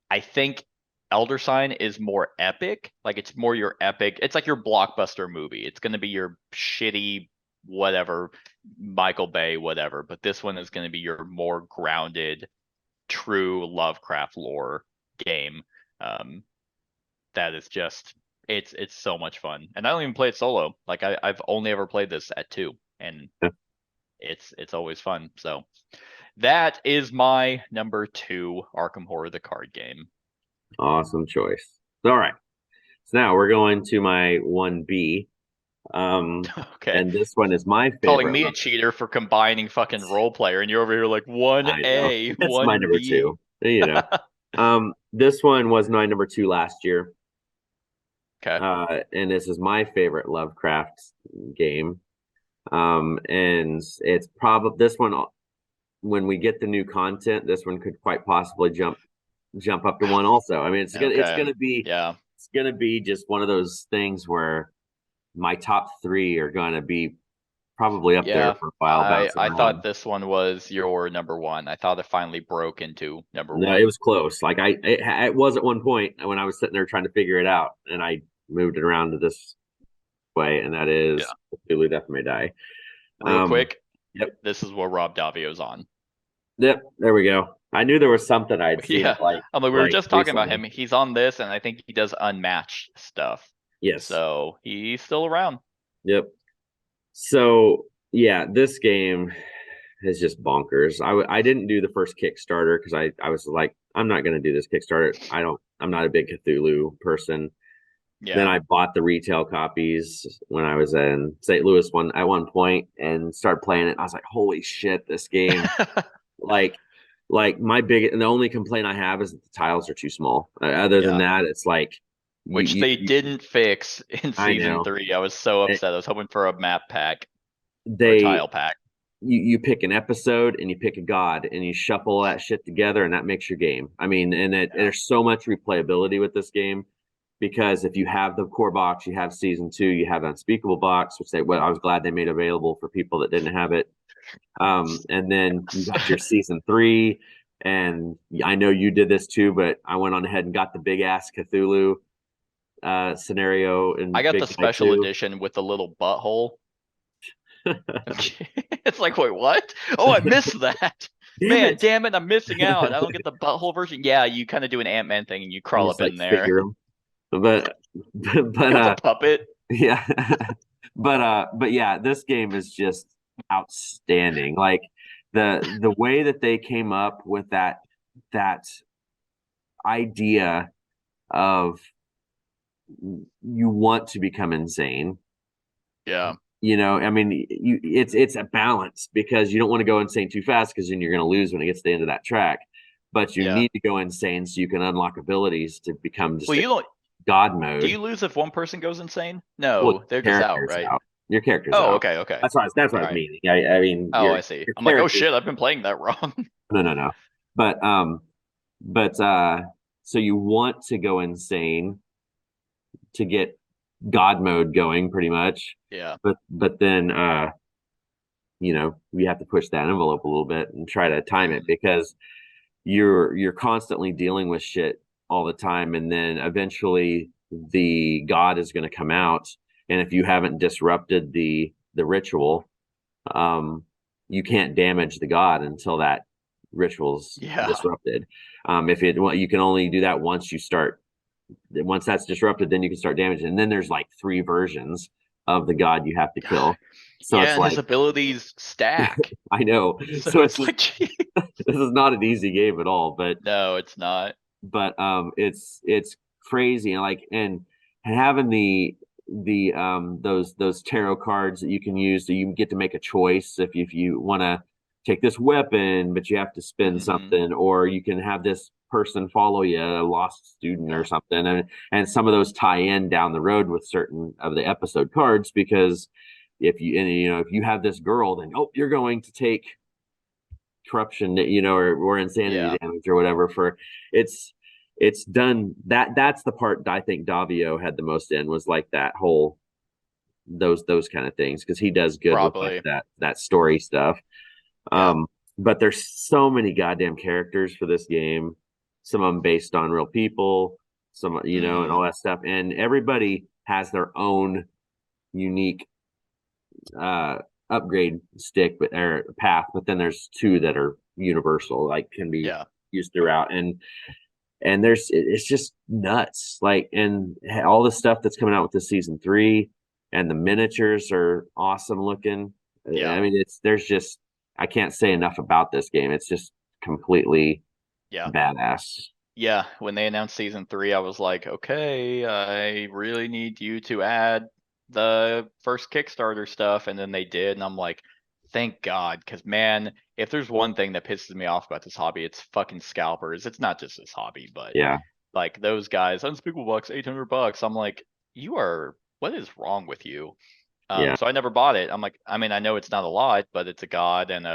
I think Elder Sign is more epic. Like it's more your epic. It's like your blockbuster movie. It's going to be your shitty whatever, Michael Bay, whatever. But this one is going to be your more grounded, true Lovecraft lore game. That is just it's so much fun. And I don't even play it solo. Like I've only ever played this at 2, and it's always fun. So that is my number 2 Arkham Horror the card game. Awesome choice. All right. So now we're going to my 1B. Okay. And this one is my favorite. Calling me a cheater for combining fucking role player, and you're over here like 1A, 1B. That's my number 2. You know. This one was my number 2 last year. Okay. And this is my favorite Lovecraft game. And it's probably this one, when we get the new content, this one could quite possibly jump up to 1 also. I mean, it's gonna be just one of those things where my top 3 are gonna be probably up there for a while. I thought this one was your number 1. I thought it finally broke into number 1. No, it was close. Like it was at one point when I was sitting there trying to figure it out, and I moved it around to this way, and that is Cthulhu Death May Die. Real quick. Yep. This is what Rob Davio's on. Yep. There we go. I knew there was something I'd seen. Yeah. Like, I'm like, we were just talking recently. about him. He's on this, and I think he does Unmatched stuff. Yes. So he's still around. Yep. So yeah, this game is just bonkers. I didn't do the first Kickstarter because I was like, I'm not going to do this Kickstarter. I'm not a big Cthulhu person. Yeah. Then I bought the retail copies when I was in St. Louis at one point and started playing it. I was like, holy shit, this game. like the only complaint I have is that the tiles are too small. Other than that, it's like, which they didn't fix in season 3. I was so upset. I was hoping for a map pack, or tile pack. You pick an episode and you pick a god and you shuffle that shit together, and that makes your game. I mean, and there's so much replayability with this game, because if you have the core box, you have season 2, you have Unspeakable box, which I was glad they made available for people that didn't have it. And then you got your season 3, and I know you did this too, but I went on ahead and got the big ass Cthulhu scenario. And I got the special edition with the little butthole. It's like, wait, what? Oh, I missed that. Damn it, I'm missing out. I don't get the butthole version. Yeah, you kind of do an Ant-Man thing and you crawl up in there. But a puppet. Yeah. but yeah, this game is just outstanding. Like the way that they came up with that idea of you want to become insane. Yeah. You know, I mean, it's a balance, because you don't want to go insane too fast, because then you're going to lose when it gets to the end of that track. But you need to go insane so you can unlock abilities to become just god mode. Do you lose if one person goes insane? No, they're just out, right? Your character's out. Okay. That's what I was meaning. I mean, I see. I'm like, oh shit, I've been playing that wrong. No. But so you want to go insane to get god mode going, pretty much. Yeah. But then you know, we have to push that envelope a little bit and try to time it, because you're constantly dealing with shit all the time, and then eventually the god is going to come out, and if you haven't disrupted the ritual, you can't damage the god until that ritual's disrupted. You can only do that once that's disrupted, then you can start damaging. And then there's like 3 versions of the god you have to kill. So it's like, his abilities stack. I know. So it's like, this is not an easy game at all. But no, it's not. But it's crazy, and having those tarot cards that you can use, so you get to make a choice if you want to take this weapon, but you have to spend something, or you can have this person follow you, a lost student or something, and some of those tie in down the road with certain of the episode cards, because if you have this girl, then you're going to take corruption, or insanity damage or whatever. For it's done that's the part that I think Davio had the most in, was like that whole those kind of things, because he does good with like that story stuff. But there's so many goddamn characters for this game, some of them based on real people, some, and all that stuff. And everybody has their own unique upgrade stick, or path. But then there's two that are universal, like can be used throughout. And it's just nuts. Like, and all the stuff that's coming out with the season 3, and the miniatures are awesome looking. Yeah. I mean, I can't say enough about this game. It's just completely badass. Yeah, when they announced season 3, I was like, okay, I really need you to add the first Kickstarter stuff, and then they did, and I'm like, thank God, because man, if there's one thing that pisses me off about this hobby, it's fucking scalpers. It's not just this hobby, but like those guys, Unspeakable Bucks, $800. I'm like, what is wrong with you? So I never bought it. I'm like, I mean, I know it's not a lot, but it's a god and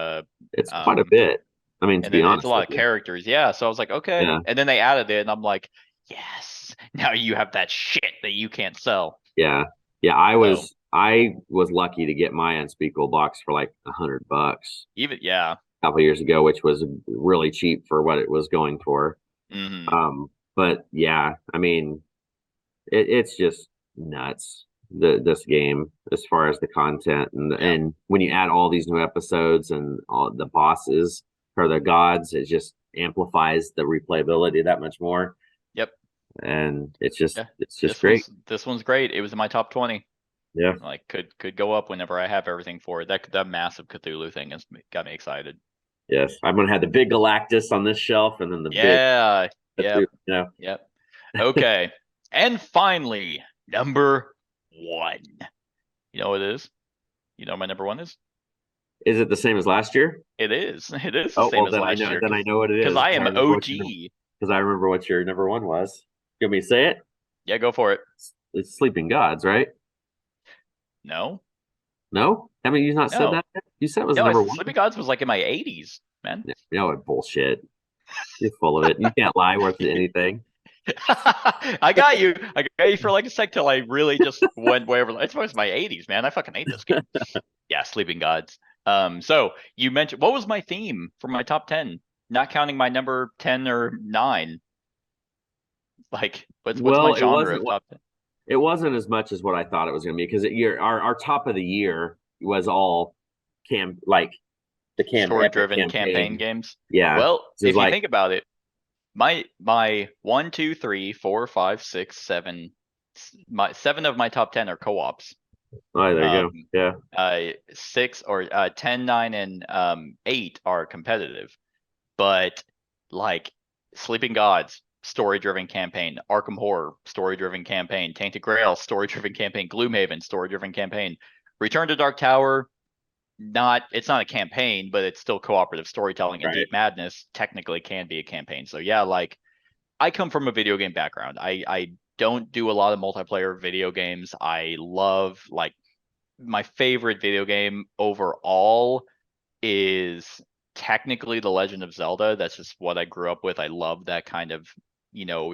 it's quite a bit. I mean, to be honest, it's a lot of characters. Yeah. So I was like, okay. Yeah. And then they added it, and I'm like, yes, now you have that shit that you can't sell. Yeah. Yeah. I was lucky to get my Unspeakable box for like $100 a couple years ago, which was really cheap for what it was going for. But yeah, I mean, it's just nuts. This game, as far as the content, and when you add all these new episodes and all the bosses or the gods, it just amplifies the replayability that much more. Yep. And it's just great. This one's great. It was in my top 20. Yeah. Like could go up whenever I have everything for it. That massive Cthulhu thing has got me excited. Yes, I'm gonna have the big Galactus on this shelf, and then the big Cthulhu, Yep. Okay. And finally, number 1. You know what it is? You know what my number 1 is? Is it the same as last year? It is. It is the same as last year. Then I know what it is. Because I am OG. Because I remember what your number 1 was. You want me to say it? Yeah, go for it. It's Sleeping Gods, right? No. No? I mean, you not said that? You said it was number 1? Sleeping Gods was like in my 80s, man. Bullshit. You're full of it. You can't lie worth anything. I got you for like a sec till I really just went wherever. It's my 80s, man. I fucking hate this game. Yeah, Sleeping Gods. So you mentioned, what was my theme for my top 10? Not counting my number 10 or 9. Like, what's my genre of top 10? It wasn't as much as what I thought it was going to be, because our top of the year was all story-driven campaign games. Yeah. Well, if you think about it, my 1, 2, 3, 4, 5, 6, 7, 7 of my top 10 are co-ops. Oh, there you go. Yeah. 6 or 10, 9, and 8 are competitive. But like Sleeping Gods, story-driven campaign, Arkham Horror, story-driven campaign, Tainted Grail, story-driven campaign, Gloomhaven, story-driven campaign, Return to Dark Tower, it's not a campaign, but it's still cooperative storytelling, and Deep Madness technically can be a campaign. So yeah, like I come from a video game background. I don't do a lot of multiplayer video games. I love, like, my favorite video game overall is technically The Legend of Zelda. That's just what I grew up with. I love that kind of,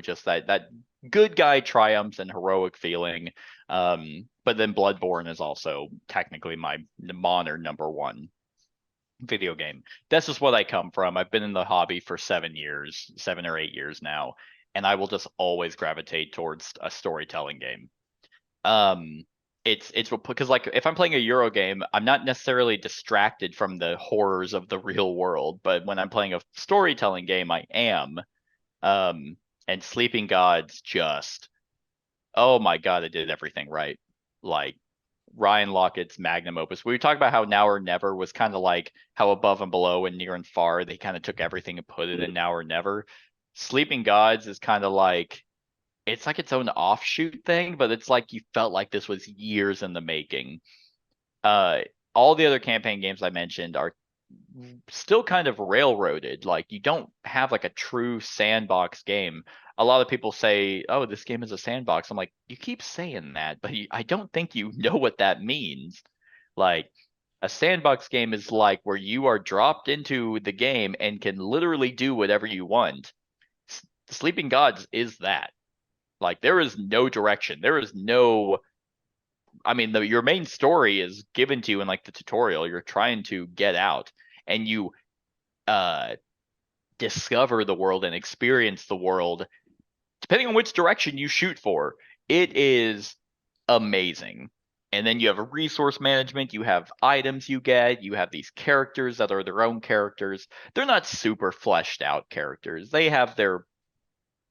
just that good guy triumphs and heroic feeling. But then Bloodborne is also technically my modern number 1 video game. That's just what I come from. I've been in the hobby for 7 or 8 years now, and I will just always gravitate towards a storytelling game. It's because, like, if I'm playing a Euro game, I'm not necessarily distracted from the horrors of the real world, but when I'm playing a storytelling game, I am. And Sleeping Gods just, oh my God, it did everything right. Like Ryan Laukett's magnum opus. We talked about how Now or Never was kind of like how Above and Below and Near and Far, they kind of took everything and put it in Now or Never. Sleeping Gods is kind of like, it's like its own offshoot thing, but it's like you felt like this was years in the making. All the other campaign games I mentioned are still kind of railroaded. Like, you don't have like a true sandbox game. A lot of people say, oh, this game is a sandbox. I'm like, you keep saying that, but I don't think you know what that means. Like, a sandbox game is like where you are dropped into the game and can literally do whatever you want. Sleeping Gods is that. Like, there is no direction. There is no, I mean, your main story is given to you in like the tutorial. You're trying to get out, and you discover the world and experience the world depending on which direction you shoot for, it is amazing. And then you have a resource management, you have items you get, you have these characters that are their own characters. They're not super fleshed out characters. They have their,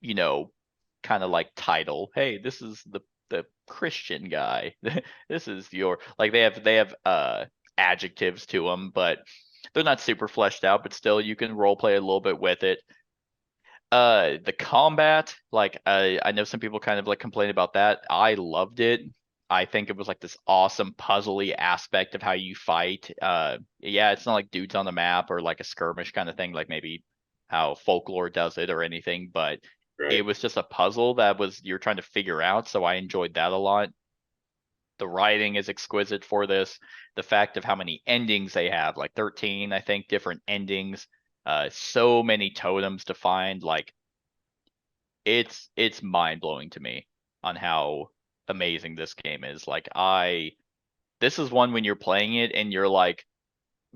kind of like title. Hey, this is the Christian guy. This is your, like, they have adjectives to them, but they're not super fleshed out, but still you can role play a little bit with it. The combat, like, I know some people kind of like complain about that. I loved it. I think it was like this awesome puzzly aspect of how you fight. Yeah, it's not like dudes on the map or like a skirmish kind of thing, like maybe how folklore does it or anything, but it was just a puzzle that you're trying to figure out. So I enjoyed that a lot. The writing is exquisite for this. The fact of how many endings they have, like 13, I think, different endings. So many totems to find. Like, it's mind blowing to me on how amazing this game is. Like, this is one when you're playing it and you're like,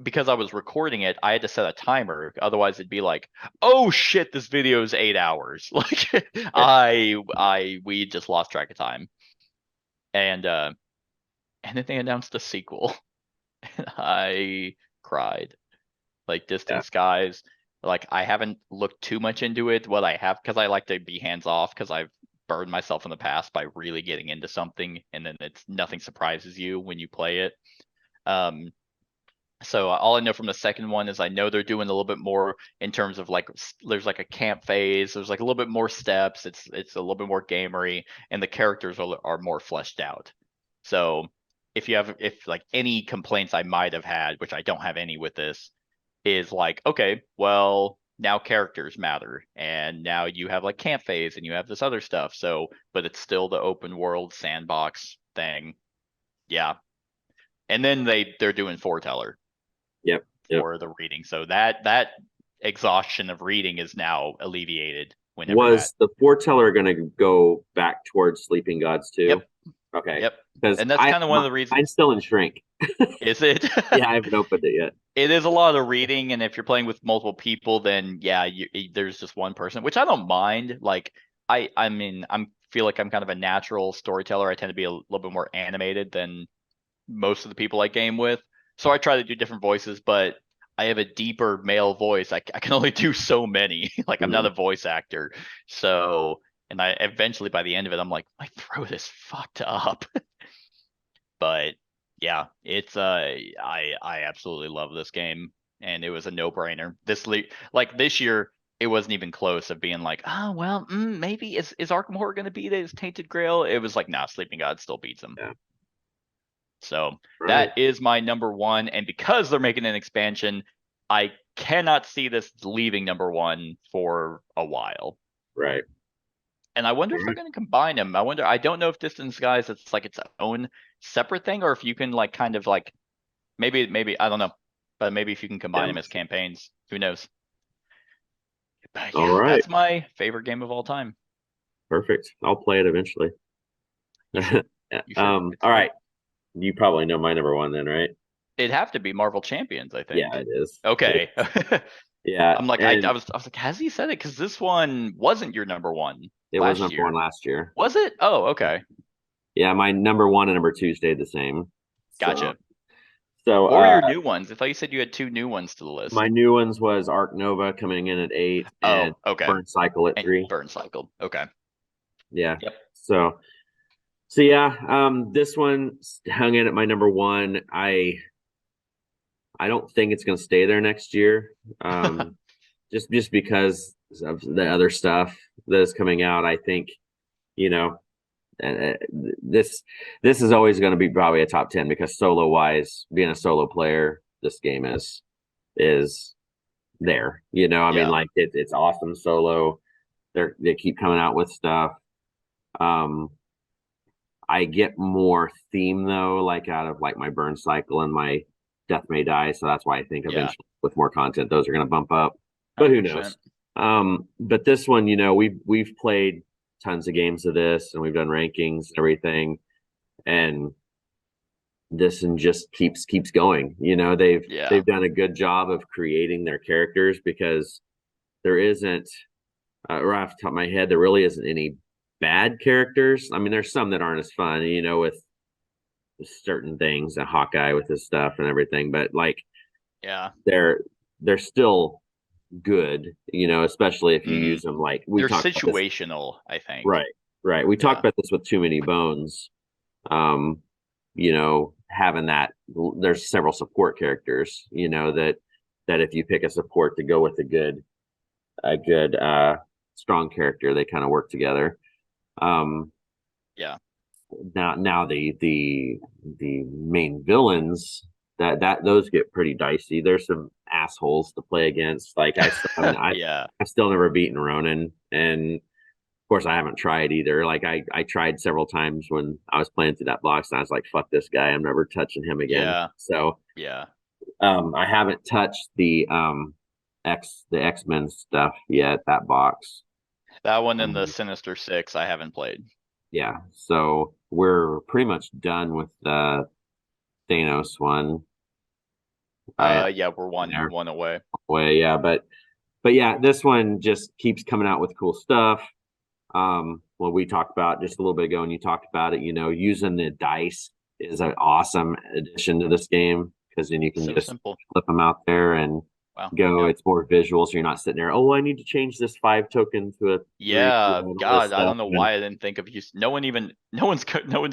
because I was recording it, I had to set a timer. Otherwise it'd be like, oh shit, this video is 8 hours. Like, we just lost track of time. And then they announced a sequel. And I cried. Like, Distant Skies. Like, I haven't looked too much into it. What I have, because I like to be hands off, because I've burned myself in the past by really getting into something, and then nothing surprises you when you play it. So all I know from the second one is I know they're doing a little bit more in terms of, like, there's like a camp phase. There's like a little bit more steps. It's a little bit more gamery, and the characters are more fleshed out. So if like any complaints I might have had, which I don't have any with this, is like, okay, well, now characters matter, and now you have like camp phase and you have this other stuff. So, but it's still the open world sandbox thing. Yeah. And then they're doing foreteller. Yep. For the reading. So that exhaustion of reading is now alleviated whenever Was the foreteller going to go back towards Sleeping Gods too? Yep. Okay. Yep. Because and that's kind of one of the reasons. I'm still in Shrink. Is it? Yeah, I haven't opened it yet. It is a lot of reading, and if you're playing with multiple people, then yeah, there's just one person, which I don't mind. Like, I mean, feel like I'm kind of a natural storyteller. I tend to be a little bit more animated than most of the people I game with. So I try to do different voices, but I have a deeper male voice. I can only do so many. Like, I'm not a voice actor. So, and I eventually, by the end of it, I'm like, my throat is fucked up. But yeah, it's I absolutely love this game, and it was a no-brainer. This year, it wasn't even close of being like, oh well, maybe is Arkham Horror going to beat it? Is Tainted Grail? It was like, nah, Sleeping God still beats him. Yeah. So that is my number one, and because they're making an expansion, I cannot see this leaving number one for a while. Right. And I wonder if they're going to combine them. I don't know if Distant Skies, it's like its own separate thing, or if you can like kind of like maybe I don't know, but maybe if you can combine them as campaigns, who knows? But yeah, all right. That's my favorite game of all time. Perfect. I'll play it eventually. All right. You probably know my number one then, right? It'd have to be Marvel Champions, I think. Yeah, it is. Okay. Yeah. I'm like, I was like, has he said it? Because this one wasn't your number one. It was number one last year. Was it? Oh, okay. Yeah, my number one and number two stayed the same. Gotcha. So what were your new ones? I thought you said you had two new ones to the list. My new ones was Ark Nova coming in at 8. And okay. Burn Cycle at 3. Burn Cycle. Okay. Yeah. Yep. So yeah, this one hung in at my number one. I don't think it's going to stay there next year. Just because of the other stuff that is coming out. I think, this is always going to be probably a top 10, because solo wise, being a solo player, this game is there. I mean, like, it's awesome solo. They keep coming out with stuff. I get more theme though, like out of like my Burn Cycle and my Death May Die, so that's why I think eventually with more content those are going to bump up. But 100%. Who knows? But this one, we've played tons of games of this, and we've done rankings and everything, and this one just keeps going. They've done a good job of creating their characters, because there isn't right off the top of my head, there really isn't any bad characters. I mean, there's some that aren't as fun, with certain things, and Hawkeye with his stuff and everything, but like Yeah. they're still good, especially if you Mhm. use them like we They're talked about this. situational, I think. Right, right. We talked Yeah. about this with Too Many Bones. Having that, there's several support characters, that if you pick a support to go with a good strong character, they kind of work together. Um, Yeah. now the main villains that those get pretty dicey. There's some assholes to play against. Like Yeah. I've still never beaten Ronan, and of course I haven't tried either. Like I tried several times when I was playing through that box, and I was like, "Fuck this guy! I'm never touching him again." Yeah. So Yeah. I haven't touched the X-Men stuff yet. That box. That one and the Um, Sinister Six I haven't played. yeah, so we're pretty much done with the Thanos one. I Yeah, we're there one away. way, yeah, but yeah, this one just keeps coming out with cool stuff. What we talked about just a little bit ago, and you talked about it, using the dice is an awesome addition to this game because then you can So just simple. flip them out there and Wow. go. Yeah. It's more visual, so you're not sitting there. Oh, I need to change this 5 token to a 3, Yeah, and all this God, I stuff. don't know And why I didn't think of use. No one's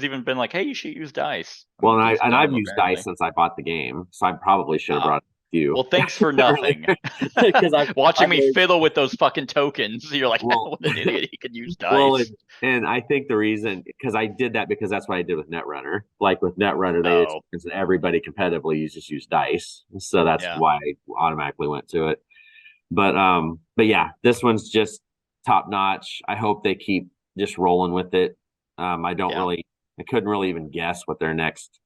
even been like, "Hey, you should use dice." well, and Just I've dumb, used dice apparently. since I bought the game, so I probably should have Ah, brought you well, thanks for nothing. because Watching I've me always fiddle with those fucking tokens, you're like, well "What an idiot! He could use well, dice." and I think the reason because I did that because that's what I did with Netrunner. Like with Netrunner, they Oh, everybody competitively you just use dice, so that's yeah, why I automatically went to it. But yeah, this one's just top notch. I hope they keep just rolling with it. yeah. I couldn't really even guess what their next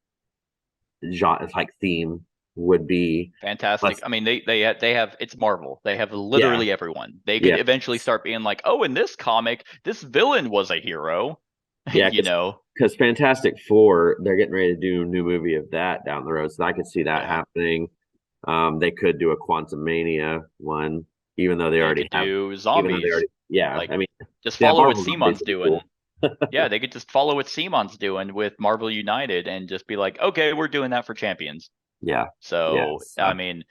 genre like theme would be. But Fantastic. I mean, they have it's Marvel. They have yeah, literally everyone. They could yeah, eventually start being like, "Oh, in this comic, this villain was a hero." yeah, You know? because Fantastic Four, they're getting ready to do a new movie of that down the road, so I could see that Yeah. happening. They could do a Quantum Mania one, even though they They already could have, do even though they zombies. already, yeah. Like, I mean, just yeah, follow what Marvel zombies Simon's would be doing. cool. Yeah, they could just follow what Simon's doing with Marvel United and just be like, okay, we're doing that for Champions. Yeah, yeah. So, I So mean,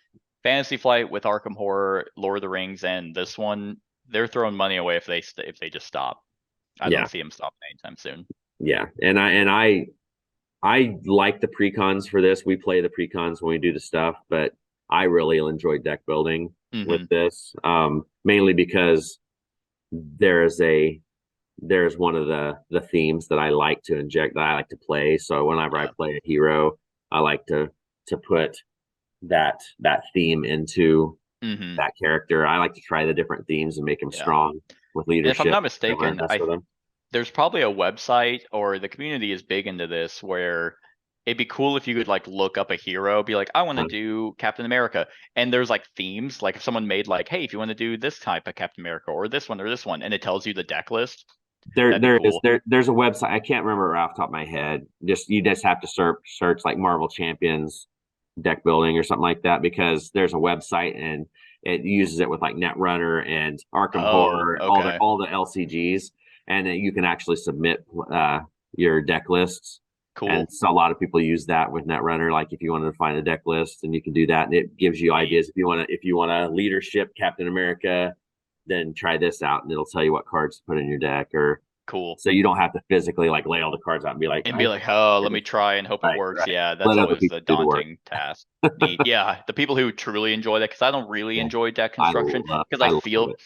Fantasy Flight with Arkham Horror, Lord of the Rings, and this one, they're throwing money away if they just stop. I yeah, don't see them stopping anytime soon. yeah. And I like the precons for this. We play the precons when we do the stuff, but I really enjoy deck building with Hmm. this, mainly because there's a there's one of the themes that I like to inject that I like to play. So whenever I Yeah. play a hero, I like to put that theme into Hmm. that character. I like to try the different themes and make them Yeah. strong with And if I'm leadership. not I want mistaken, to mess with them. there's probably a website or the community is big into this where it'd be cool if you could like look up a hero, be like, I want to do Captain America. And there's like themes, like if someone made like, hey, if you want to do this type of Captain America or this one, and it tells you the deck list, There that'd be there is cool. there's a website. I can't remember off the top of my head. You just have to search like Marvel Champions deck building or something like that because there's a website and it uses it with like Netrunner and Arkham Oh, Horror, okay. all the LCGs, and you can actually submit your deck lists. And Cool. so a lot of people use that with Netrunner. Like if you wanted to find a deck list, and you can do that, and it gives you Neat. ideas. If you want a leadership Captain America, then try this out, and it'll tell you what cards to put in your deck, or Cool. so you don't have to physically like lay all the cards out and be like, And be like, oh, let me try and hope it right, works. right. Yeah, that's Let other always people a do the work. daunting task. Neat. Yeah, the people who truly enjoy that, because I don't really Yeah, enjoy deck construction, because I I love feel it.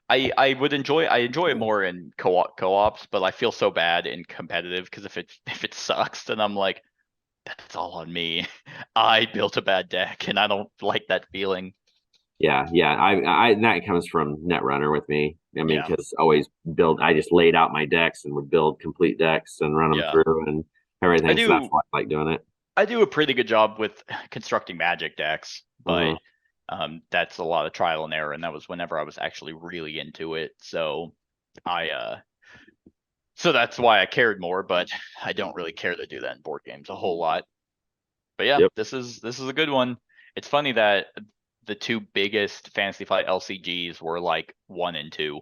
I enjoy it more in co-ops, but I feel so bad in competitive because if it sucks, then I'm like, that's all on me. I built a bad deck, and I don't like that feeling. Yeah, yeah. I that comes from Netrunner with me. I mean, Yeah, because always build. I just laid out my decks and would build complete decks and run them yeah. through and I everything. So that's do why I like doing it. I do a pretty good job with constructing magic decks, but Hmm. that's a lot of trial and error, and that was whenever I was actually really into it. I so that's why I cared more, but I don't really care to do that in board games a whole lot. But yeah, Yep. this is a good one. It's funny that the two biggest Fantasy Flight LCGs were like 1 and 2.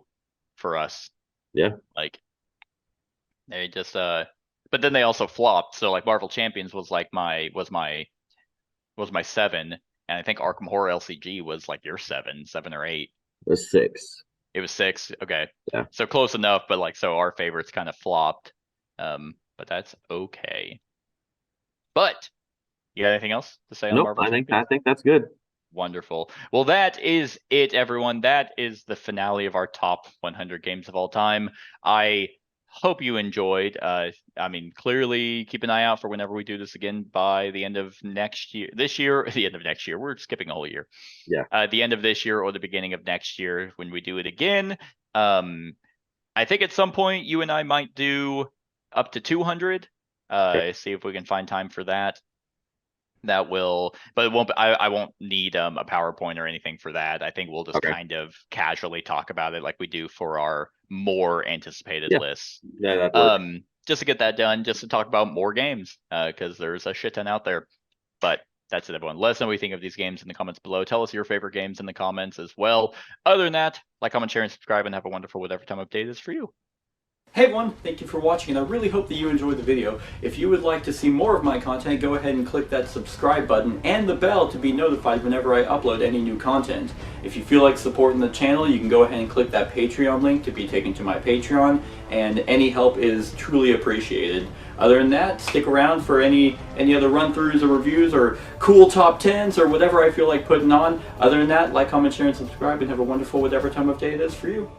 for us. Yeah. Like they just but then they also flopped. So like Marvel Champions was like my 7, and I think Arkham Horror LCG was like your 7 or 8. It was 6. It was 6. Okay. Yeah. So close enough, but like so our favorites kind of flopped. But that's okay. But you got anything else to say on Nope, Marvel I Champions? think that's good. Wonderful. Well, that is it, everyone. That is the finale of our top 100 games of all time. I hope you enjoyed. I mean, clearly keep an eye out for whenever we do this again by the end of next year. This year, the end of next year. We're skipping a whole year. Yeah. The end of this year or the beginning of next year when we do it again. I think at some point you and I might do up to 200. See if we can find time for that. That will, but it won't. I won't need a PowerPoint or anything for that. I think we'll just kind of casually talk about it like we do for our more anticipated lists. Yeah, that works. Just to get that done, just to talk about more games, because there's a shit ton out there. But that's it, everyone. Let us know what you think of these games in the comments below. Tell us your favorite games in the comments as well. Other than that, like, comment, share, and subscribe, and have a wonderful whatever time update is for you. Hey everyone, thank you for watching, and I really hope that you enjoyed the video. If you would like to see more of my content, go ahead and click that subscribe button and the bell to be notified whenever I upload any new content. If you feel like supporting the channel, you can go ahead and click that Patreon link to be taken to my Patreon, and any help is truly appreciated. Other than that, stick around for any other run-throughs or reviews or cool top 10s or whatever I feel like putting on. Other than that, like, comment, share, and subscribe, and have a wonderful whatever time of day it is for you.